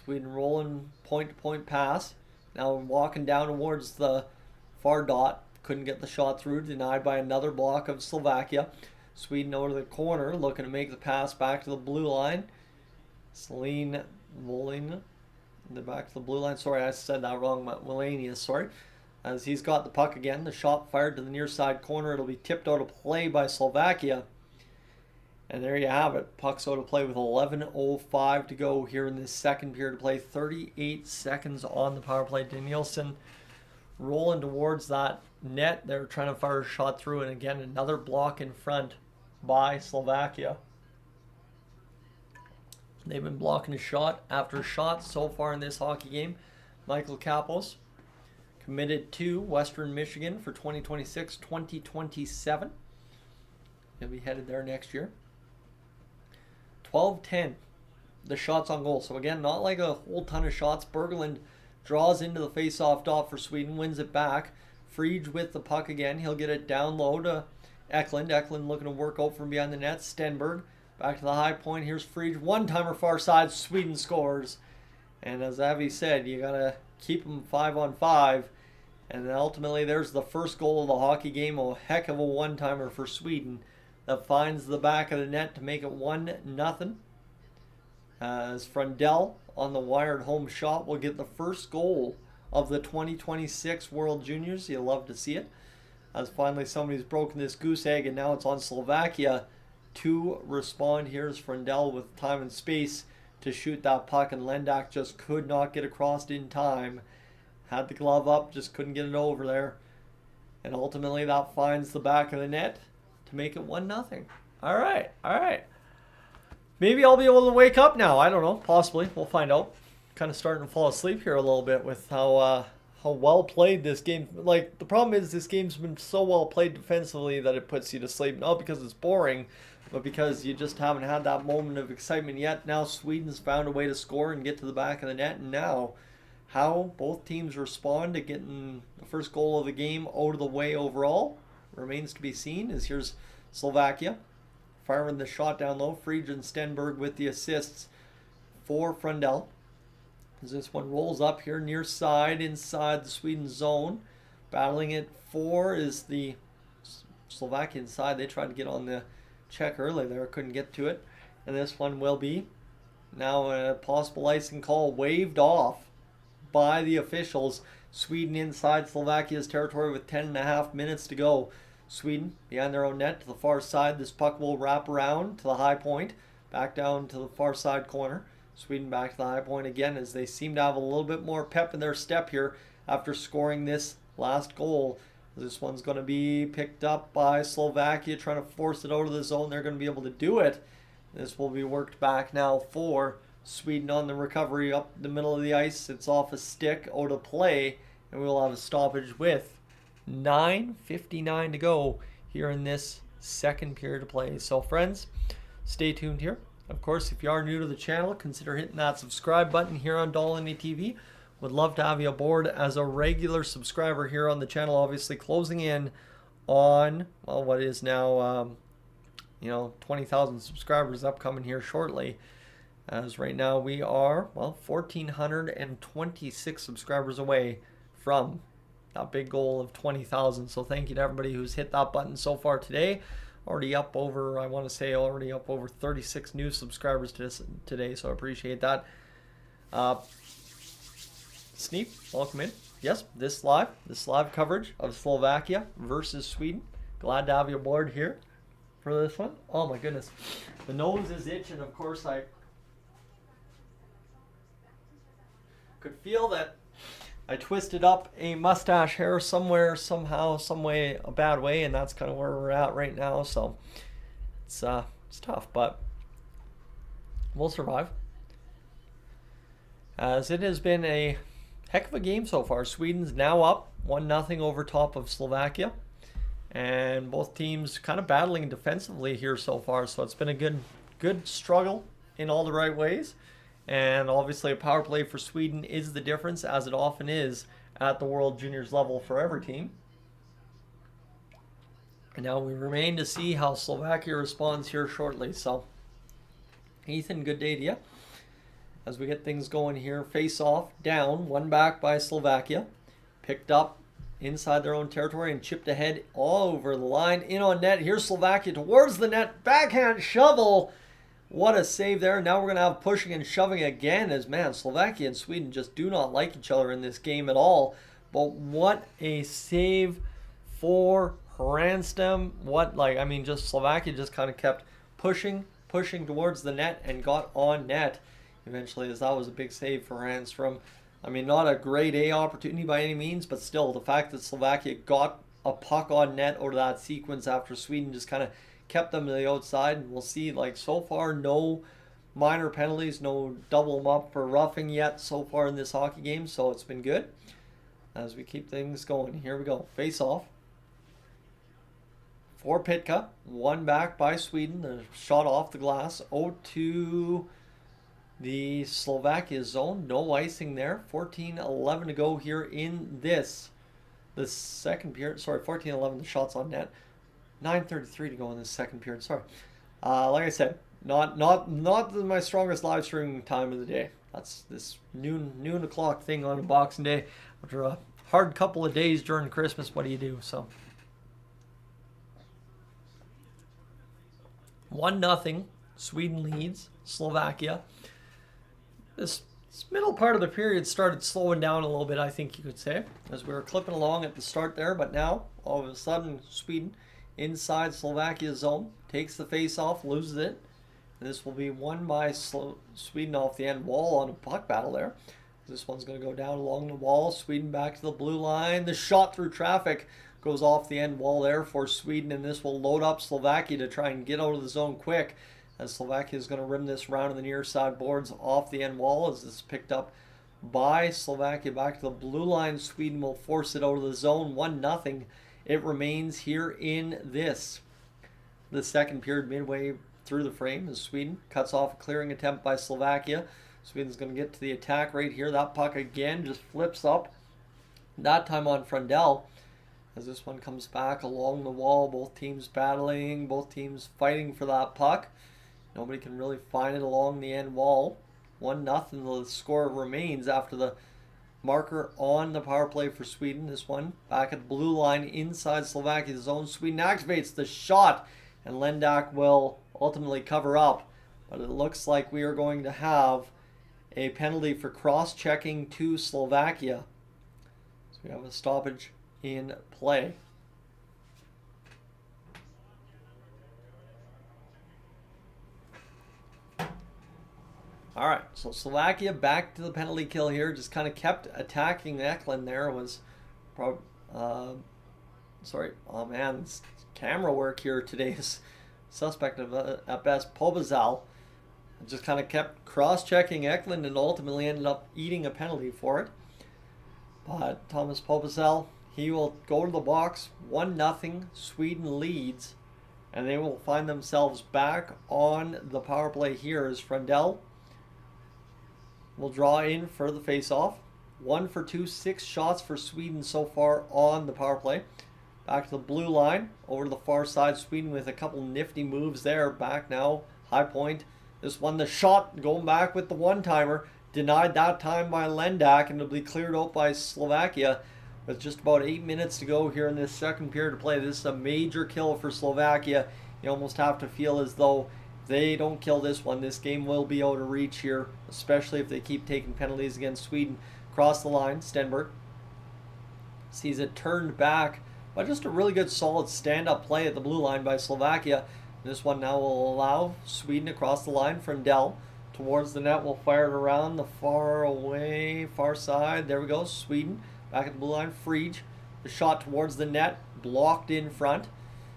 Sweden rolling point-to-point pass. Now walking down towards the far dot. Couldn't get the shot through, denied by another block of Slovakia. Sweden over to the corner, looking to make the pass back to the blue line. Celine Volin, the back to the blue line. Sorry, I said that wrong. Wallenius, sorry. As he's got the puck again, the shot fired to the near side corner. It'll be tipped out of play by Slovakia. And there you have it. Puck's out of play with 11:05 to go here in this second period of play. 38 seconds on the power play. Danielson rolling towards that net. They're trying to fire a shot through, and again, another block in front by Slovakia. They've been blocking shot after shot so far in this hockey game. Michael Kapos committed to Western Michigan for 2026-2027. He'll be headed there next year. 12-10, the shots on goal. So again, not like a whole ton of shots. Berglund draws into the face-off dot for Sweden, wins it back. Frege with the puck again. He'll get it down low to Eklund. Eklund looking to work out from behind the net. Stenberg back to the high point. Here's Frege. One-timer far side. Sweden scores. And as Avi said, you got to keep them 5-on-5. And then ultimately, there's the first goal of the hockey game. A heck of a one-timer for Sweden that finds the back of the net to make it 1-0. As Frundell on the wired home shot will get the first goal of the 2026 World Juniors. You'll love to see it. As finally somebody's broken this goose egg, and now it's on Slovakia to respond. Here's Frundell with time and space to shoot that puck, and Lendak just could not get across in time. Had the glove up, just couldn't get it over there. And ultimately that finds the back of the net to make it 1-0. All right. Maybe I'll be able to wake up now. I don't know. Possibly. We'll find out. Kind of starting to fall asleep here a little bit with how well played this game. Like, the problem is this game's been so well played defensively that it puts you to sleep. Not because it's boring, but because you just haven't had that moment of excitement yet. Now Sweden's found a way to score and get to the back of the net. And now how both teams respond to getting the first goal of the game out of the way overall remains to be seen. As here's Slovakia firing the shot down low. Frege and Stenberg with the assists for Frundell. As this one rolls up here near side inside the Sweden zone. Battling it for is the Slovakian side. They tried to get on the check early there, couldn't get to it. And this one will be Now a possible icing call waved off by the officials. Sweden inside Slovakia's territory with 10.5 minutes to go. Sweden behind their own net to the far side. This puck will wrap around to the high point. Back down to the far side corner. Sweden back to the high point again as they seem to have a little bit more pep in their step here after scoring this last goal. This one's going to be picked up by Slovakia trying to force it out of the zone. They're going to be able to do it. This will be worked back now for Sweden on the recovery up the middle of the ice. It's off a stick, out of play, and we'll have a stoppage with 9:59 to go here in this second period of play. So friends, stay tuned here. Of course, if you are new to the channel, consider hitting that subscribe button here on Dolynny TV. Would love to have you aboard as a regular subscriber here on the channel. Obviously closing in on, well, what is now 20,000 subscribers upcoming here shortly. As right now we are, well, 1,426 subscribers away from that big goal of 20,000. So thank you to everybody who's hit that button so far today. Already up over, I want to say, already up over 36 new subscribers to this today. So I appreciate that. Sneap, welcome in. Yes, this live coverage of Slovakia versus Sweden. Glad to have you aboard here for this one. Oh my goodness, the nose is itching. Of course, I could feel that I twisted up a mustache hair somewhere, somehow, some way, a bad way, and that's kind of where we're at right now. So it's tough, but we'll survive. As it has been a heck of a game so far. Sweden's now up 1-0 over top of Slovakia, and both teams kind of battling defensively here so far. So it's been a good struggle in all the right ways. And obviously a power play for Sweden is the difference, as it often is at the World Juniors level for every team. And now we remain to see how Slovakia responds here shortly. So, Ethan, good day to you. As we get things going here, face off, down, one back by Slovakia. Picked up inside their own territory and chipped ahead all over the line. In on net, here's Slovakia towards the net, backhand shovel. What a save there. Now we're going to have pushing and shoving again as, man, Slovakia and Sweden just do not like each other in this game at all. But what a save for Hranstam. Just Slovakia just kind of kept pushing towards the net and got on net eventually, as that was a big save for Hranstam. I mean, not a grade A opportunity by any means, but still, the fact that Slovakia got a puck on net out of that sequence after Sweden just kind of kept them to the outside. And we'll see, so far, no minor penalties, no double them up for roughing yet so far in this hockey game, so it's been good. As we keep things going, here we go. Face off for Pitka, one back by Sweden. The shot off the glass, 0-2 the Slovakia zone. No icing there. 14:11 to go here in the second period. Sorry, 14:11 the shots on net. 9:33 to go in the second period. Sorry. Like I said, not my strongest live streaming time of the day. That's this noon o'clock thing on a Boxing Day. After a hard couple of days during Christmas, what do you do? So 1-0. Sweden leads Slovakia. This middle part of the period started slowing down a little bit, I think you could say, as we were clipping along at the start there. But now, all of a sudden, Sweden inside Slovakia's zone takes the face off, loses it. And this will be won by Sweden off the end wall on a puck battle there. This one's going to go down along the wall. Sweden back to the blue line. The shot through traffic goes off the end wall there for Sweden, and this will load up Slovakia to try and get out of the zone quick. As Slovakia is going to rim this round on the near side boards off the end wall, as this is picked up by Slovakia back to the blue line. Sweden will force it out of the zone. 1-0. It remains here in the second period, midway through the frame, as Sweden cuts off a clearing attempt by Slovakia. Sweden's going to get to the attack right here. That puck again just flips up, that time on Frundell, as this one comes back along the wall. Both teams battling, both teams fighting for that puck. Nobody can really find it along the end wall. 1-0 the score remains after the marker on the power play for Sweden. This one back at the blue line inside Slovakia's zone. Sweden activates the shot, and Lendak will ultimately cover up But it looks like we are going to have a penalty for cross-checking to Slovakia. So we have a stoppage in play. All right, so Slovakia back to the penalty kill here. Just kind of kept attacking Eklund there. Was probably, sorry, oh man, this camera work here today is suspect of, at best. Pobazal just kind of kept cross-checking Eklund and ultimately ended up eating a penalty for it. But Thomas Pobazal, he will go to the box. 1-0, Sweden leads, and they will find themselves back on the power play here as Frendell will draw in for the face-off. 1 for 2, 6 shots for Sweden so far on the power play. Back to the blue line, over to the far side. Sweden with a couple nifty moves there. Back now, high point. This one, the shot going back with the one-timer. Denied that time by Lendak, and it'll be cleared out by Slovakia with just about 8 minutes to go here in this second period of play. This is a major kill for Slovakia. You almost have to feel as though if they don't kill this one, this game will be out of reach here, especially if they keep taking penalties against Sweden. Across the line, Stenberg sees it turned back, but just a really good solid stand-up play at the blue line by Slovakia. This one now will allow Sweden across the line. Frendell towards the net, will fire it around the far side. There we go, Sweden back at the blue line. Frege, the shot towards the net, blocked in front.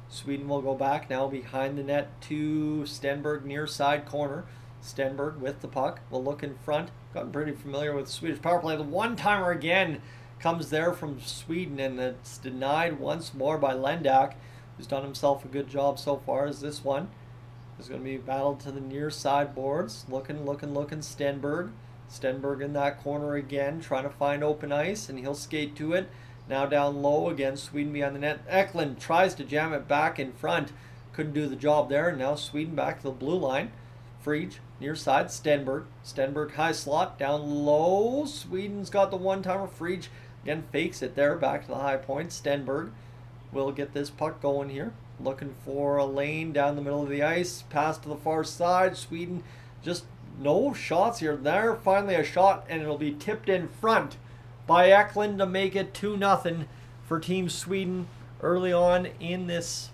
Sweden will go back now behind the net to Stenberg, near side corner. Stenberg with the puck will look in front. Gotten pretty familiar with the Swedish power play. The one-timer again comes there from Sweden, and it's denied once more by Lendak, who's done himself a good job so far. As this one is going to be battled to the near side boards. Looking. Stenberg. Stenberg in that corner again, trying to find open ice, and he'll skate to it. Now down low again, Sweden behind the net. Eklund tries to jam it back in front. Couldn't do the job there. And now Sweden back to the blue line. Frege, near side, Stenberg. Stenberg high slot, down low. Sweden's got the one-timer. Frege again fakes it there, back to the high point. Stenberg will get this puck going here. Looking for a lane down the middle of the ice. Pass to the far side. Sweden just no shots here. There, finally a shot, and it'll be tipped in front by Eklund to make it 2-0 for Team Sweden early on in this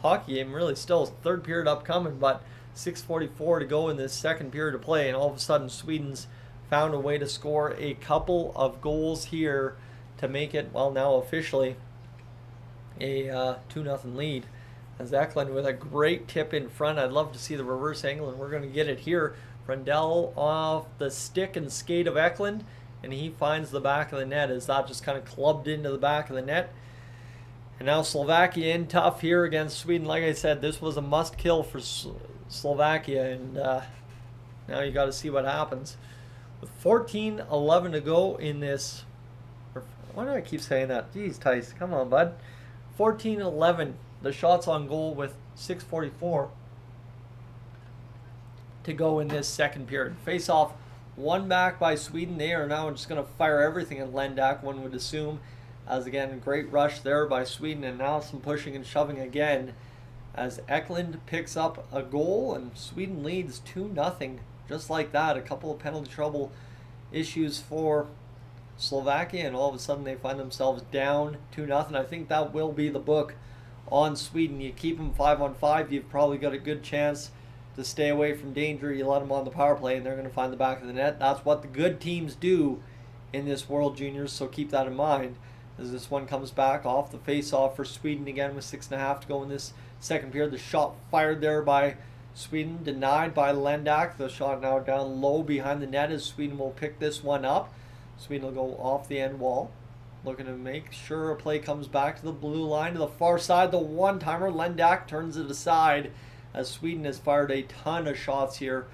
hockey game. Really still third period upcoming, but 6:44 to go in this second period of play, and all of a sudden Sweden's found a way to score a couple of goals here to make it, well, now officially a 2-0 lead. As Eklund with a great tip in front. I'd love to see the reverse angle, and we're going to get it here. Frendell off the stick and skate of Eklund, and he finds the back of the net as that just kind of clubbed into the back of the net. And now Slovakia in tough here against Sweden. Like I said, this was a must kill for Slovakia, and now you got to see what happens. With 14:11 to go in this, why do I keep saying that? Jeez, Tice, come on, bud. 14:11, the shots on goal with 6:44 to go in this second period. Face off, one back by Sweden. They are now just going to fire everything at Lendak, one would assume. As again, great rush there by Sweden, and now some pushing and shoving again as Eklund picks up a goal, and Sweden leads 2-0 just like that. A couple of penalty trouble issues for Slovakia, and all of a sudden they find themselves down 2-0. I think that will be the book on Sweden. You keep them 5-on-5, you've probably got a good chance to stay away from danger. You let them on the power play, and they're going to find the back of the net. That's what the good teams do in this World Juniors, so keep that in mind. As this one comes back off the face-off for Sweden again with 6.5 to go in this second period. The shot fired there by Sweden, denied by Lendak. The shot now down low behind the net as Sweden will pick this one up. Sweden will go off the end wall, looking to make sure a play comes back to the blue line to the far side. The one-timer, Lendak turns it aside as Sweden has fired a ton of shots here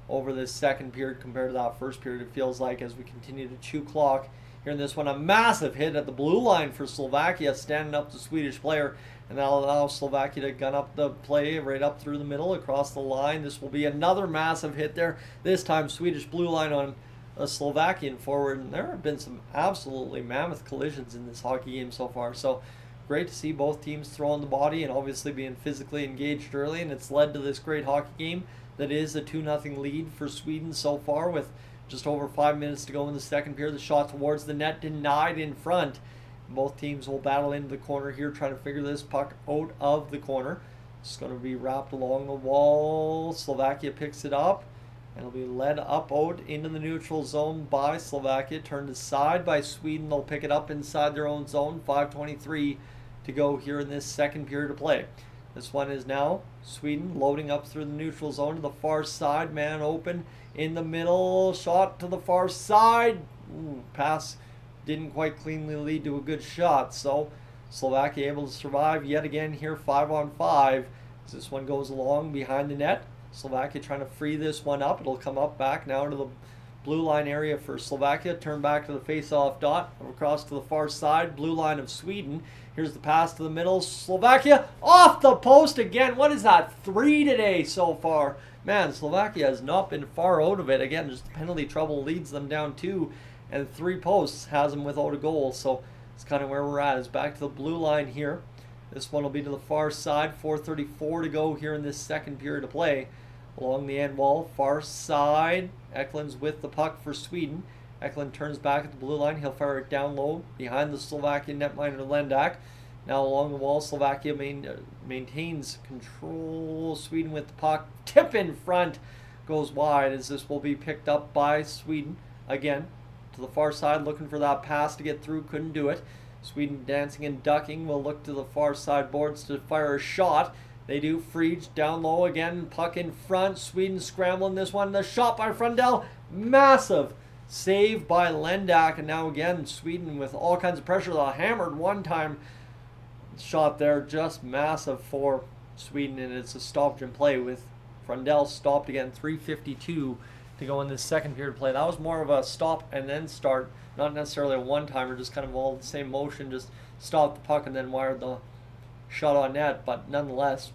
over this second period compared to that first period, it feels like, as we continue to chew clock. Here in this one, a massive hit at the blue line for Slovakia, standing up the Swedish player, and that'll allow Slovakia to gun up the play right up through the middle across the line. This will be another massive hit there, this time Swedish blue line on a Slovakian forward, and there have been some absolutely mammoth collisions in this hockey game so far. So great to see both teams throwing the body and obviously being physically engaged early, and it's led to this great hockey game that is a 2-0 lead for Sweden so far with just over 5 minutes to go in the second period. The shot towards the net denied in front. Both teams will battle into the corner here, trying to figure this puck out of the corner. It's going to be wrapped along the wall. Slovakia picks it up, and it'll be led up out into the neutral zone by Slovakia. Turned aside by Sweden. They'll pick it up inside their own zone. 5:23 to go here in this second period of play. This one is now Sweden loading up through the neutral zone to the far side. Man open in the middle. Shot to the far side. Pass didn't quite cleanly lead to a good shot. So Slovakia able to survive yet again here 5-on-5 as this one goes along behind the net. Slovakia trying to free this one up. It'll come up back now to the blue line area for Slovakia. Turn back to the face-off dot. Across to the far side. Blue line of Sweden. Here's the pass to the middle. Slovakia off the post again. What is that? 3 today so far. Man, Slovakia has not been far out of it. Again, just the penalty trouble leads them down 2. And 3 posts has them without a goal. So it's kind of where we're at. It's back to the blue line here. This one will be to the far side. 4:34 to go here in this second period of play. Along the end wall, far side. Eklund's with the puck for Sweden. Eklund turns back at the blue line. He'll fire it down low behind the Slovakian netminder Lendak. Now along the wall, Slovakia maintains control. Sweden with the puck. Tip in front. Goes wide as this will be picked up by Sweden. Again, to the far side, looking for that pass to get through. Couldn't do it. Sweden dancing and ducking. Will look to the far side boards to fire a shot. They do. Friedge down low again. Puck in front. Sweden scrambling this one. The shot by Frundell. Massive save by Lendak. And now again, Sweden with all kinds of pressure. The hammered one-time shot there. Just massive for Sweden. And it's a stoppage in play with Frundell stopped again. 3:52 to go in this second period play. That was more of a stop and then start. Not necessarily a one-timer. Just kind of all the same motion. Just stopped the puck and then wired the shot on net. But nonetheless,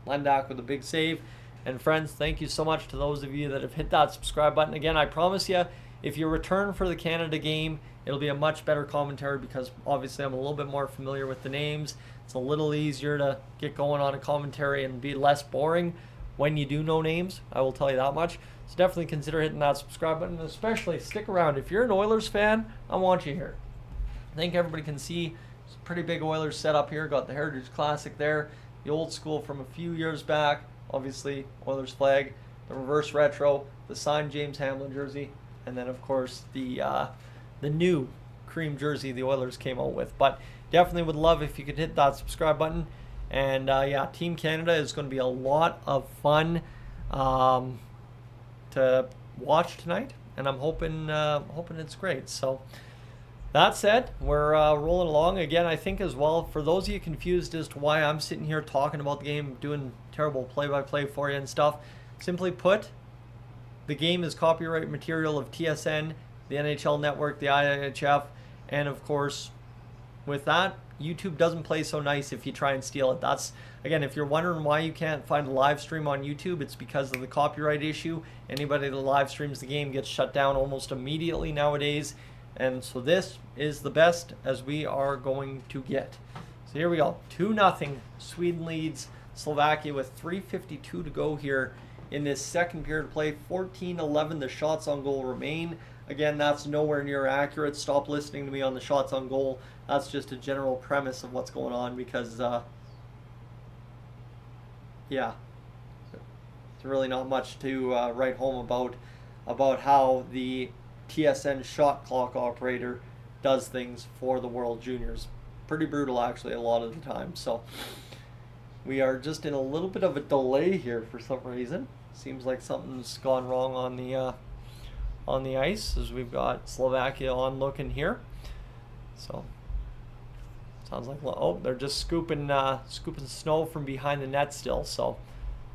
Lendak with a big save. And friends, thank you so much to those of you that have hit that subscribe button. Again, I promise you, if you return for the Canada game, it'll be a much better commentary because obviously I'm a little bit more familiar with the names. It's a little easier to get going on a commentary and be less boring when you do know names. I will tell you that much. So definitely consider hitting that subscribe button, and especially stick around. If you're an Oilers fan, I want you here. I think everybody can see it's a pretty big Oilers setup here. Got the Heritage Classic there. The old school from a few years back, obviously Oilers flag, the reverse retro, the signed James Hamlin jersey, and then of course the new cream jersey the Oilers came out with. But definitely would love if you could hit that subscribe button. And yeah, Team Canada is going to be a lot of fun to watch tonight, and I'm hoping it's great. So that said, we're rolling along again. I think as well, for those of you confused as to why I'm sitting here talking about the game, doing terrible play-by-play for you and stuff, simply put, the game is copyright material of TSN, the NHL Network, the IIHF, and of course, with that, YouTube doesn't play so nice if you try and steal it. That's, again, if you're wondering why you can't find a live stream on YouTube, it's because of the copyright issue. Anybody that live streams the game gets shut down almost immediately nowadays. And so this is the best as we are going to get. So here we go. 2-0. Sweden leads Slovakia with 3:52 to go here in this second period of play. 14-11. The shots on goal remain. Again, that's nowhere near accurate. Stop listening to me on the shots on goal. That's just a general premise of what's going on because, yeah, there's really not much to write home about how the TSN shot clock operator does things for the World Juniors. Pretty brutal, actually, a lot of the time. So we are just in a little bit of a delay here for some reason. Seems like something's gone wrong on the ice as we've got Slovakia on looking here. So sounds like, oh, they're just scooping snow from behind the net still. So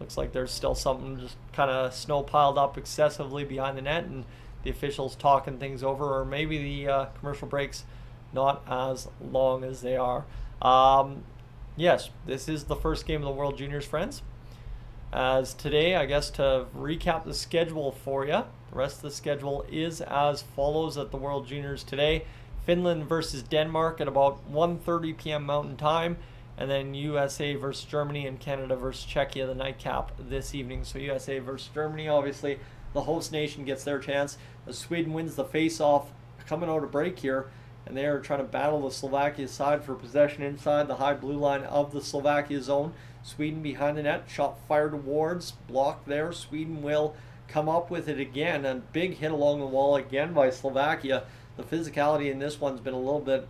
looks like there's still something, just kind of snow piled up excessively behind the net, and the officials talking things over, or maybe the commercial breaks not as long as they are. Yes, this is the first game of the World Juniors, friends. As today, I guess to recap the schedule for you, the rest of the schedule is as follows at the World Juniors today. Finland versus Denmark at about 1:30 p.m. Mountain Time. And then USA versus Germany and Canada versus Czechia, the nightcap this evening. So USA versus Germany, obviously the host nation gets their chance. As Sweden wins the face-off coming out of break here, and they are trying to battle the Slovakia side for possession inside the high blue line of the Slovakia zone. Sweden behind the net, shot fired towards, blocked there. Sweden will come up with it again, and big hit along the wall again by Slovakia. The physicality in this one's been a little bit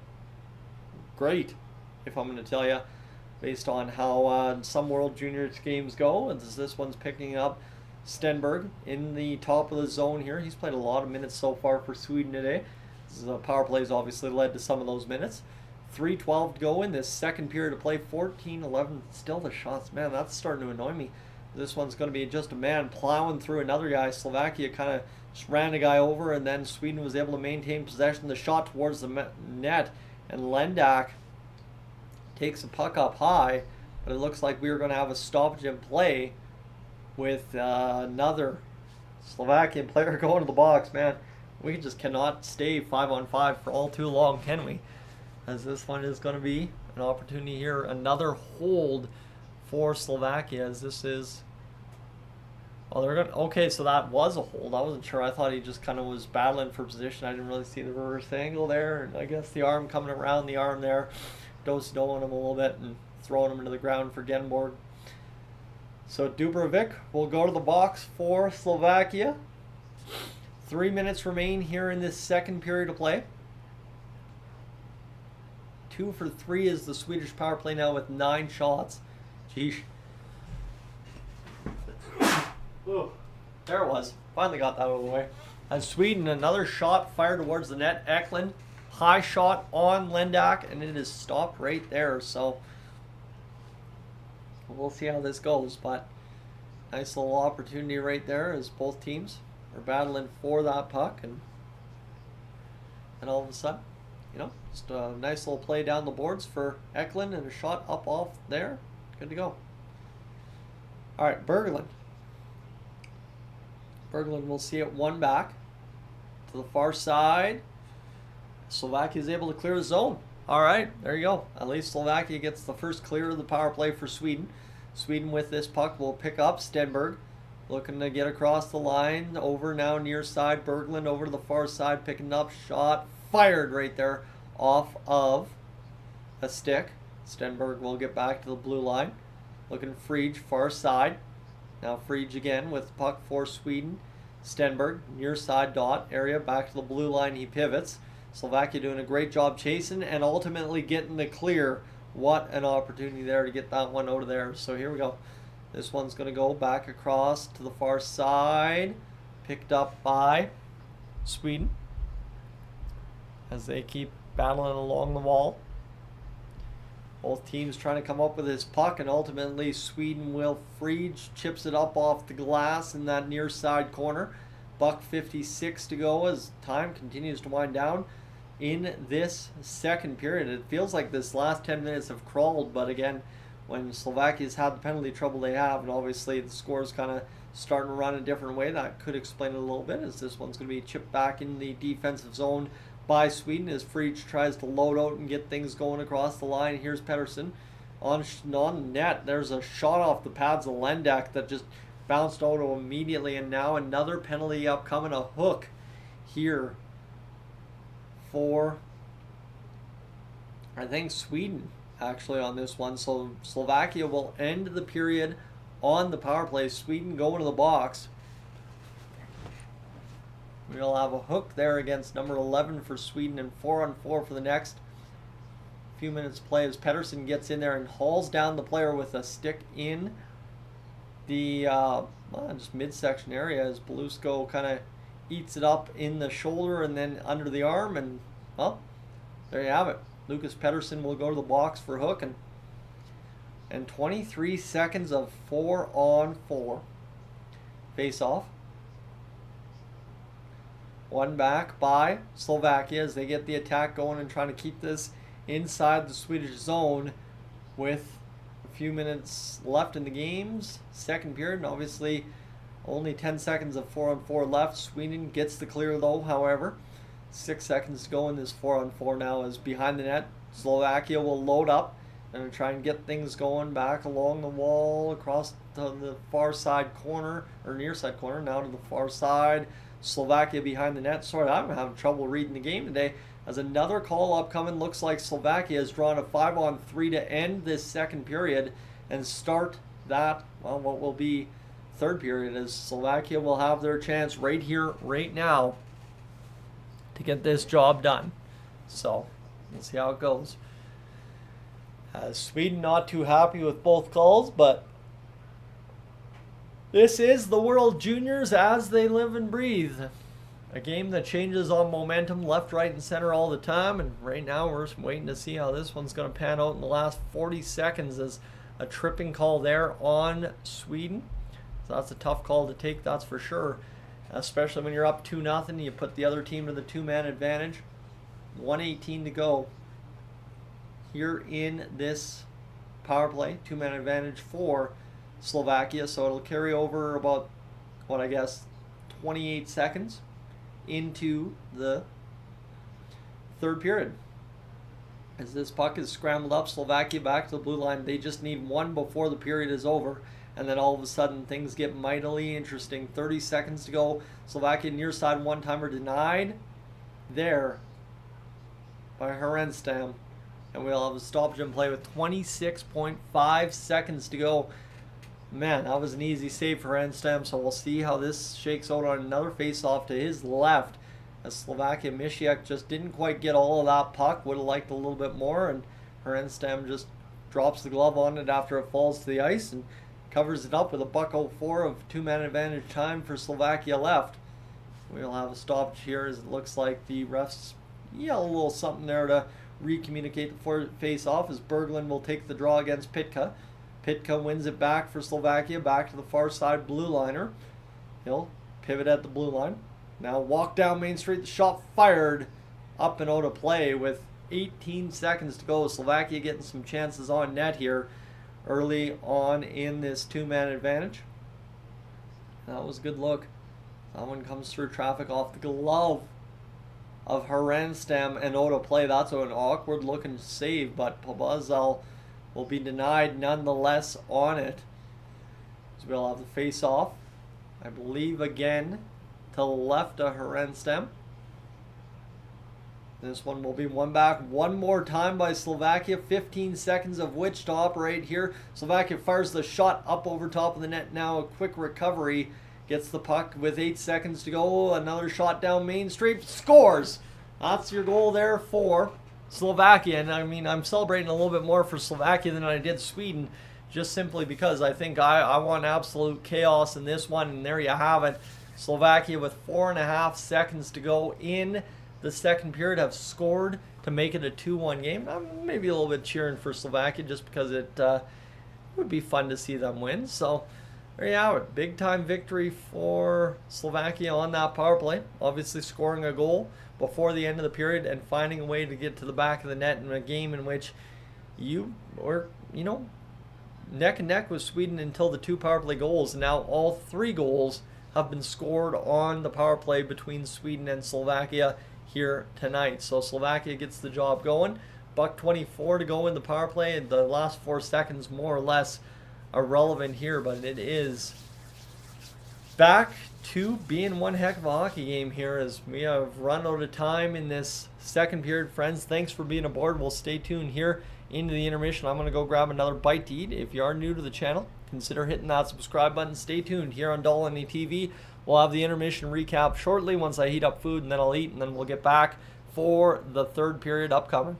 great, if I'm going to tell you, based on how some World Juniors games go. And this one's picking up Stenberg in the top of the zone here. He's played a lot of minutes so far for Sweden today. The power plays obviously led to some of those minutes. 3:12 to go in this second period of play. 14-11 still the shots. Man, that's starting to annoy me. This one's going to be just a man plowing through another guy. Slovakia kind of just ran a guy over, and then Sweden was able to maintain possession. The shot towards the net, and Lendak takes a puck up high, but it looks like we are going to have a stoppage in play with another Slovakian player going to the box. Man, we just cannot stay 5-on-5 for all too long, can we? As this one is going to be an opportunity here. Another hold for Slovakia, as this is... Oh, they're going to... Okay, so that was a hold. I wasn't sure. I thought he just kind of was battling for position. I didn't really see the reverse angle there. And I guess the arm coming around the arm there, dose-doing him a little bit and throwing him into the ground for Genborg. So Dubrovic will go to the box for Slovakia. 3 minutes remain here in this second period of play. 2 for 3 is the Swedish power play now with 9 shots. Jeez. Ooh, there it was. Finally got that out of the way. And Sweden, another shot fired towards the net. Eklund, high shot on Lendak, and it is stopped right there. So we'll see how this goes, but nice little opportunity right there as both teams are battling for that puck, and all of a sudden, you know, just a nice little play down the boards for Eklund and a shot up off there. Good to go. All right, Berglund. Berglund will see it one back to the far side. Slovakia is able to clear the zone. All right, there you go. At least Slovakia gets the first clear of the power play for Sweden. Sweden with this puck will pick up Stenberg. Looking to get across the line. Over now near side. Berglund over to the far side. Picking up. Shot fired right there off of a stick. Stenberg will get back to the blue line. Looking Friedge far side. Now Friedge again with puck for Sweden. Stenberg near side dot area. Back to the blue line. He pivots. Slovakia doing a great job chasing and ultimately getting the clear. What an opportunity there to get that one out of there. So here we go. This one's going to go back across to the far side. Picked up by Sweden as they keep battling along the wall. Both teams trying to come up with this puck, and ultimately Sweden will Friedge chips it up off the glass in that near side corner. $1:56 to go as time continues to wind down in this second period. It feels like this last 10 minutes have crawled, but again, when Slovakia's had the penalty trouble they have, and obviously the score's kind of starting to run a different way, that could explain it a little bit, as this one's going to be chipped back in the defensive zone by Sweden as Friedge tries to load out and get things going across the line. Here's Pettersson on net. There's a shot off the pads of Lendak that just bounced out immediately, and now another penalty upcoming, a hook here for, I think, Sweden actually on this one. So Slovakia will end the period on the power play. Sweden going to the box. We'll have a hook there against number 11 for Sweden, and 4-on-4 for the next few minutes play as Pettersson gets in there and hauls down the player with a stick in the just midsection area as Belusco kind of eats it up in the shoulder and then under the arm, and well, there you have it. Lucas Pettersson will go to the box for hook, and 23 seconds of 4-on-4 face off. One back by Slovakia as they get the attack going and trying to keep this inside the Swedish zone with a few minutes left in the game's second period, and obviously only 10 seconds of 4-on-4 left. Sweden gets the clear though, however. 6 seconds to go in this 4-on-4 now is behind the net. Slovakia will load up and try and get things going back along the wall across the far side corner, or near side corner, now to the far side. Slovakia behind the net. Sorry, I'm having trouble reading the game today. As another call upcoming, looks like Slovakia has drawn a 5-on-3 to end this second period and start that, well, what will be third period, as Slovakia will have their chance right here, right now, to get this job done. So, let's see how it goes. Sweden not too happy with both calls, but this is the World Juniors as they live and breathe. A game that changes on momentum left, right, and center all the time. And right now we're just waiting to see how this one's going to pan out in the last 40 seconds as a tripping call there on Sweden. So that's a tough call to take, that's for sure. Especially when you're up 2-0, you put the other team to the two-man advantage. 1:18 to go here in this power play. Two-man advantage for Slovakia. So it'll carry over about, what I guess, 28 seconds into the third period. As this puck is scrambled up, Slovakia back to the blue line. They just need one before the period is over. And then all of a sudden things get mightily interesting. 30 seconds to go. Slovakia near side one-timer denied there by Herenstam. And we'll have a stoppage in play with 26.5 seconds to go. Man, that was an easy save for Herenstam. So we'll see how this shakes out on another face-off to his left. As Slovakia, Mishiak just didn't quite get all of that puck. Would have liked a little bit more. And Herenstam just drops the glove on it after it falls to the ice and covers it up with a .04 of two-man advantage time for Slovakia left. We'll have a stoppage here as it looks like the refs yell a little something there to recommunicate the face-off, as Berglund will take the draw against Pitka. Pitka wins it back for Slovakia, back to the far side blue liner. He'll pivot at the blue line. Now walk down Main Street, the shot fired up and out of play with 18 seconds to go. Slovakia getting some chances on net here early on in this two-man advantage. That was a good look. That one comes through traffic off the glove of Herenstam and out of play. That's an awkward looking save, but Pabazal will be denied nonetheless on it. So we'll have the face-off, I believe, again to the left of Herenstam. This one will be won back one more time by Slovakia. 15 seconds of which to operate here. Slovakia fires the shot up over top of the net now. A quick recovery. Gets the puck with 8 seconds to go. Another shot down Main Street. Scores! That's your goal there for Slovakia. And I mean, I'm celebrating a little bit more for Slovakia than I did Sweden. Just simply because I think I want absolute chaos in this one. And there you have it. Slovakia with 4.5 seconds to go in the second period have scored to make it a 2-1 game. I'm maybe a little bit cheering for Slovakia just because it would be fun to see them win. So there you have it. Big time victory for Slovakia on that power play. Obviously scoring a goal before the end of the period and finding a way to get to the back of the net in a game in which you were, neck and neck with Sweden until the two power play goals. And now all three goals have been scored on the power play between Sweden and Slovakia here tonight. So Slovakia gets the job going. $1:24 to go in the power play, and the last 4 seconds more or less irrelevant here, but it is back to being one heck of a hockey game here as we have run out of time in this second period. Friends, thanks for being aboard. We'll stay tuned here into the intermission. I'm going to go grab another bite to eat. If you are new to the channel, consider hitting that subscribe button. Stay tuned here on Dolynny TV. We'll have the intermission recap shortly once I heat up food, and then I'll eat, and then we'll get back for the third period upcoming.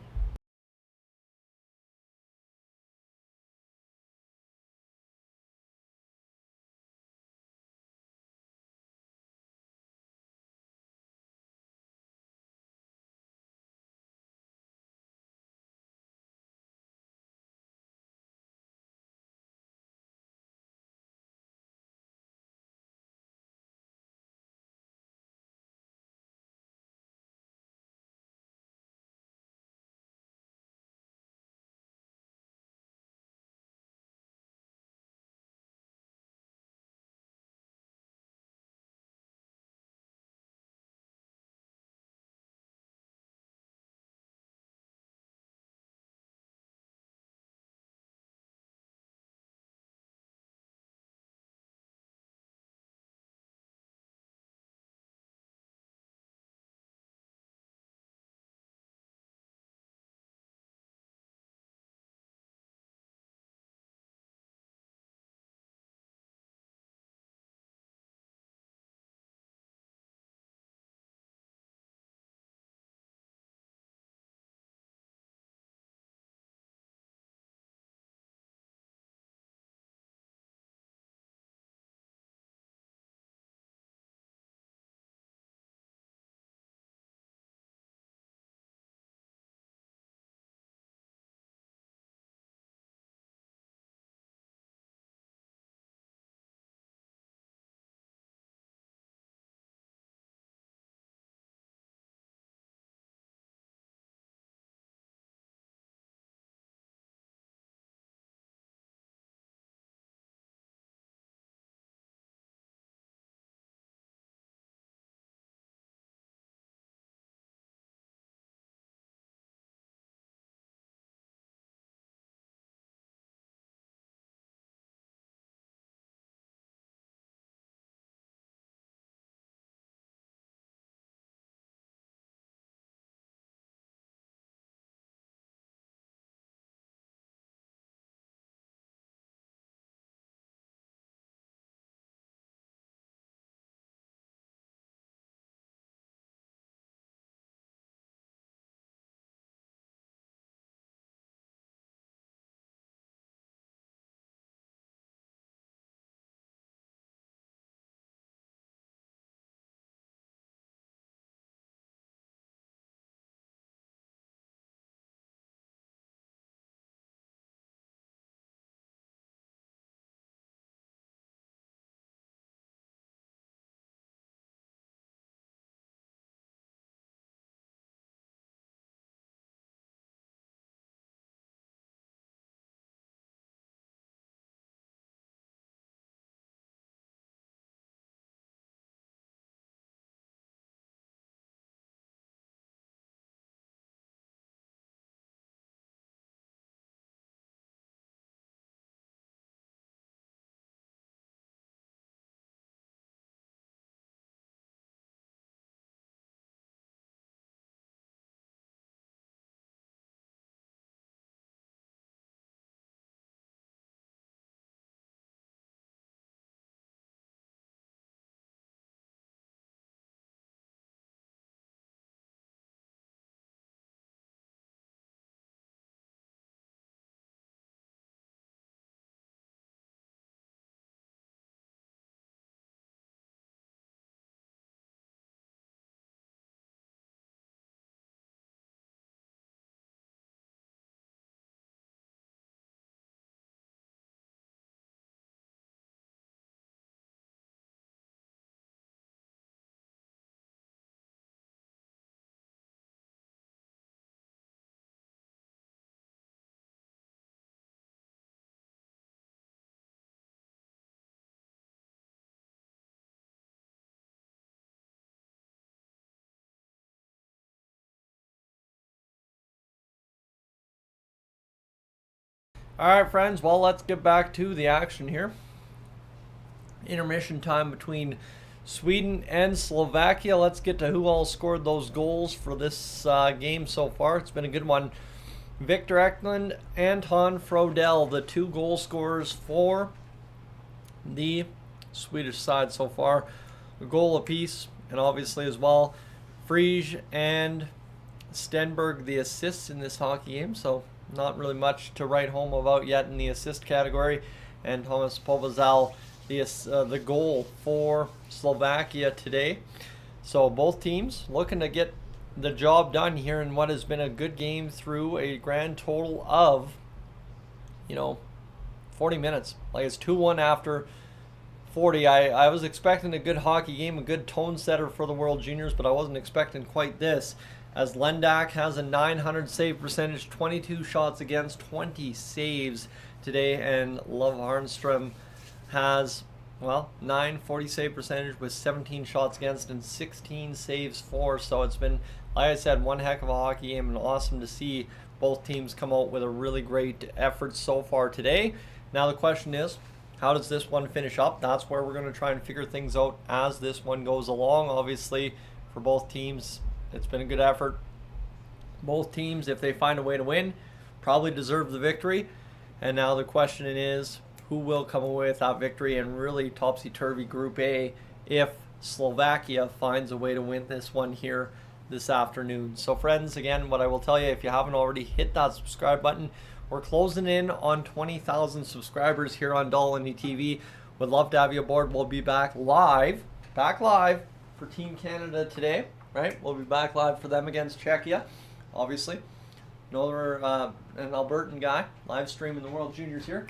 All right, friends. Well, let's get back to the action here. Intermission time between Sweden and Slovakia. Let's get to who all scored those goals for this game so far. It's been a good one. Victor Eklund, Anton Frodell, the two goal scorers for the Swedish side so far. A goal apiece, and obviously as well, Friege and Stenberg the assists in this hockey game. So not really much to write home about yet in the assist category. And Thomas Povazal the goal for Slovakia today. So both teams looking to get the job done here in what has been a good game through a grand total of, 40 minutes. Like, it's 2-1 after 40. I was expecting a good hockey game, a good tone setter for the World Juniors, but I wasn't expecting quite this. As Lendak has a 900 save percentage, 22 shots against, 20 saves today, and Love Arnstrom has 940 save percentage with 17 shots against and 16 saves for. So it's been, like I said, one heck of a hockey game, and awesome to see both teams come out with a really great effort so far today. Now the question is, how does this one finish up? That's where we're going to try and figure things out as this one goes along. Obviously, for both teams, it's been a good effort. Both teams, if they find a way to win, probably deserve the victory. And now the question is, who will come away with that victory, and really topsy-turvy Group A if Slovakia finds a way to win this one here this afternoon. So friends, again, what I will tell you, if you haven't already, hit that subscribe button. We're closing in on 20,000 subscribers here on Dolynny TV. Would love to have you aboard. We'll be back live for Team Canada today, right? We'll be back live for them against Czechia, obviously. Another an Albertan guy live streaming the World Juniors here.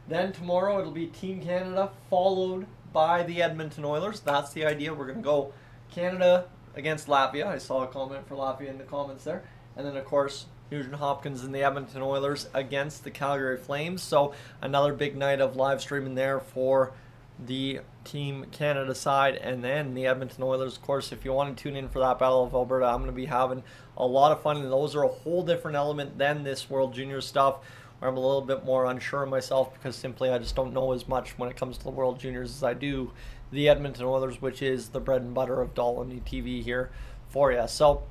Then tomorrow it'll be Team Canada followed by the Edmonton Oilers. That's the idea. We're going to go Canada against Latvia. I saw a comment for Latvia in the comments there. And then, of course, Nugent Hopkins and the Edmonton Oilers against the Calgary Flames. So another big night of live streaming there for the Team Canada side. And then the Edmonton Oilers, of course, if you want to tune in for that Battle of Alberta, I'm going to be having a lot of fun. And those are a whole different element than this World Juniors stuff, where I'm a little bit more unsure of myself because simply I just don't know as much when it comes to the World Juniors as I do the Edmonton Oilers, which is the bread and butter of Dolynny TV here for you. So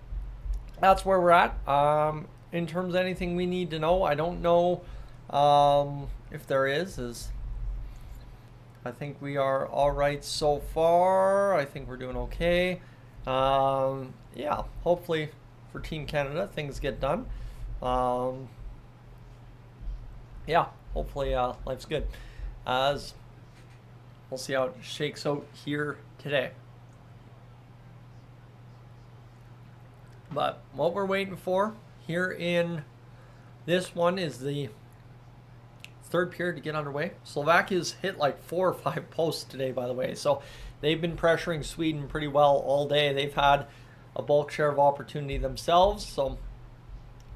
that's where we're at. In terms of anything we need to know, I don't know if there is I think we are all right so far. I think we're doing okay. Yeah, hopefully for Team Canada things get done. Yeah, hopefully life's good. As we'll see how it shakes out here today. But what we're waiting for here in this one is the third period to get underway. Slovakia's hit like 4 or 5 posts today, by the way. So they've been pressuring Sweden pretty well all day. They've had a bulk share of opportunity themselves. So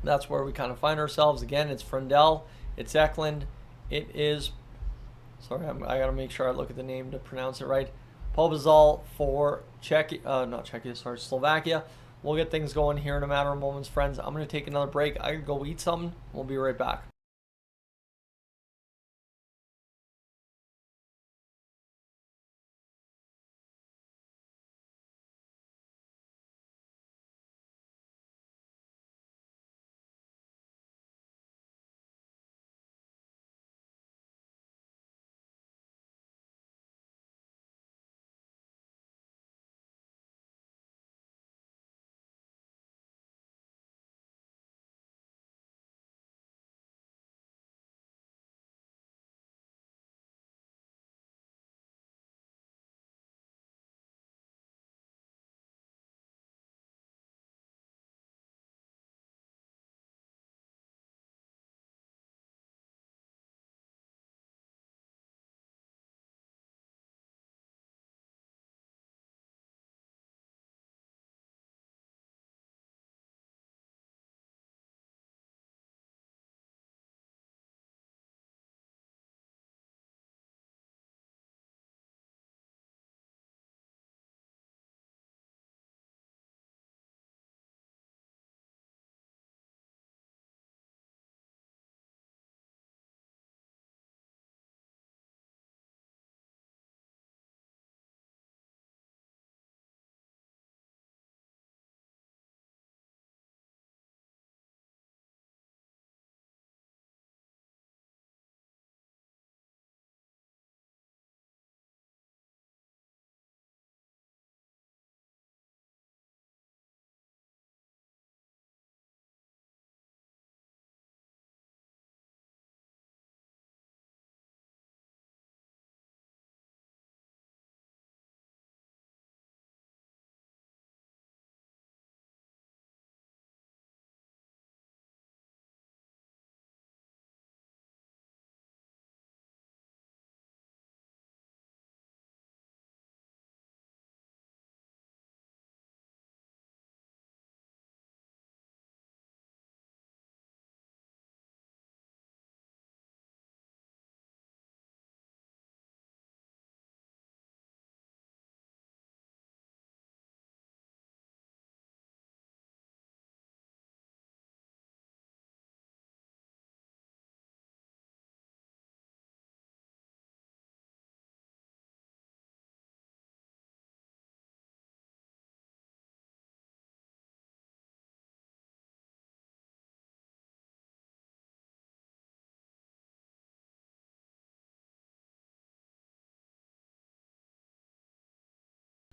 that's where we kind of find ourselves. Again, it's Frendell. It's Eklund. It is, sorry, I got to make sure I look at the name to pronounce it right. Povazal for Slovakia. We'll get things going here in a matter of moments, friends. I'm going to take another break. I can go eat something. We'll be right back.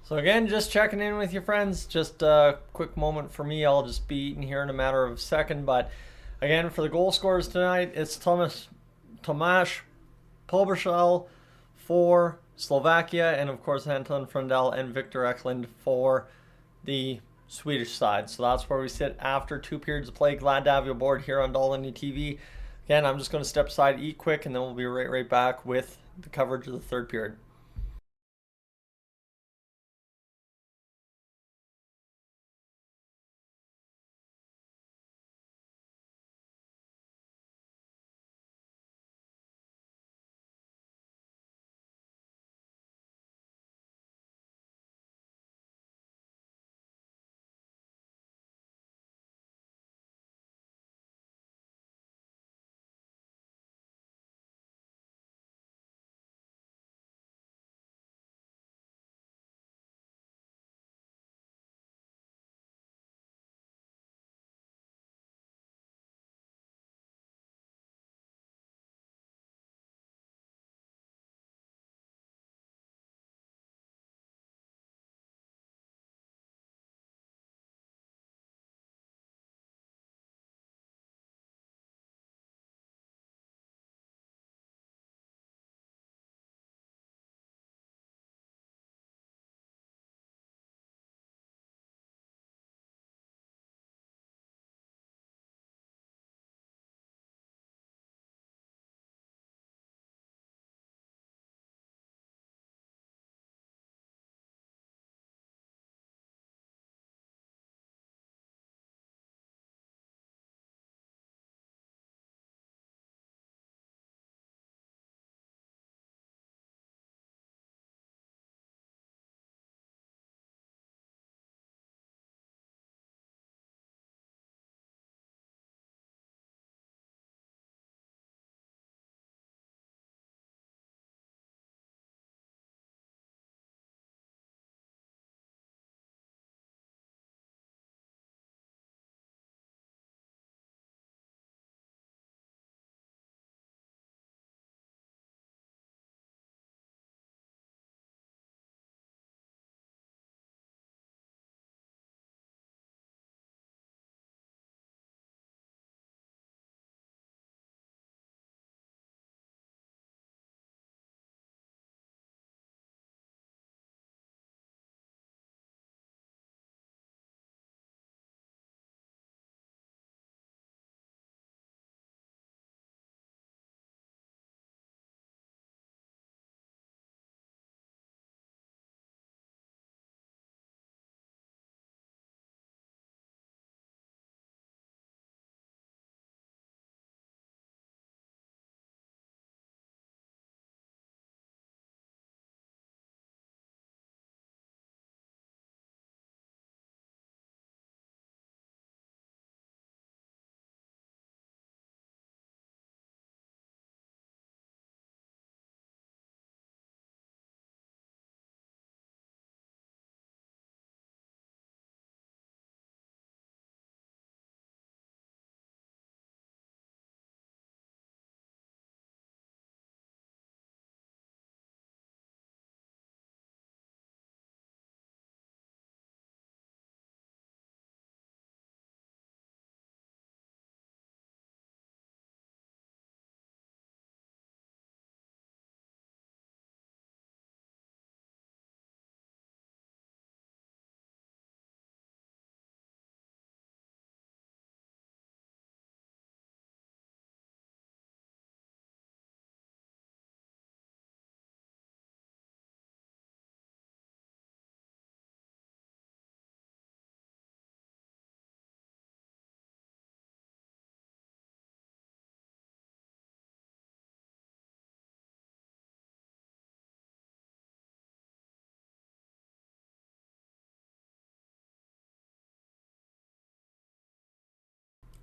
So again, just checking in with you, friends. Just a quick moment for me. I'll just be eating here in a matter of a second. But again, for the goal scorers tonight, it's Tomáš Poberšal for Slovakia, and of course Anton Frundell and Victor Eklund for the Swedish side. So that's where we sit after 2 periods of play. Glad to have you aboard here on Dolynny TV. Again, I'm just going to step aside, eat quick, and then we'll be right back with the coverage of the 3rd period.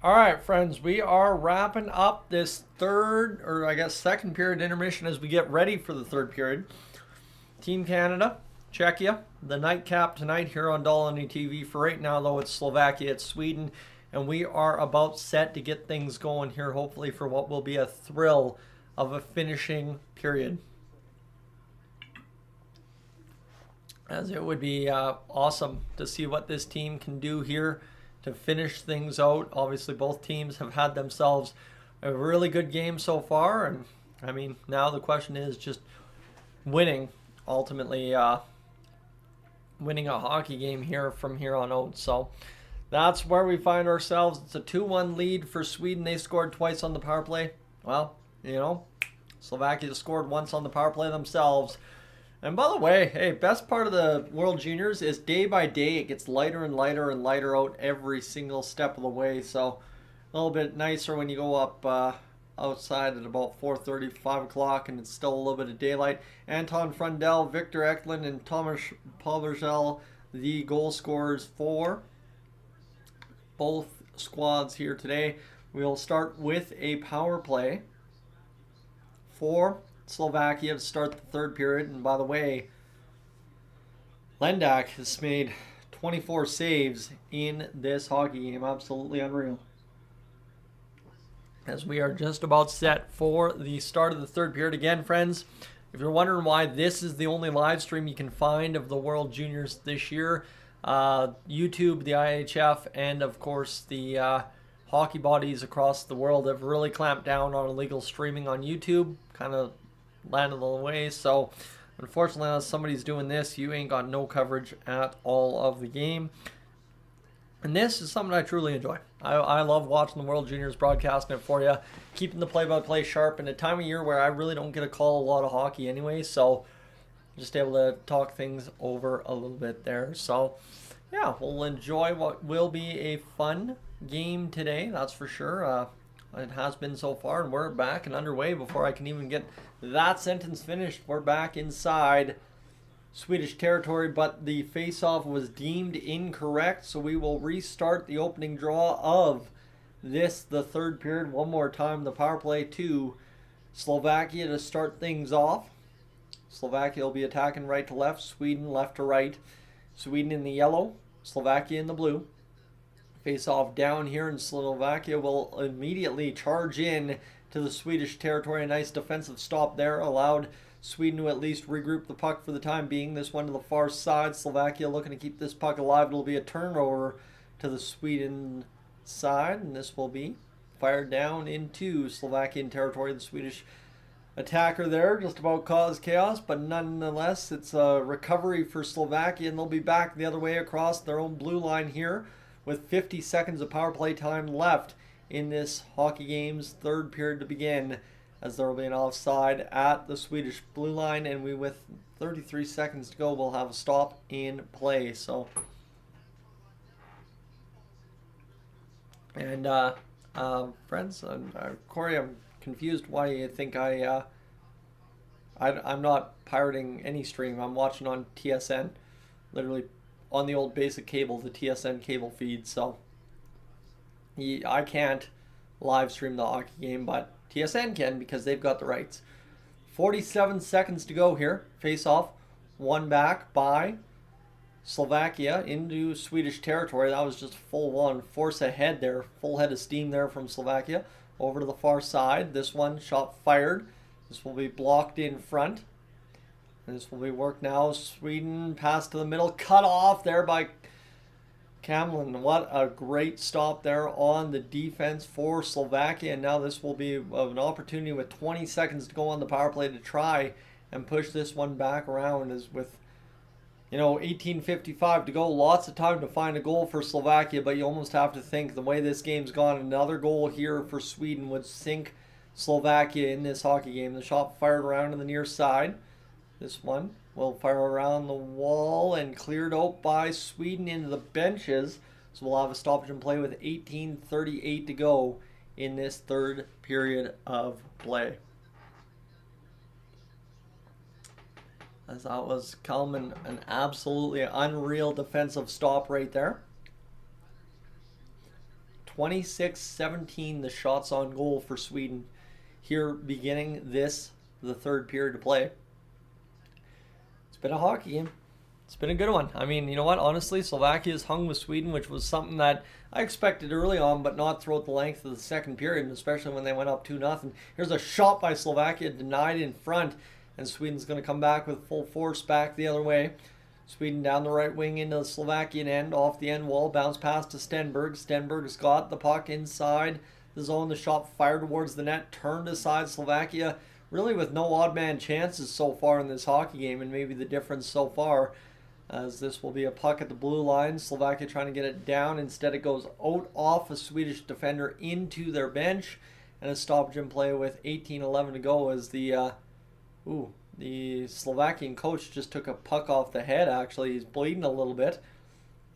All right, friends, we are wrapping up this 2nd period intermission as we get ready for the 3rd period. Team Canada, Czechia, the nightcap tonight here on Dolynny TV. For right now, though, it's Slovakia, it's Sweden, and we are about set to get things going here, hopefully, for what will be a thrill of a finishing period. as it would be awesome to see what this team can do here to finish things out. Obviously, both teams have had themselves a really good game so far, and I mean, now the question is just winning, ultimately winning a hockey game here from here on out. So that's where we find ourselves. It's a 2-1 lead for Sweden. They scored twice on the power play. Well, you know, Slovakia scored once on the power play themselves. And by the way, hey, best part of the World Juniors is day by day it gets lighter and lighter and lighter out every single step of the way. So a little bit nicer when you go up outside at about 4:30, 5 o'clock, and it's still a little bit of daylight. Anton Frundell, Victor Eklund, and Thomas Palverzel, the goal scorers for both squads here today. We'll start with a power play for Slovakia to start the third period. And by the way, Lendak has made 24 saves in this hockey game. Absolutely unreal. As we are just about set for the start of the third period. Again, friends, if you're wondering why this is the only live stream you can find of the World Juniors this year, YouTube, the IIHF, and of course the hockey bodies across the world have really clamped down on illegal streaming on YouTube. Kind of landed the way. So unfortunately, as somebody's doing this, you ain't got no coverage at all of the game. And this is something I truly enjoy. I love watching the World Juniors, broadcasting it for you, keeping the play-by-play sharp in a time of year where I really don't get to call a lot of hockey anyway, so just able to talk things over a little bit there. So yeah, we'll enjoy what will be a fun game today, that's for sure. It has been so far, and we're back and underway. Before I can even get that sentence finished, we're back inside Swedish territory, but the face-off was deemed incorrect, so we will restart the opening draw of the third period. One more time, the power play to Slovakia to start things off. Slovakia will be attacking right to left, Sweden left to right. Sweden in the yellow, Slovakia in the blue. Face-off down here, and Slovakia will immediately charge in to the Swedish territory. A nice defensive stop there allowed Sweden to at least regroup the puck for the time being. This one to the far side. Slovakia looking to keep this puck alive. It'll be a turnover to the Sweden side, and this will be fired down into Slovakian territory. The Swedish attacker there just about caused chaos, but nonetheless, it's a recovery for Slovakia, and they'll be back the other way across their own blue line here with 50 seconds of power play time left in this hockey game's third period to begin, as there will be an offside at the Swedish blue line, and we, with 33 seconds to go, will have a stop in play. So, and friends, Corey, I'm confused why you think I'm not pirating any stream. I'm watching on TSN, literally on the old basic cable, the TSN cable feed. So I can't live stream the hockey game, but TSN can because they've got the rights. 47 seconds to go here. Face off. One back by Slovakia into Swedish territory. That was just full one. Force ahead there. Full head of steam there from Slovakia. Over to the far side. This one shot fired. This will be blocked in front. This will be worked now. Sweden pass to the middle. Cut off there by Kamlin. What a great stop there on the defense for Slovakia. And now this will be an opportunity with 20 seconds to go on the power play to try and push this one back around. As with 18:55 to go, lots of time to find a goal for Slovakia, but you almost have to think the way this game's gone, another goal here for Sweden would sink Slovakia in this hockey game. The shot fired around to the near side. This one will fire around the wall and cleared out by Sweden into the benches. So we'll have a stoppage in play with 18:38 to go in this third period of play. As that was Kalman, an absolutely unreal defensive stop right there. 26-17 the shots on goal for Sweden here beginning the third period to play. It's been a hockey game. It's been a good one. I mean, you know what? Honestly, Slovakia's hung with Sweden, which was something that I expected early on, but not throughout the length of the second period, and especially when they went up 2-0. Here's a shot by Slovakia, denied in front, and Sweden's going to come back with full force back the other way. Sweden down the right wing into the Slovakian end, off the end wall, bounce pass to Stenberg. Stenberg's got the puck inside the zone. The shot fired towards the net, turned aside. Slovakia really with no odd man chances so far in this hockey game, and maybe the difference so far, as this will be a puck at the blue line. Slovakia trying to get it down. Instead, it goes out off a Swedish defender into their bench, and a stoppage in play with 18:11 to go as the Slovakian coach just took a puck off the head. Actually, he's bleeding a little bit.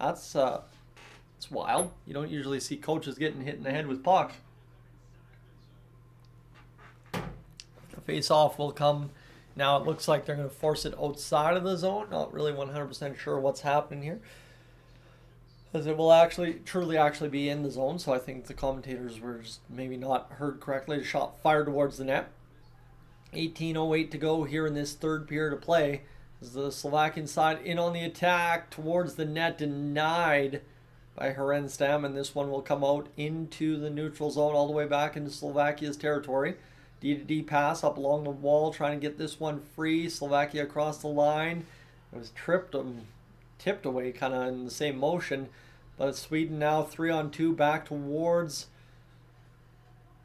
That's wild. You don't usually see coaches getting hit in the head with pucks. The face-off will come. Now it looks like they're going to force it outside of the zone. Not really 100% sure what's happening here, as it will truly be in the zone. So I think the commentators were just maybe not heard correctly. The shot fired towards the net. 18:08 to go here in this third period of play. As the Slovakian side in on the attack towards the net, denied by Herenstam, and this one will come out into the neutral zone all the way back into Slovakia's territory. D-to-D pass up along the wall, trying to get this one free. Slovakia across the line. It was tipped away kind of in the same motion. But Sweden now 3-on-2 back towards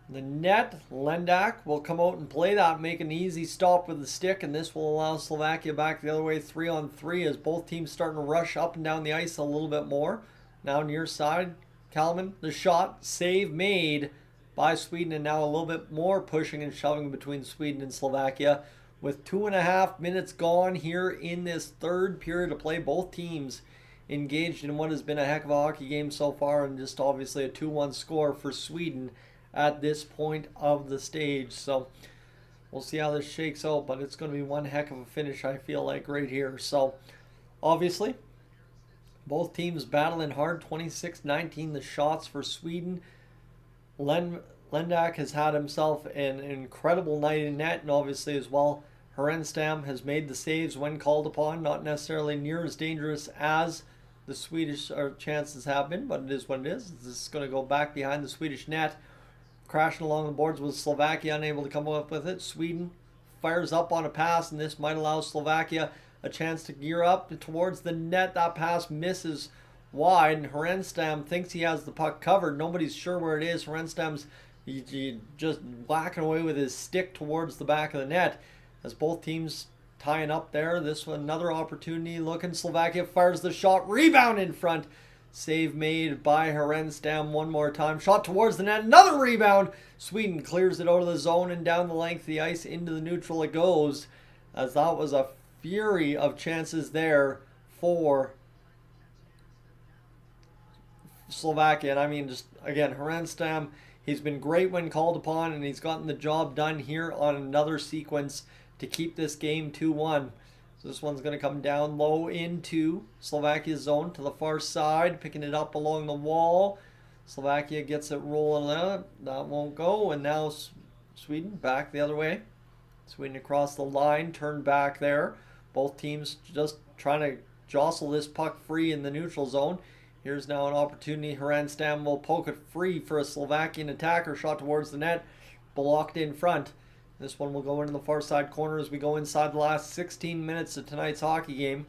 the net. Lendak will come out and play that, make an easy stop with the stick, and this will allow Slovakia back the other way 3-on-3 as both teams starting to rush up and down the ice a little bit more. Now near side, Kalman, the shot, save made by Sweden, and now a little bit more pushing and shoving between Sweden and Slovakia. With 2.5 minutes gone here in this third period of play, both teams engaged in what has been a heck of a hockey game so far, and just obviously a 2-1 score for Sweden at this point of the stage. So we'll see how this shakes out, but it's going to be one heck of a finish, I feel like, right here. So obviously both teams battling hard. 26-19 the shots for Sweden. Lendak has had himself an incredible night in net, and obviously as well, Herenstam has made the saves when called upon. Not necessarily near as dangerous as the Swedish chances have been, but it is what it is. This is going to go back behind the Swedish net. Crashing along the boards with Slovakia unable to come up with it. Sweden fires up on a pass, and this might allow Slovakia a chance to gear up towards the net. That pass misses wide, and Herenstam thinks he has the puck covered. Nobody's sure where it is. Herenstam's just whacking away with his stick towards the back of the net as both teams tying up there. This one, another opportunity looking. Slovakia fires the shot. Rebound in front. Save made by Herenstam one more time. Shot towards the net. Another rebound. Sweden clears it out of the zone and down the length of the ice into the neutral it goes, as that was a fury of chances there for Slovakia. And I mean, just again, Herenstam, he's been great when called upon, and he's gotten the job done here on another sequence to keep this game 2-1. So this one's going to come down low into Slovakia's zone to the far side, picking it up along the wall. Slovakia gets it rolling out. That won't go, and now Sweden back the other way. Sweden across the line, turned back there. Both teams just trying to jostle this puck free in the neutral zone. Here's now an opportunity. Herenstam will poke it free for a Slovakian attacker. Shot towards the net, blocked in front. This one will go into the far side corner as we go inside the last 16 minutes of tonight's hockey game.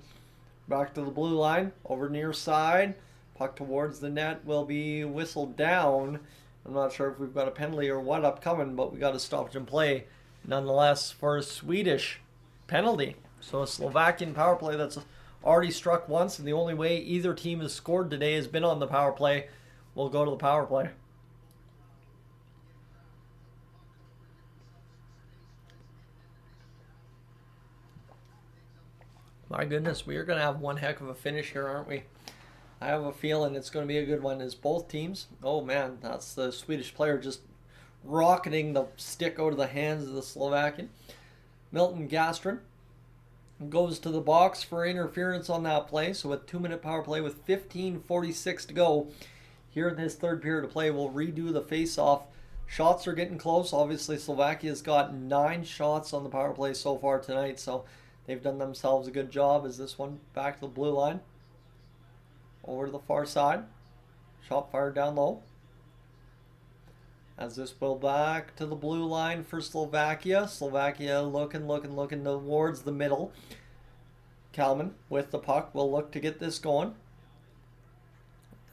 Back to the blue line, over near side. Puck towards the net will be whistled down. I'm not sure if we've got a penalty or what upcoming, but we got a stoppage in play nonetheless for a Swedish penalty. So a Slovakian power play that's already struck once, and the only way either team has scored today has been on the power play. We'll go to the power play. My goodness, we are going to have one heck of a finish here, aren't we? I have a feeling it's going to be a good one as both teams. Oh man, that's the Swedish player just rocketing the stick out of the hands of the Slovakian. Milton Gastrin goes to the box for interference on that play. So a 2-minute power play with 15:46 to go here in this third period of play, we'll redo the face-off. Shots are getting close. Obviously, Slovakia's got 9 shots on the power play so far tonight, so they've done themselves a good job. As this one back to the blue line, over to the far side. Shot fired down low. As this will back to the blue line for Slovakia. Slovakia looking towards the middle. Kalman with the puck will look to get this going.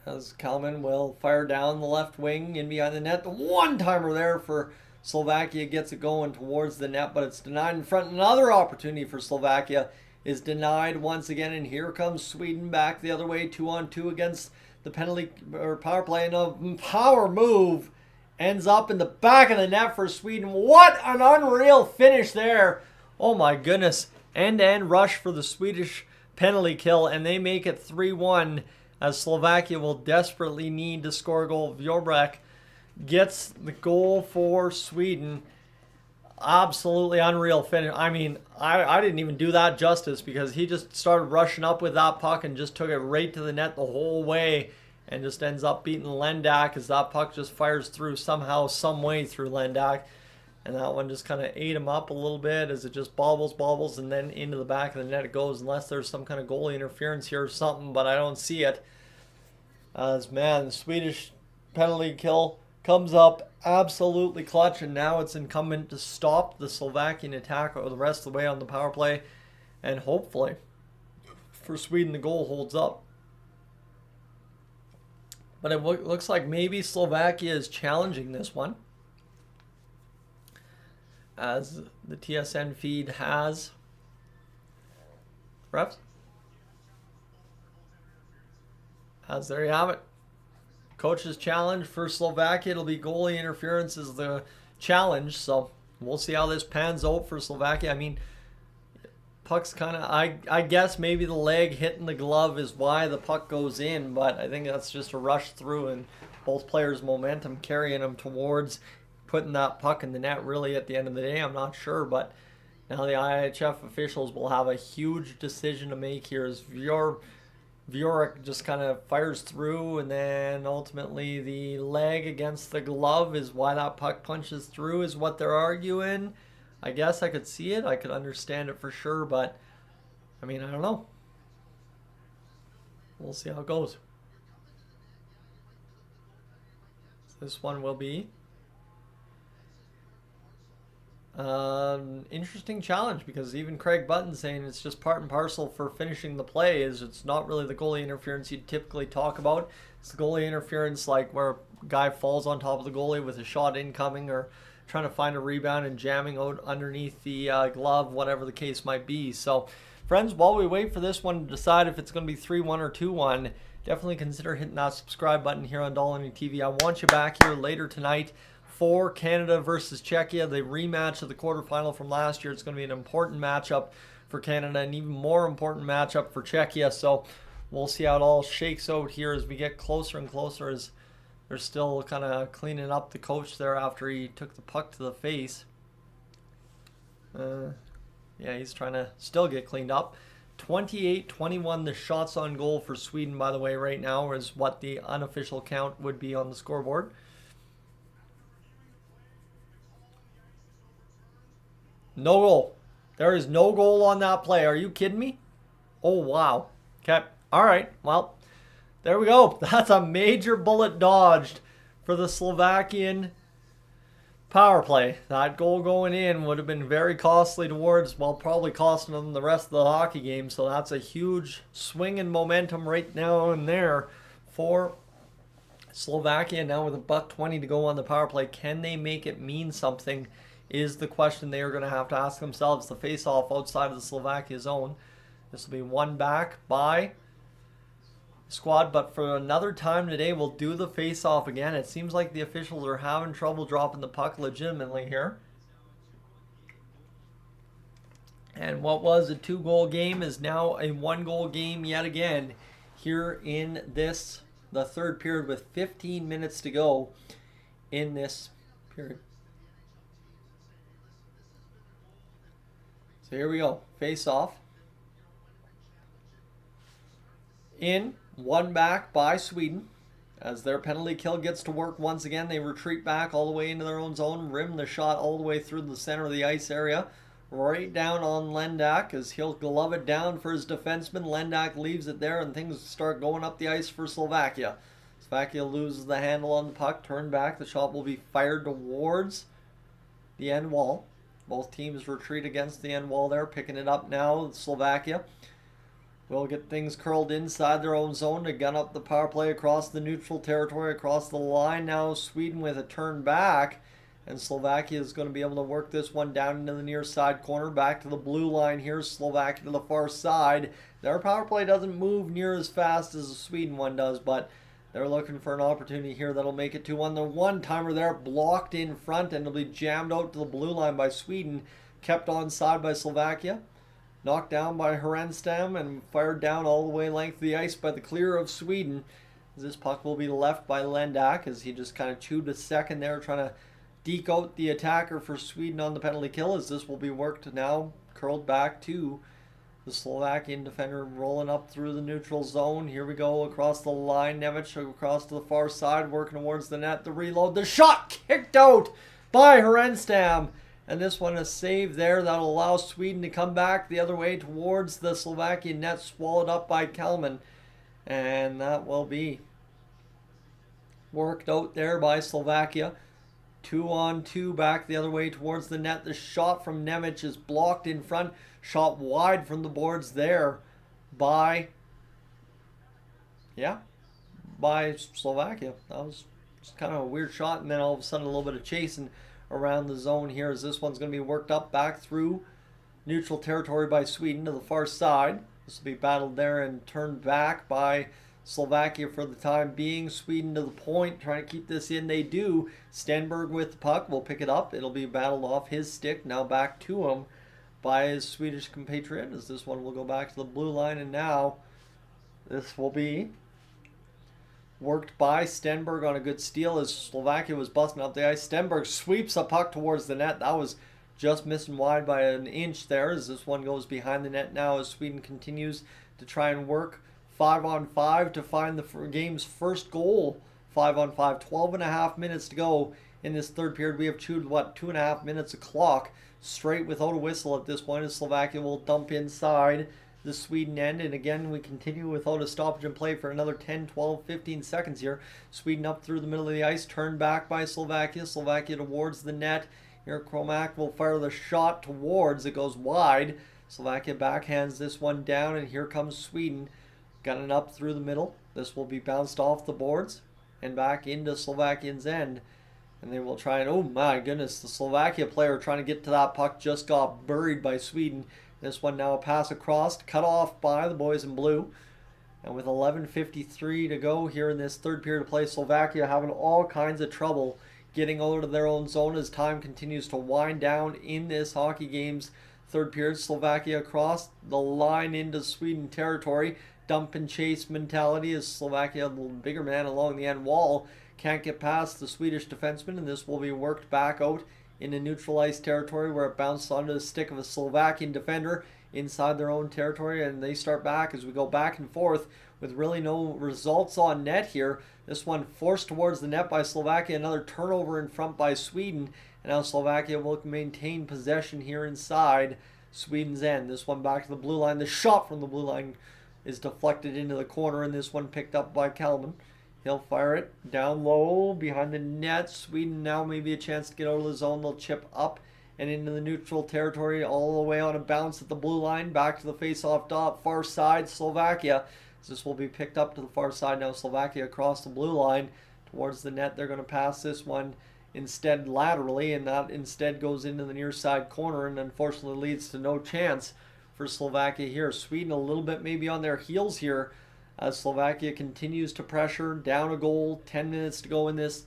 As Kalman will fire down the left wing in behind the net. The one-timer there for Slovakia gets it going towards the net, but it's denied in front. Another opportunity for Slovakia is denied once again, and here comes Sweden back the other way, 2-on-2 against the penalty or power play, and a power move ends up in the back of the net for Sweden. What an unreal finish there. Oh my goodness. End-to-end rush for the Swedish penalty kill, and they make it 3-1 as Slovakia will desperately need to score a goal. Vjobrek gets the goal for Sweden. Absolutely unreal finish. I mean, I didn't even do that justice because he just started rushing up with that puck and just took it right to the net the whole way and just ends up beating Lendak as that puck just fires through somehow, some way through Lendak. And that one just kind of ate him up a little bit as it just bobbles, and then into the back of the net it goes, unless there's some kind of goalie interference here or something, but I don't see it. As, man, the Swedish penalty kill comes up absolutely clutch, and now it's incumbent to stop the Slovakian attack or the rest of the way on the power play, and hopefully for Sweden the goal holds up. But it looks like maybe Slovakia is challenging this one, as the TSN feed has. Refs? As there you have it. Coach's challenge for Slovakia. It'll be goalie interference is the challenge. So we'll see how this pans out for Slovakia. I mean, puck's kind of, I guess maybe the leg hitting the glove is why the puck goes in. But I think that's just a rush through and both players' momentum carrying them towards putting that puck in the net. Really, at the end of the day, I'm not sure. But now the IIHF officials will have a huge decision to make here as Vjobrek just kind of fires through, and then ultimately the leg against the glove is why that puck punches through, is what they're arguing. I guess I could see it. I could understand it for sure, but I mean, I don't know. We'll see how it goes. This one will be interesting challenge, because even Craig Button saying it's just part and parcel for finishing the play, is it's not really the goalie interference you'd typically talk about. It's the goalie interference like where a guy falls on top of the goalie with a shot incoming, or trying to find a rebound and jamming out underneath the glove, whatever the case might be. So friends, while we wait for this one to decide if it's going to be 3-1 or 2-1, definitely consider hitting that subscribe button here on Dolynny TV. I want you back here later tonight for Canada versus Czechia, the rematch of the quarterfinal from last year. It's going to be an important matchup for Canada, and even more important matchup for Czechia. So we'll see how it all shakes out here as we get closer and closer, as they're still kind of cleaning up the coach there after he took the puck to the face. Yeah, he's trying to still get cleaned up. 28-21 the shots on goal for Sweden, by the way, right now is what the unofficial count would be on the scoreboard. No goal. There is no goal on that play. Are you kidding me? Oh, wow. Okay. All right. Well, there we go. That's a major bullet dodged for the Slovakian power play. That goal going in would have been very costly towards, well, probably costing them the rest of the hockey game. So that's a huge swing in momentum right now and there for Slovakia. Now with $1.20 to go on the power play, can they make it mean something is the question they are going to have to ask themselves. The face-off outside of the Slovakia zone. This will be one back by squad, but for another time today we'll do the face-off again. It seems like the officials are having trouble dropping the puck legitimately here. And what was a 2-goal game is now a 1-goal game yet again here in this, the third period, with 15 minutes to go in this period. So here we go. Face off. In. One back by Sweden. As their penalty kill gets to work once again, they retreat back all the way into their own zone. Rim the shot all the way through the center of the ice area. Right down on Lendak as he'll glove it down for his defenseman. Lendak leaves it there and things start going up the ice for Slovakia. Slovakia loses the handle on the puck. Turn back. The shot will be fired towards the end wall. Both teams retreat against the end wall there. Picking it up now, Slovakia. will get things curled inside their own zone to gun up the power play across the neutral territory, across the line. Now Sweden with a turn back, and Slovakia is going to be able to work this one down into the near side corner, back to the blue line here. Slovakia to the far side. Their power play doesn't move near as fast as the Sweden one does, but they're looking for an opportunity here that'll make it 2-1. The one-timer there blocked in front, and it'll be jammed out to the blue line by Sweden, kept onside by Slovakia. Knocked down by Herenstam and fired down all the way length of the ice by the clear of Sweden. This puck will be left by Lendak as he just kind of chewed a second there, trying to deke out the attacker for Sweden on the penalty kill, as this will be worked now, curled back to the Slovakian defender, rolling up through the neutral zone. Here we go across the line. Nemec across to the far side, working towards the net. The reload, the shot kicked out by Herenstam. And this one is saved there. That'll allow Sweden to come back the other way towards the Slovakian net, swallowed up by Kalman. And that will be worked out there by Slovakia. 2-on-2 back the other way towards the net. The shot from Nemec is blocked in front. Shot wide from the boards there by Slovakia. That was just kind of a weird shot. And then all of a sudden a little bit of chasing around the zone here, as this one's going to be worked up back through neutral territory by Sweden to the far side. This will be battled there and turned back by Slovakia for the time being. Sweden to the point, trying to keep this in. They do. Stenberg with the puck will pick it up. It'll be battled off his stick, now back to him by his Swedish compatriot, as this one will go back to the blue line. And now this will be worked by Stenberg on a good steal as Slovakia was busting up the ice. Stenberg sweeps a puck towards the net. That was just missing wide by an inch there, as this one goes behind the net now, as Sweden continues to try and work 5-on-5 to find the game's first goal. 5-on-5, 12.5 minutes to go in this third period. We have chewed, 2.5 minutes of clock straight without a whistle at this point, as Slovakia will dump inside the Sweden end. And again, we continue without a stoppage in play for another 10, 12, 15 seconds here. Sweden up through the middle of the ice, turned back by Slovakia. Slovakia towards the net. Here Kromak will fire the shot towards. It goes wide. Slovakia backhands this one down, and here comes Sweden. Gunning up through the middle. This will be bounced off the boards and back into Slovakian's end. And they will try and, oh my goodness, the Slovakia player trying to get to that puck just got buried by Sweden. This one now a pass across, cut off by the boys in blue. And with 11:53 to go here in this third period of play, Slovakia having all kinds of trouble getting over to their own zone as time continues to wind down in this hockey game's third period. Slovakia across the line into Sweden territory. Dump and chase mentality as Slovakia, the bigger man along the end wall, can't get past the Swedish defenseman, and this will be worked back out into neutral ice territory, where it bounced onto the stick of a Slovakian defender inside their own territory, and they start back as we go back and forth with really no results on net here. This one forced towards the net by Slovakia, another turnover in front by Sweden, and now Slovakia will maintain possession here inside Sweden's end. This one back to the blue line. The shot from the blue line is deflected into the corner, and this one picked up by Kalman. He'll fire it down low behind the net. Sweden now maybe a chance to get out of the zone. They'll chip up and into the neutral territory, all the way on a bounce at the blue line. Back to the face-off dot, far side, Slovakia. This will be picked up to the far side now. Slovakia across the blue line towards the net. They're going to pass this one instead laterally, and that instead goes into the near side corner, and unfortunately leads to no chance for Slovakia here. Sweden a little bit maybe on their heels here as Slovakia continues to pressure, down a goal, 10 minutes to go in this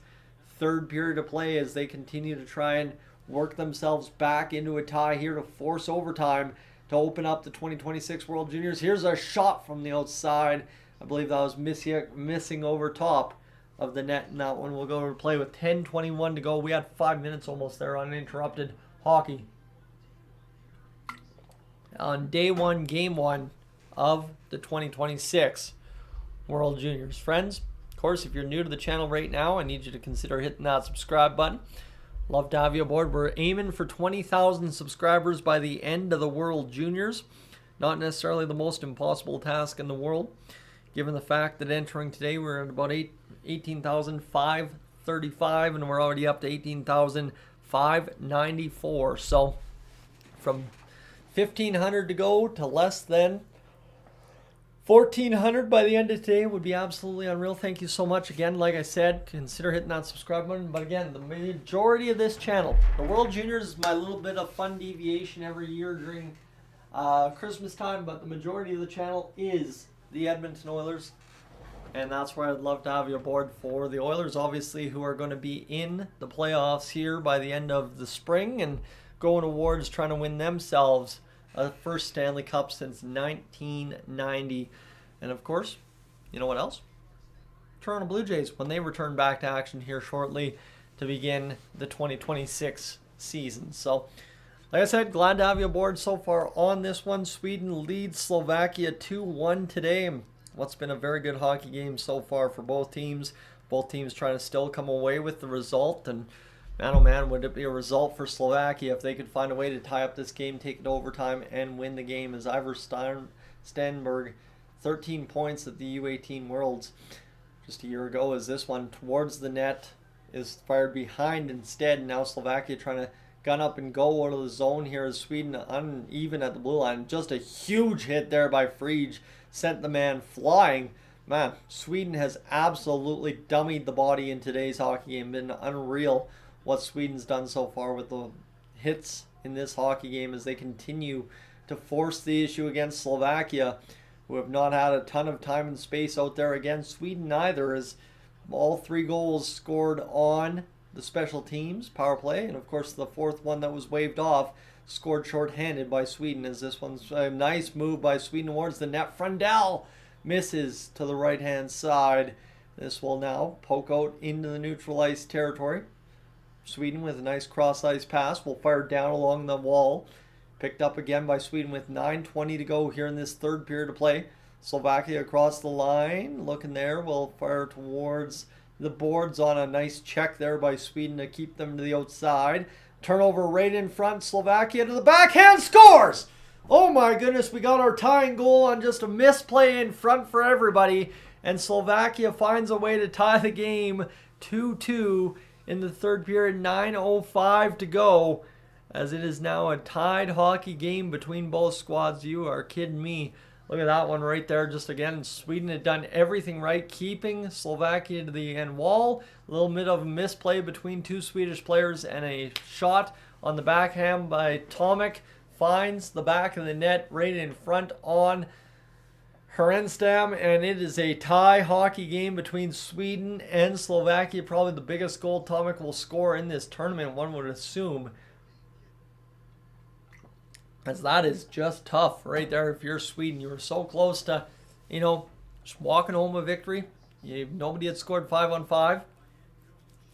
third period of play, as they continue to try and work themselves back into a tie here to force overtime to open up the 2026 World Juniors. Here's a shot from the outside. I believe that was missing over top of the net, and that one will go to play with 10:21 to go. We had 5 minutes almost there uninterrupted hockey on day one, game one of the 2026 World Juniors. Friends, of course, if you're new to the channel right now, I need you to consider hitting that subscribe button. Love to have you aboard. We're aiming for 20,000 subscribers by the end of the World Juniors. Not necessarily the most impossible task in the world, given the fact that entering today we're at about 18,535, and we're already up to 18,594. So from 1,500 to go to less than 1,400 by the end of today would be absolutely unreal. Thank you so much again. Like I said, consider hitting that subscribe button. But again, the majority of this channel, the World Juniors, is my little bit of fun deviation every year during Christmas time. But the majority of the channel is the Edmonton Oilers. And that's where I'd love to have you aboard for the Oilers, obviously, who are going to be in the playoffs here by the end of the spring and going towards trying to win themselves a first Stanley Cup since 1990. And of course, you know what else? Toronto Blue Jays, when they return back to action here shortly to begin the 2026 season. So, like I said, glad to have you aboard so far on this one. Sweden leads Slovakia 2-1 today. What's been a very good hockey game so far for both teams. Both teams trying to still come away with the result. And man, oh man, would it be a result for Slovakia if they could find a way to tie up this game, take it to overtime, and win the game. As Ivar Stenberg, 13 points at the U18 Worlds just a year ago, as this one towards the net is fired behind instead. Now Slovakia trying to gun up and go out of the zone here as Sweden uneven at the blue line. Just a huge hit there by Frege. Sent the man flying. Man, Sweden has absolutely dummied the body in today's hockey game. Been unreal what Sweden's done so far with the hits in this hockey game as they continue to force the issue against Slovakia, who have not had a ton of time and space out there against Sweden either, as all 3 goals scored on the special teams, power play, and of course the 4th one that was waved off scored shorthanded by Sweden, as this one's a nice move by Sweden towards the net. Frundell misses to the right-hand side. This will now poke out into the neutral ice territory. Sweden with a nice cross-ice pass will fire down along the wall. Picked up again by Sweden with 9:20 to go here in this third period of play. Slovakia across the line, looking there, will fire towards the boards on a nice check there by Sweden to keep them to the outside. Turnover right in front. Slovakia to the backhand, scores! Oh my goodness, we got our tying goal on just a misplay in front for everybody. And Slovakia finds a way to tie the game 2-2 in the third period. 9:05 to go, as it is now a tied hockey game between both squads. You are kidding me. Look at that one right there. Just again, Sweden had done everything right, keeping Slovakia to the end wall. A little bit of a misplay between 2 Swedish players, and a shot on the backhand by Tomek finds the back of the net right in front on Herenstam, and it is a tie hockey game between Sweden and Slovakia. Probably the biggest goal Tomek will score in this tournament, one would assume. As that is just tough right there if you're Sweden. You were so close to, just walking home a victory. Nobody had scored 5-on-5.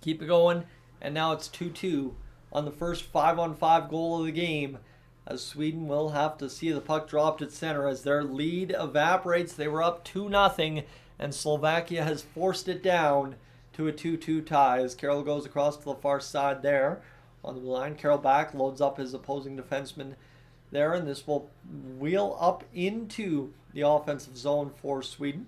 Keep it going. And now it's 2-2 on the first 5-on-5 goal of the game, as Sweden will have to see the puck dropped at center as their lead evaporates. They were up 2-0, and Slovakia has forced it down to a 2-2 tie as Carroll goes across to the far side there on the line. Carroll back, loads up his opposing defenseman there, and this will wheel up into the offensive zone for Sweden.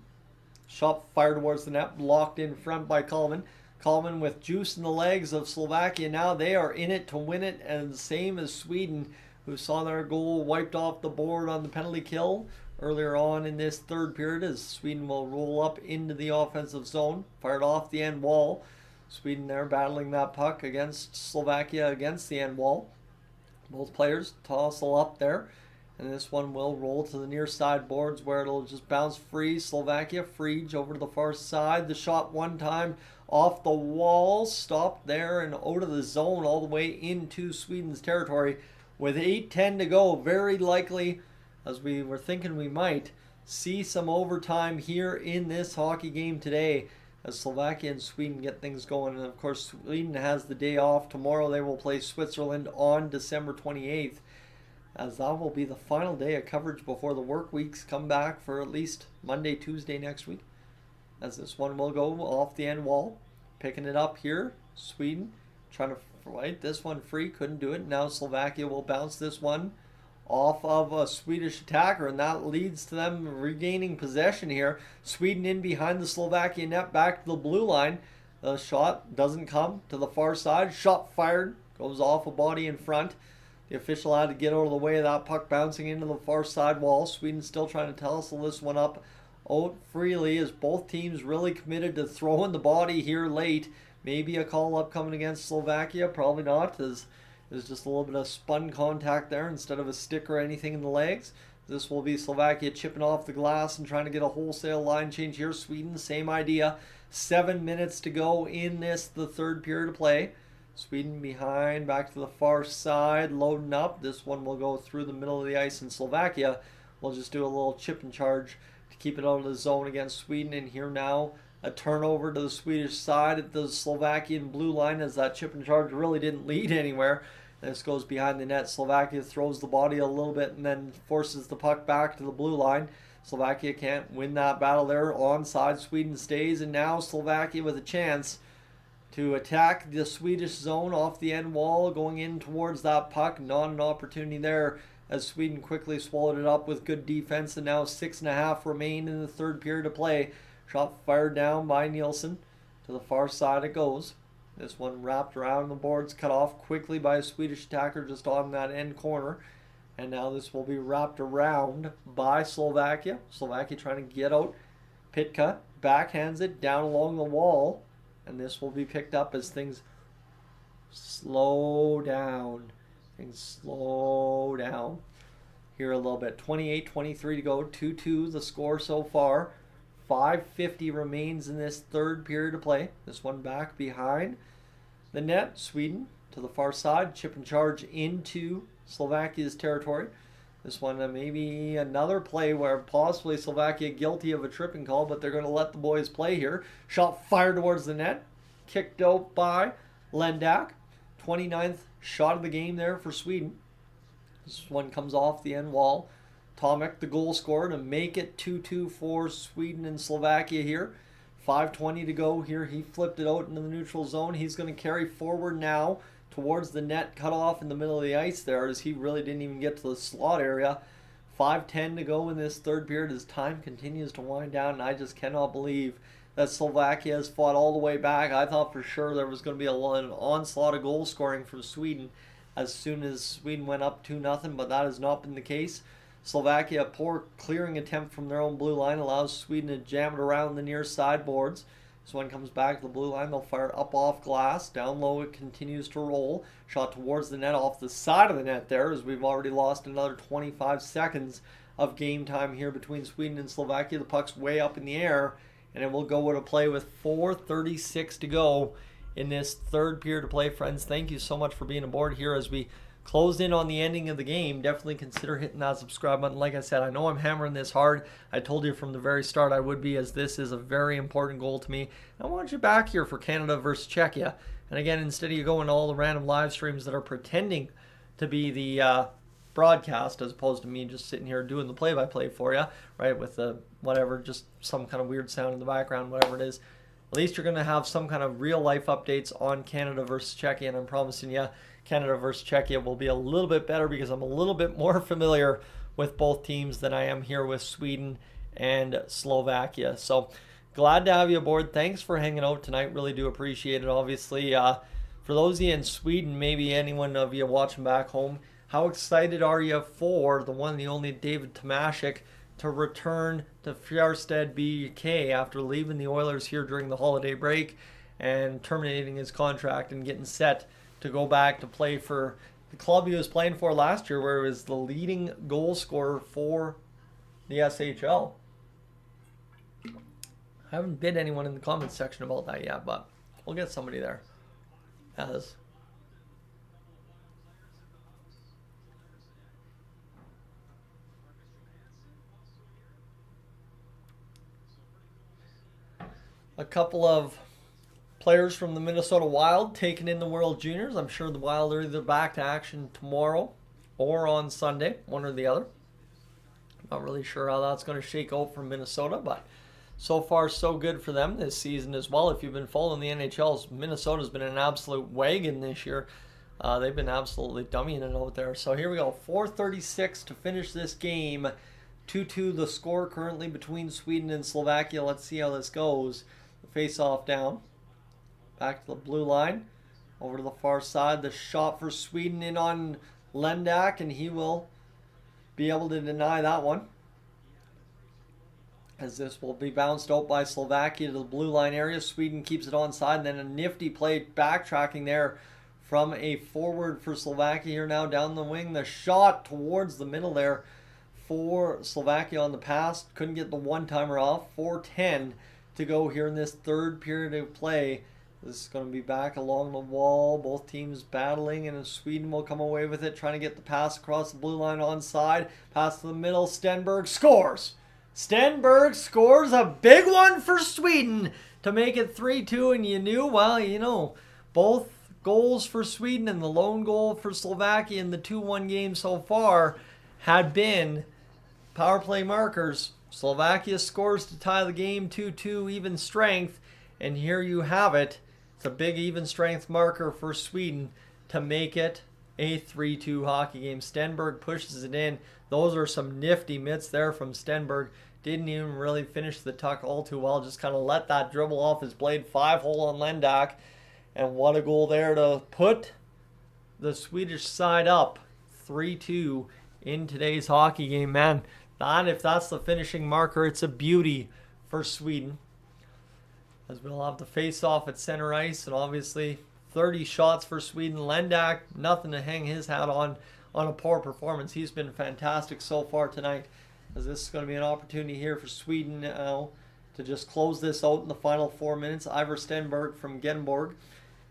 Shot fired towards the net, blocked in front by Coleman. Coleman with juice in the legs of Slovakia. Now they are in it to win it, and the same as Sweden, who saw their goal wiped off the board on the penalty kill earlier on in this third period, as Sweden will roll up into the offensive zone, fired off the end wall. Sweden there battling that puck against Slovakia against the end wall. Both players tossle up there, and this one will roll to the near side boards where it'll just bounce free. Slovakia, Frege over to the far side. The shot one time off the wall, stopped there and out of the zone all the way into Sweden's territory. With 8:10 to go, very likely, as we were thinking we might, see some overtime here in this hockey game today, as Slovakia and Sweden get things going. And of course, Sweden has the day off. Tomorrow they will play Switzerland on December 28th, as that will be the final day of coverage before the work weeks come back for at least Monday, Tuesday next week. As this one will go off the end wall. Picking it up here, Sweden trying to fight this one free, couldn't do it. Now Slovakia will bounce this one off of a Swedish attacker, and that leads to them regaining possession here. Sweden in behind the Slovakian net, back to the blue line. The shot doesn't come to the far side. Shot fired, goes off a body in front. The official had to get out of the way of that puck bouncing into the far side wall. Sweden still trying to tussle this one up out freely as both teams really committed to throwing the body here late. Maybe a call up coming against Slovakia. Probably not. There's just a little bit of spun contact there instead of a stick or anything in the legs. This will be Slovakia chipping off the glass and trying to get a wholesale line change here. Sweden, same idea. 7 minutes to go in this, the third period of play. Sweden behind, back to the far side, loading up. This one will go through the middle of the ice, and Slovakia will just do a little chip and charge to keep it out of the zone against Sweden. And here now, a turnover to the Swedish side at the Slovakian blue line as that chip and charge really didn't lead anywhere. This goes behind the net. Slovakia throws the body a little bit and then forces the puck back to the blue line. Slovakia can't win that battle there. Onside, Sweden stays, and now Slovakia with a chance to attack the Swedish zone off the end wall, going in towards that puck. Not an opportunity there as Sweden quickly swallowed it up with good defense, and now 6.5 remain in the third period of play. Shot fired down by Nielsen. To the far side it goes. This one wrapped around the boards, cut off quickly by a Swedish attacker just on that end corner. And now this will be wrapped around by Slovakia. Slovakia trying to get out. Pitka backhands it down along the wall. And this will be picked up as things slow down. Here a little bit. 28-23 to go. 2-2 the score so far. 5:50 remains in this third period of play. This one back behind the net. Sweden to the far side. Chip and charge into Slovakia's territory. This one maybe another play where possibly Slovakia guilty of a tripping call, but they're going to let the boys play here. Shot fired towards the net. Kicked out by Lendak. 29th shot of the game there for Sweden. This one comes off the end wall. Tomek, the goal scorer, to make it 2-2 for Sweden and Slovakia here. 5:20 to go here. He flipped it out into the neutral zone. He's going to carry forward now towards the net, cut off in the middle of the ice there as he really didn't even get to the slot area. 5:10 to go in this third period as time continues to wind down, and I just cannot believe that Slovakia has fought all the way back. I thought for sure there was going to be an onslaught of goal scoring from Sweden as soon as Sweden went up 2-0, but that has not been the case. Slovakia, a poor clearing attempt from their own blue line, allows Sweden to jam it around the near sideboards. This one comes back to the blue line. They'll fire it up off glass. Down low it continues to roll. Shot towards the net off the side of the net there as we've already lost another 25 seconds of game time here between Sweden and Slovakia. The puck's way up in the air, and it will go to play with 4:36 to go in this third period of play. Friends, thank you so much for being aboard here as we closed in on the ending of the game. Definitely consider hitting that subscribe button. Like I said, I know I'm hammering this hard. I told you from the very start I would be, as this is a very important goal to me. I want you back here for Canada versus Czechia. And again, instead of you going to all the random live streams that are pretending to be the broadcast, as opposed to me just sitting here doing the play-by-play for you, right, with the whatever, just some kind of weird sound in the background, whatever it is. At least you're going to have some kind of real-life updates on Canada versus Czechia, and I'm promising you Canada versus Czechia will be a little bit better because I'm a little bit more familiar with both teams than I am here with Sweden and Slovakia. So glad to have you aboard. Thanks for hanging out tonight. Really do appreciate it. Obviously, for those of you in Sweden, maybe anyone of you watching back home, how excited are you for the one, the only David Tomashik to return to Fjärstedt BK after leaving the Oilers here during the holiday break and terminating his contract and getting set to go back to play for the club he was playing for last year, where he was the leading goal scorer for the SHL. I haven't bid anyone in the comments section about that yet, but we'll get somebody there. As a couple of players from the Minnesota Wild taken in the World Juniors. I'm sure the Wild are either back to action tomorrow or on Sunday, one or the other. Not really sure how that's going to shake out for Minnesota, but so far so good for them this season as well. If you've been following the NHL, Minnesota's been an absolute wagon this year. They've been absolutely dummying it out there. So here we go, 4:36 to finish this game. 2-2 the score currently between Sweden and Slovakia. Let's see how this goes. The face-off down. Back to the blue line. Over to the far side. The shot for Sweden in on Lendak, and he will be able to deny that one, as this will be bounced out by Slovakia to the blue line area. Sweden keeps it onside, and then a nifty play backtracking there from a forward for Slovakia here now down the wing. The shot towards the middle there for Slovakia on the pass. Couldn't get the one-timer off. 4:10 to go here in this third period of play. This is going to be back along the wall. Both teams battling, and Sweden will come away with it, trying to get the pass across the blue line onside. Pass to the middle. Stenberg scores. Stenberg scores a big one for Sweden to make it 3-2, and you knew, well, you know, both goals for Sweden and the lone goal for Slovakia in the 2-1 game so far had been power play markers. Slovakia scores to tie the game 2-2, even strength, and here you have it. It's a big even strength marker for Sweden to make it a 3-2 hockey game. Stenberg pushes it in. Those are some nifty mitts there from Stenberg. Didn't even really finish the tuck all too well. Just kind of let that dribble off his blade. 5-hole on Lendak. And what a goal there to put the Swedish side up 3-2 in today's hockey game. Man, if that's the finishing marker, it's a beauty for Sweden. As we'll have the face-off at center ice, and obviously 30 shots for Sweden. Lendak, nothing to hang his hat on a poor performance. He's been fantastic so far tonight, as this is going to be an opportunity here for Sweden now to just close this out in the final 4 minutes. Ivar Stenberg from Genborg.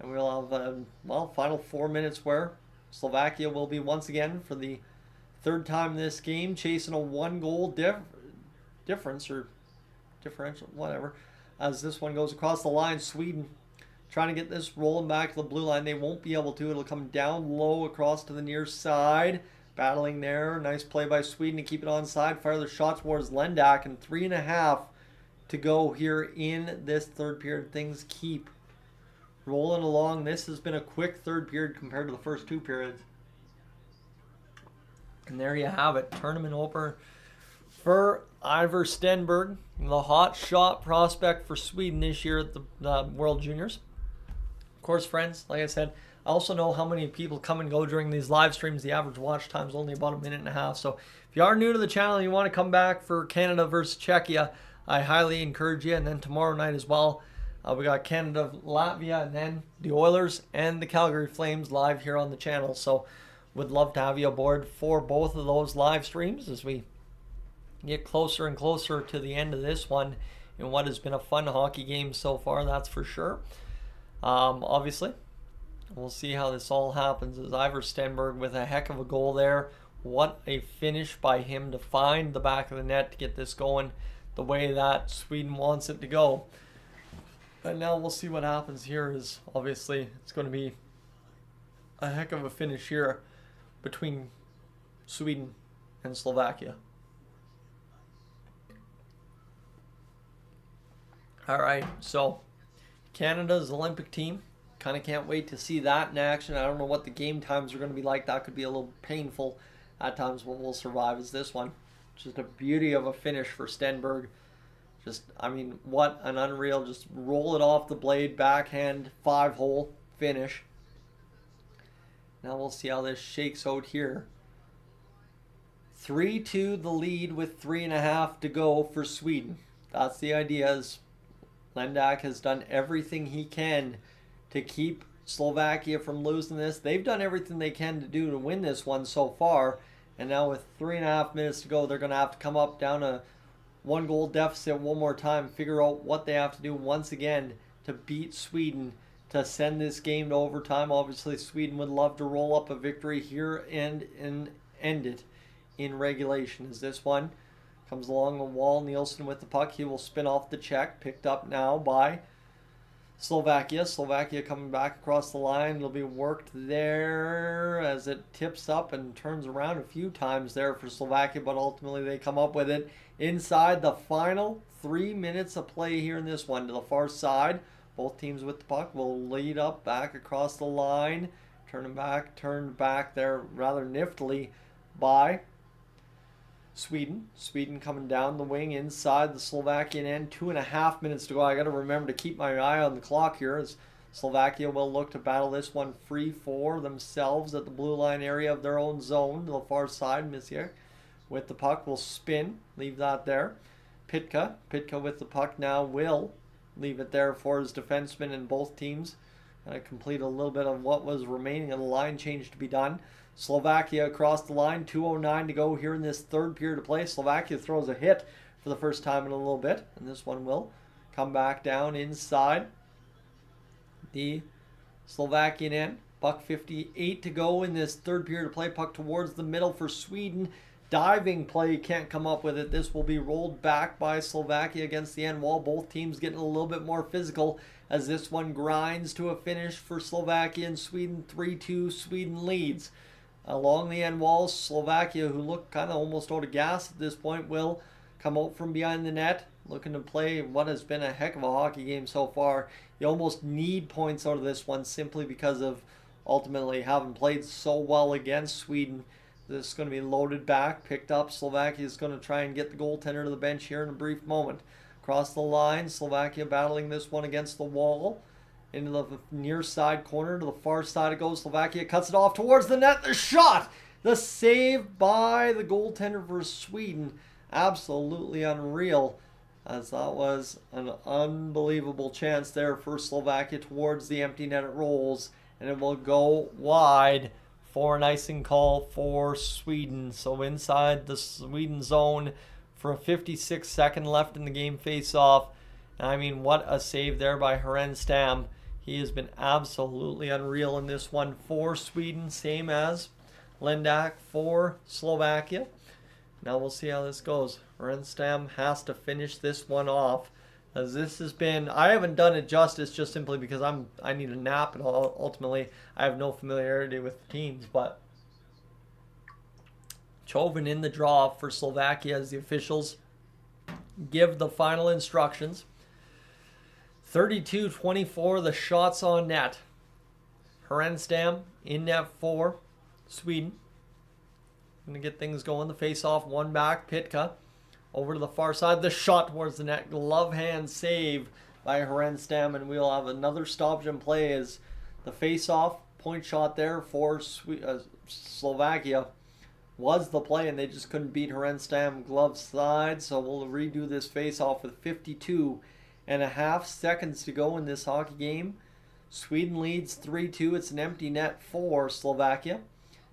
And we'll have, final 4 minutes where Slovakia will be once again, for the third time this game, chasing a 1-goal difference, or differential, whatever. As this one goes across the line, Sweden trying to get this rolling back to the blue line. They won't be able to. It'll come down low across to the near side. Battling there. Nice play by Sweden to keep it onside. Fire the shot towards Lendak, and 3.5 to go here in this third period. Things keep rolling along. This has been a quick third period compared to the first 2 periods. And there you have it. Tournament opener for Ivar Stenberg, the hot shot prospect for Sweden this year at the World Juniors. Of course, friends, like I said, I also know how many people come and go during these live streams. The average watch time is only about 1.5 minutes. So if you are new to the channel and you want to come back for Canada versus Czechia, I highly encourage you. And then tomorrow night as well, we got Canada, Latvia, and then the Oilers and the Calgary Flames live here on the channel. So would love to have you aboard for both of those live streams as we get closer and closer to the end of this one in what has been a fun hockey game so far, that's for sure. Obviously, we'll see how this all happens, as Ivar Stenberg with a heck of a goal there. What a finish by him to find the back of the net to get this going the way that Sweden wants it to go. And now we'll see what happens here. Is obviously it's going to be a heck of a finish here between Sweden and Slovakia. All right, so Canada's Olympic team. Kind of can't wait to see that in action. I don't know what the game times are going to be like. That could be a little painful at times, but we'll survive as this one. Just a beauty of a finish for Stenberg. Just, I mean, what an unreal, just roll it off the blade, backhand, 5-hole finish. Now we'll see how this shakes out here. 3-2 the lead with 3.5 to go for Sweden. That's the idea. As Lendak has done everything he can to keep Slovakia from losing this. They've done everything they can to do to win this one so far. And now with 3.5 minutes to go, they're going to have to come up down a 1-goal deficit one more time. Figure out what they have to do once again to beat Sweden to send this game to overtime. Obviously, Sweden would love to roll up a victory here and end it in regulation. As this one comes along the wall, Nielsen with the puck. He will spin off the check. Picked up now by Slovakia. Slovakia coming back across the line. It'll be worked there as it tips up and turns around a few times there for Slovakia, but ultimately they come up with it inside the final 3 minutes of play here in this one. To the far side, both teams with the puck will lead up back across the line. Turned back there rather niftily by Sweden. Sweden coming down the wing inside the Slovakian end. 2.5 minutes to go. I got to remember to keep my eye on the clock here, as Slovakia will look to battle this one free for themselves at the blue line area of their own zone to the far side. Misiek with the puck will spin, leave that there. Pitka with the puck now will leave it there for his defenseman, and both teams complete a little bit of what was remaining of the line change to be done. Slovakia across the line, 2:09 to go here in this third period of play. Slovakia throws a hit for the first time in a little bit, and this one will come back down inside the Slovakian end. Puck 58 to go in this third period of play. Puck towards the middle for Sweden. Diving play, can't come up with it. This will be rolled back by Slovakia against the end wall. Both teams getting a little bit more physical as this one grinds to a finish for Slovakia and Sweden. 3-2, Sweden leads. Along the end wall, Slovakia, who look kind of almost out of gas at this point, will come out from behind the net, looking to play what has been a heck of a hockey game so far. You almost need points out of this one simply because of ultimately having played so well against Sweden. This is going to be loaded back, picked up. Slovakia is going to try and get the goaltender to the bench here in a brief moment. Across the line, Slovakia battling this one against the wall. Into the near side corner, to the far side it goes. Slovakia cuts it off towards the net. The shot! The save by the goaltender for Sweden. Absolutely unreal, as that was an unbelievable chance there for Slovakia towards the empty net. It rolls, and it will go wide for an icing call for Sweden. So inside the Sweden zone for a 56-second left in the game face-off. And I mean, what a save there by Stam. He has been absolutely unreal in this one for Sweden, same as Lendak for Slovakia. Now we'll see how this goes. Stam has to finish this one off, as this has been, I haven't done it justice just simply because I need a nap, and ultimately I have no familiarity with the teams, but Chauvin in the draw for Slovakia as the officials give the final instructions. 32-24, the shots on net. Stam in net for Sweden. Going to get things going. The face-off, one back. Pitka over to the far side. The shot towards the net. Glove hand save by Stam, and we'll have another stoppage in play as the face-off point shot there for Slovakia was the play, and they just couldn't beat Stam glove side. So we'll redo this face-off with 52.5 seconds to go in this hockey game. Sweden leads 3-2. It's an empty net for Slovakia.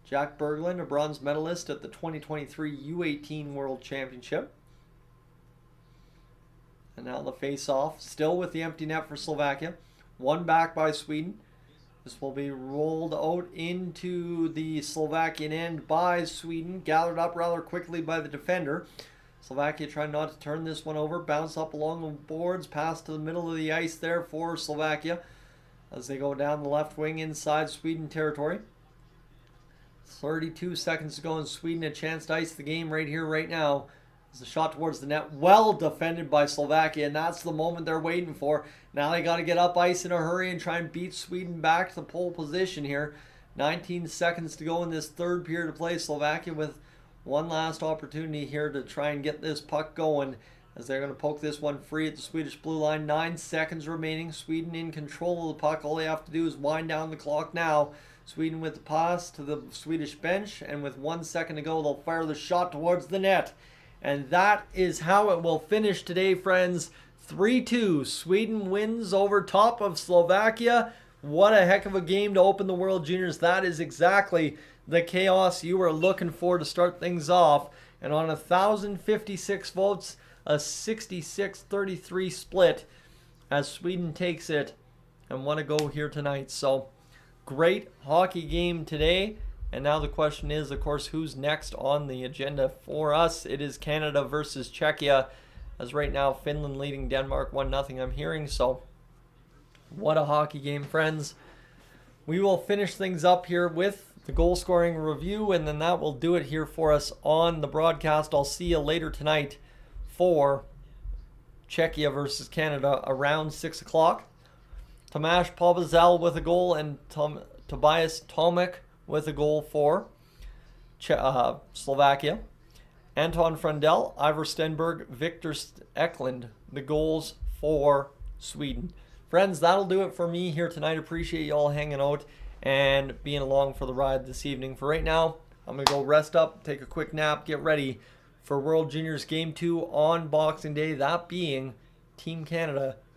Jack Berglund, a bronze medalist at the 2023 U18 World Championship. And now the face-off, still with the empty net for Slovakia. One back by Sweden. This will be rolled out into the Slovakian end by Sweden. Gathered up rather quickly by the defender. Slovakia trying not to turn this one over. Bounce up along the boards. Pass to the middle of the ice there for Slovakia as they go down the left wing inside Sweden territory. 32 seconds to go in Sweden. A chance to ice the game right here, right now. It's a shot towards the net. Well defended by Slovakia, and that's the moment they're waiting for. Now they got to get up ice in a hurry and try and beat Sweden back to pole position here. 19 seconds to go in this third period of play. Slovakia with one last opportunity here to try and get this puck going, as they're going to poke this one free at the Swedish blue line. 9 seconds remaining. Sweden in control of the puck. All they have to do is wind down the clock now. Sweden with the pass to the Swedish bench, and with 1 second to go, they'll fire the shot towards the net. And that is how it will finish today, friends. 3-2. Sweden wins over top of Slovakia. What a heck of a game to open the World Juniors. That is exactly the chaos you were looking for to start things off. And on 1,056 votes, a 66-33 split as Sweden takes it and want to go here tonight. So great hockey game today. And now the question is, of course, who's next on the agenda for us? It is Canada versus Czechia, as right now Finland leading Denmark 1-0, I'm hearing. So what a hockey game, friends. We will finish things up here with the goal scoring review, and then that will do it here for us on the broadcast. I'll see you later tonight for Czechia versus Canada around 6 o'clock. Tomáš Pobazel with a goal, and Tobias Tomek with a goal for Slovakia. Anton Frundell, Ivor Stenberg, Victor Eklund, the goals for Sweden. Friends, that'll do it for me here tonight. Appreciate you all hanging out and being along for the ride this evening. For right now, I'm going to go rest up, take a quick nap, get ready for World Juniors Game 2 on Boxing Day, that being Team Canada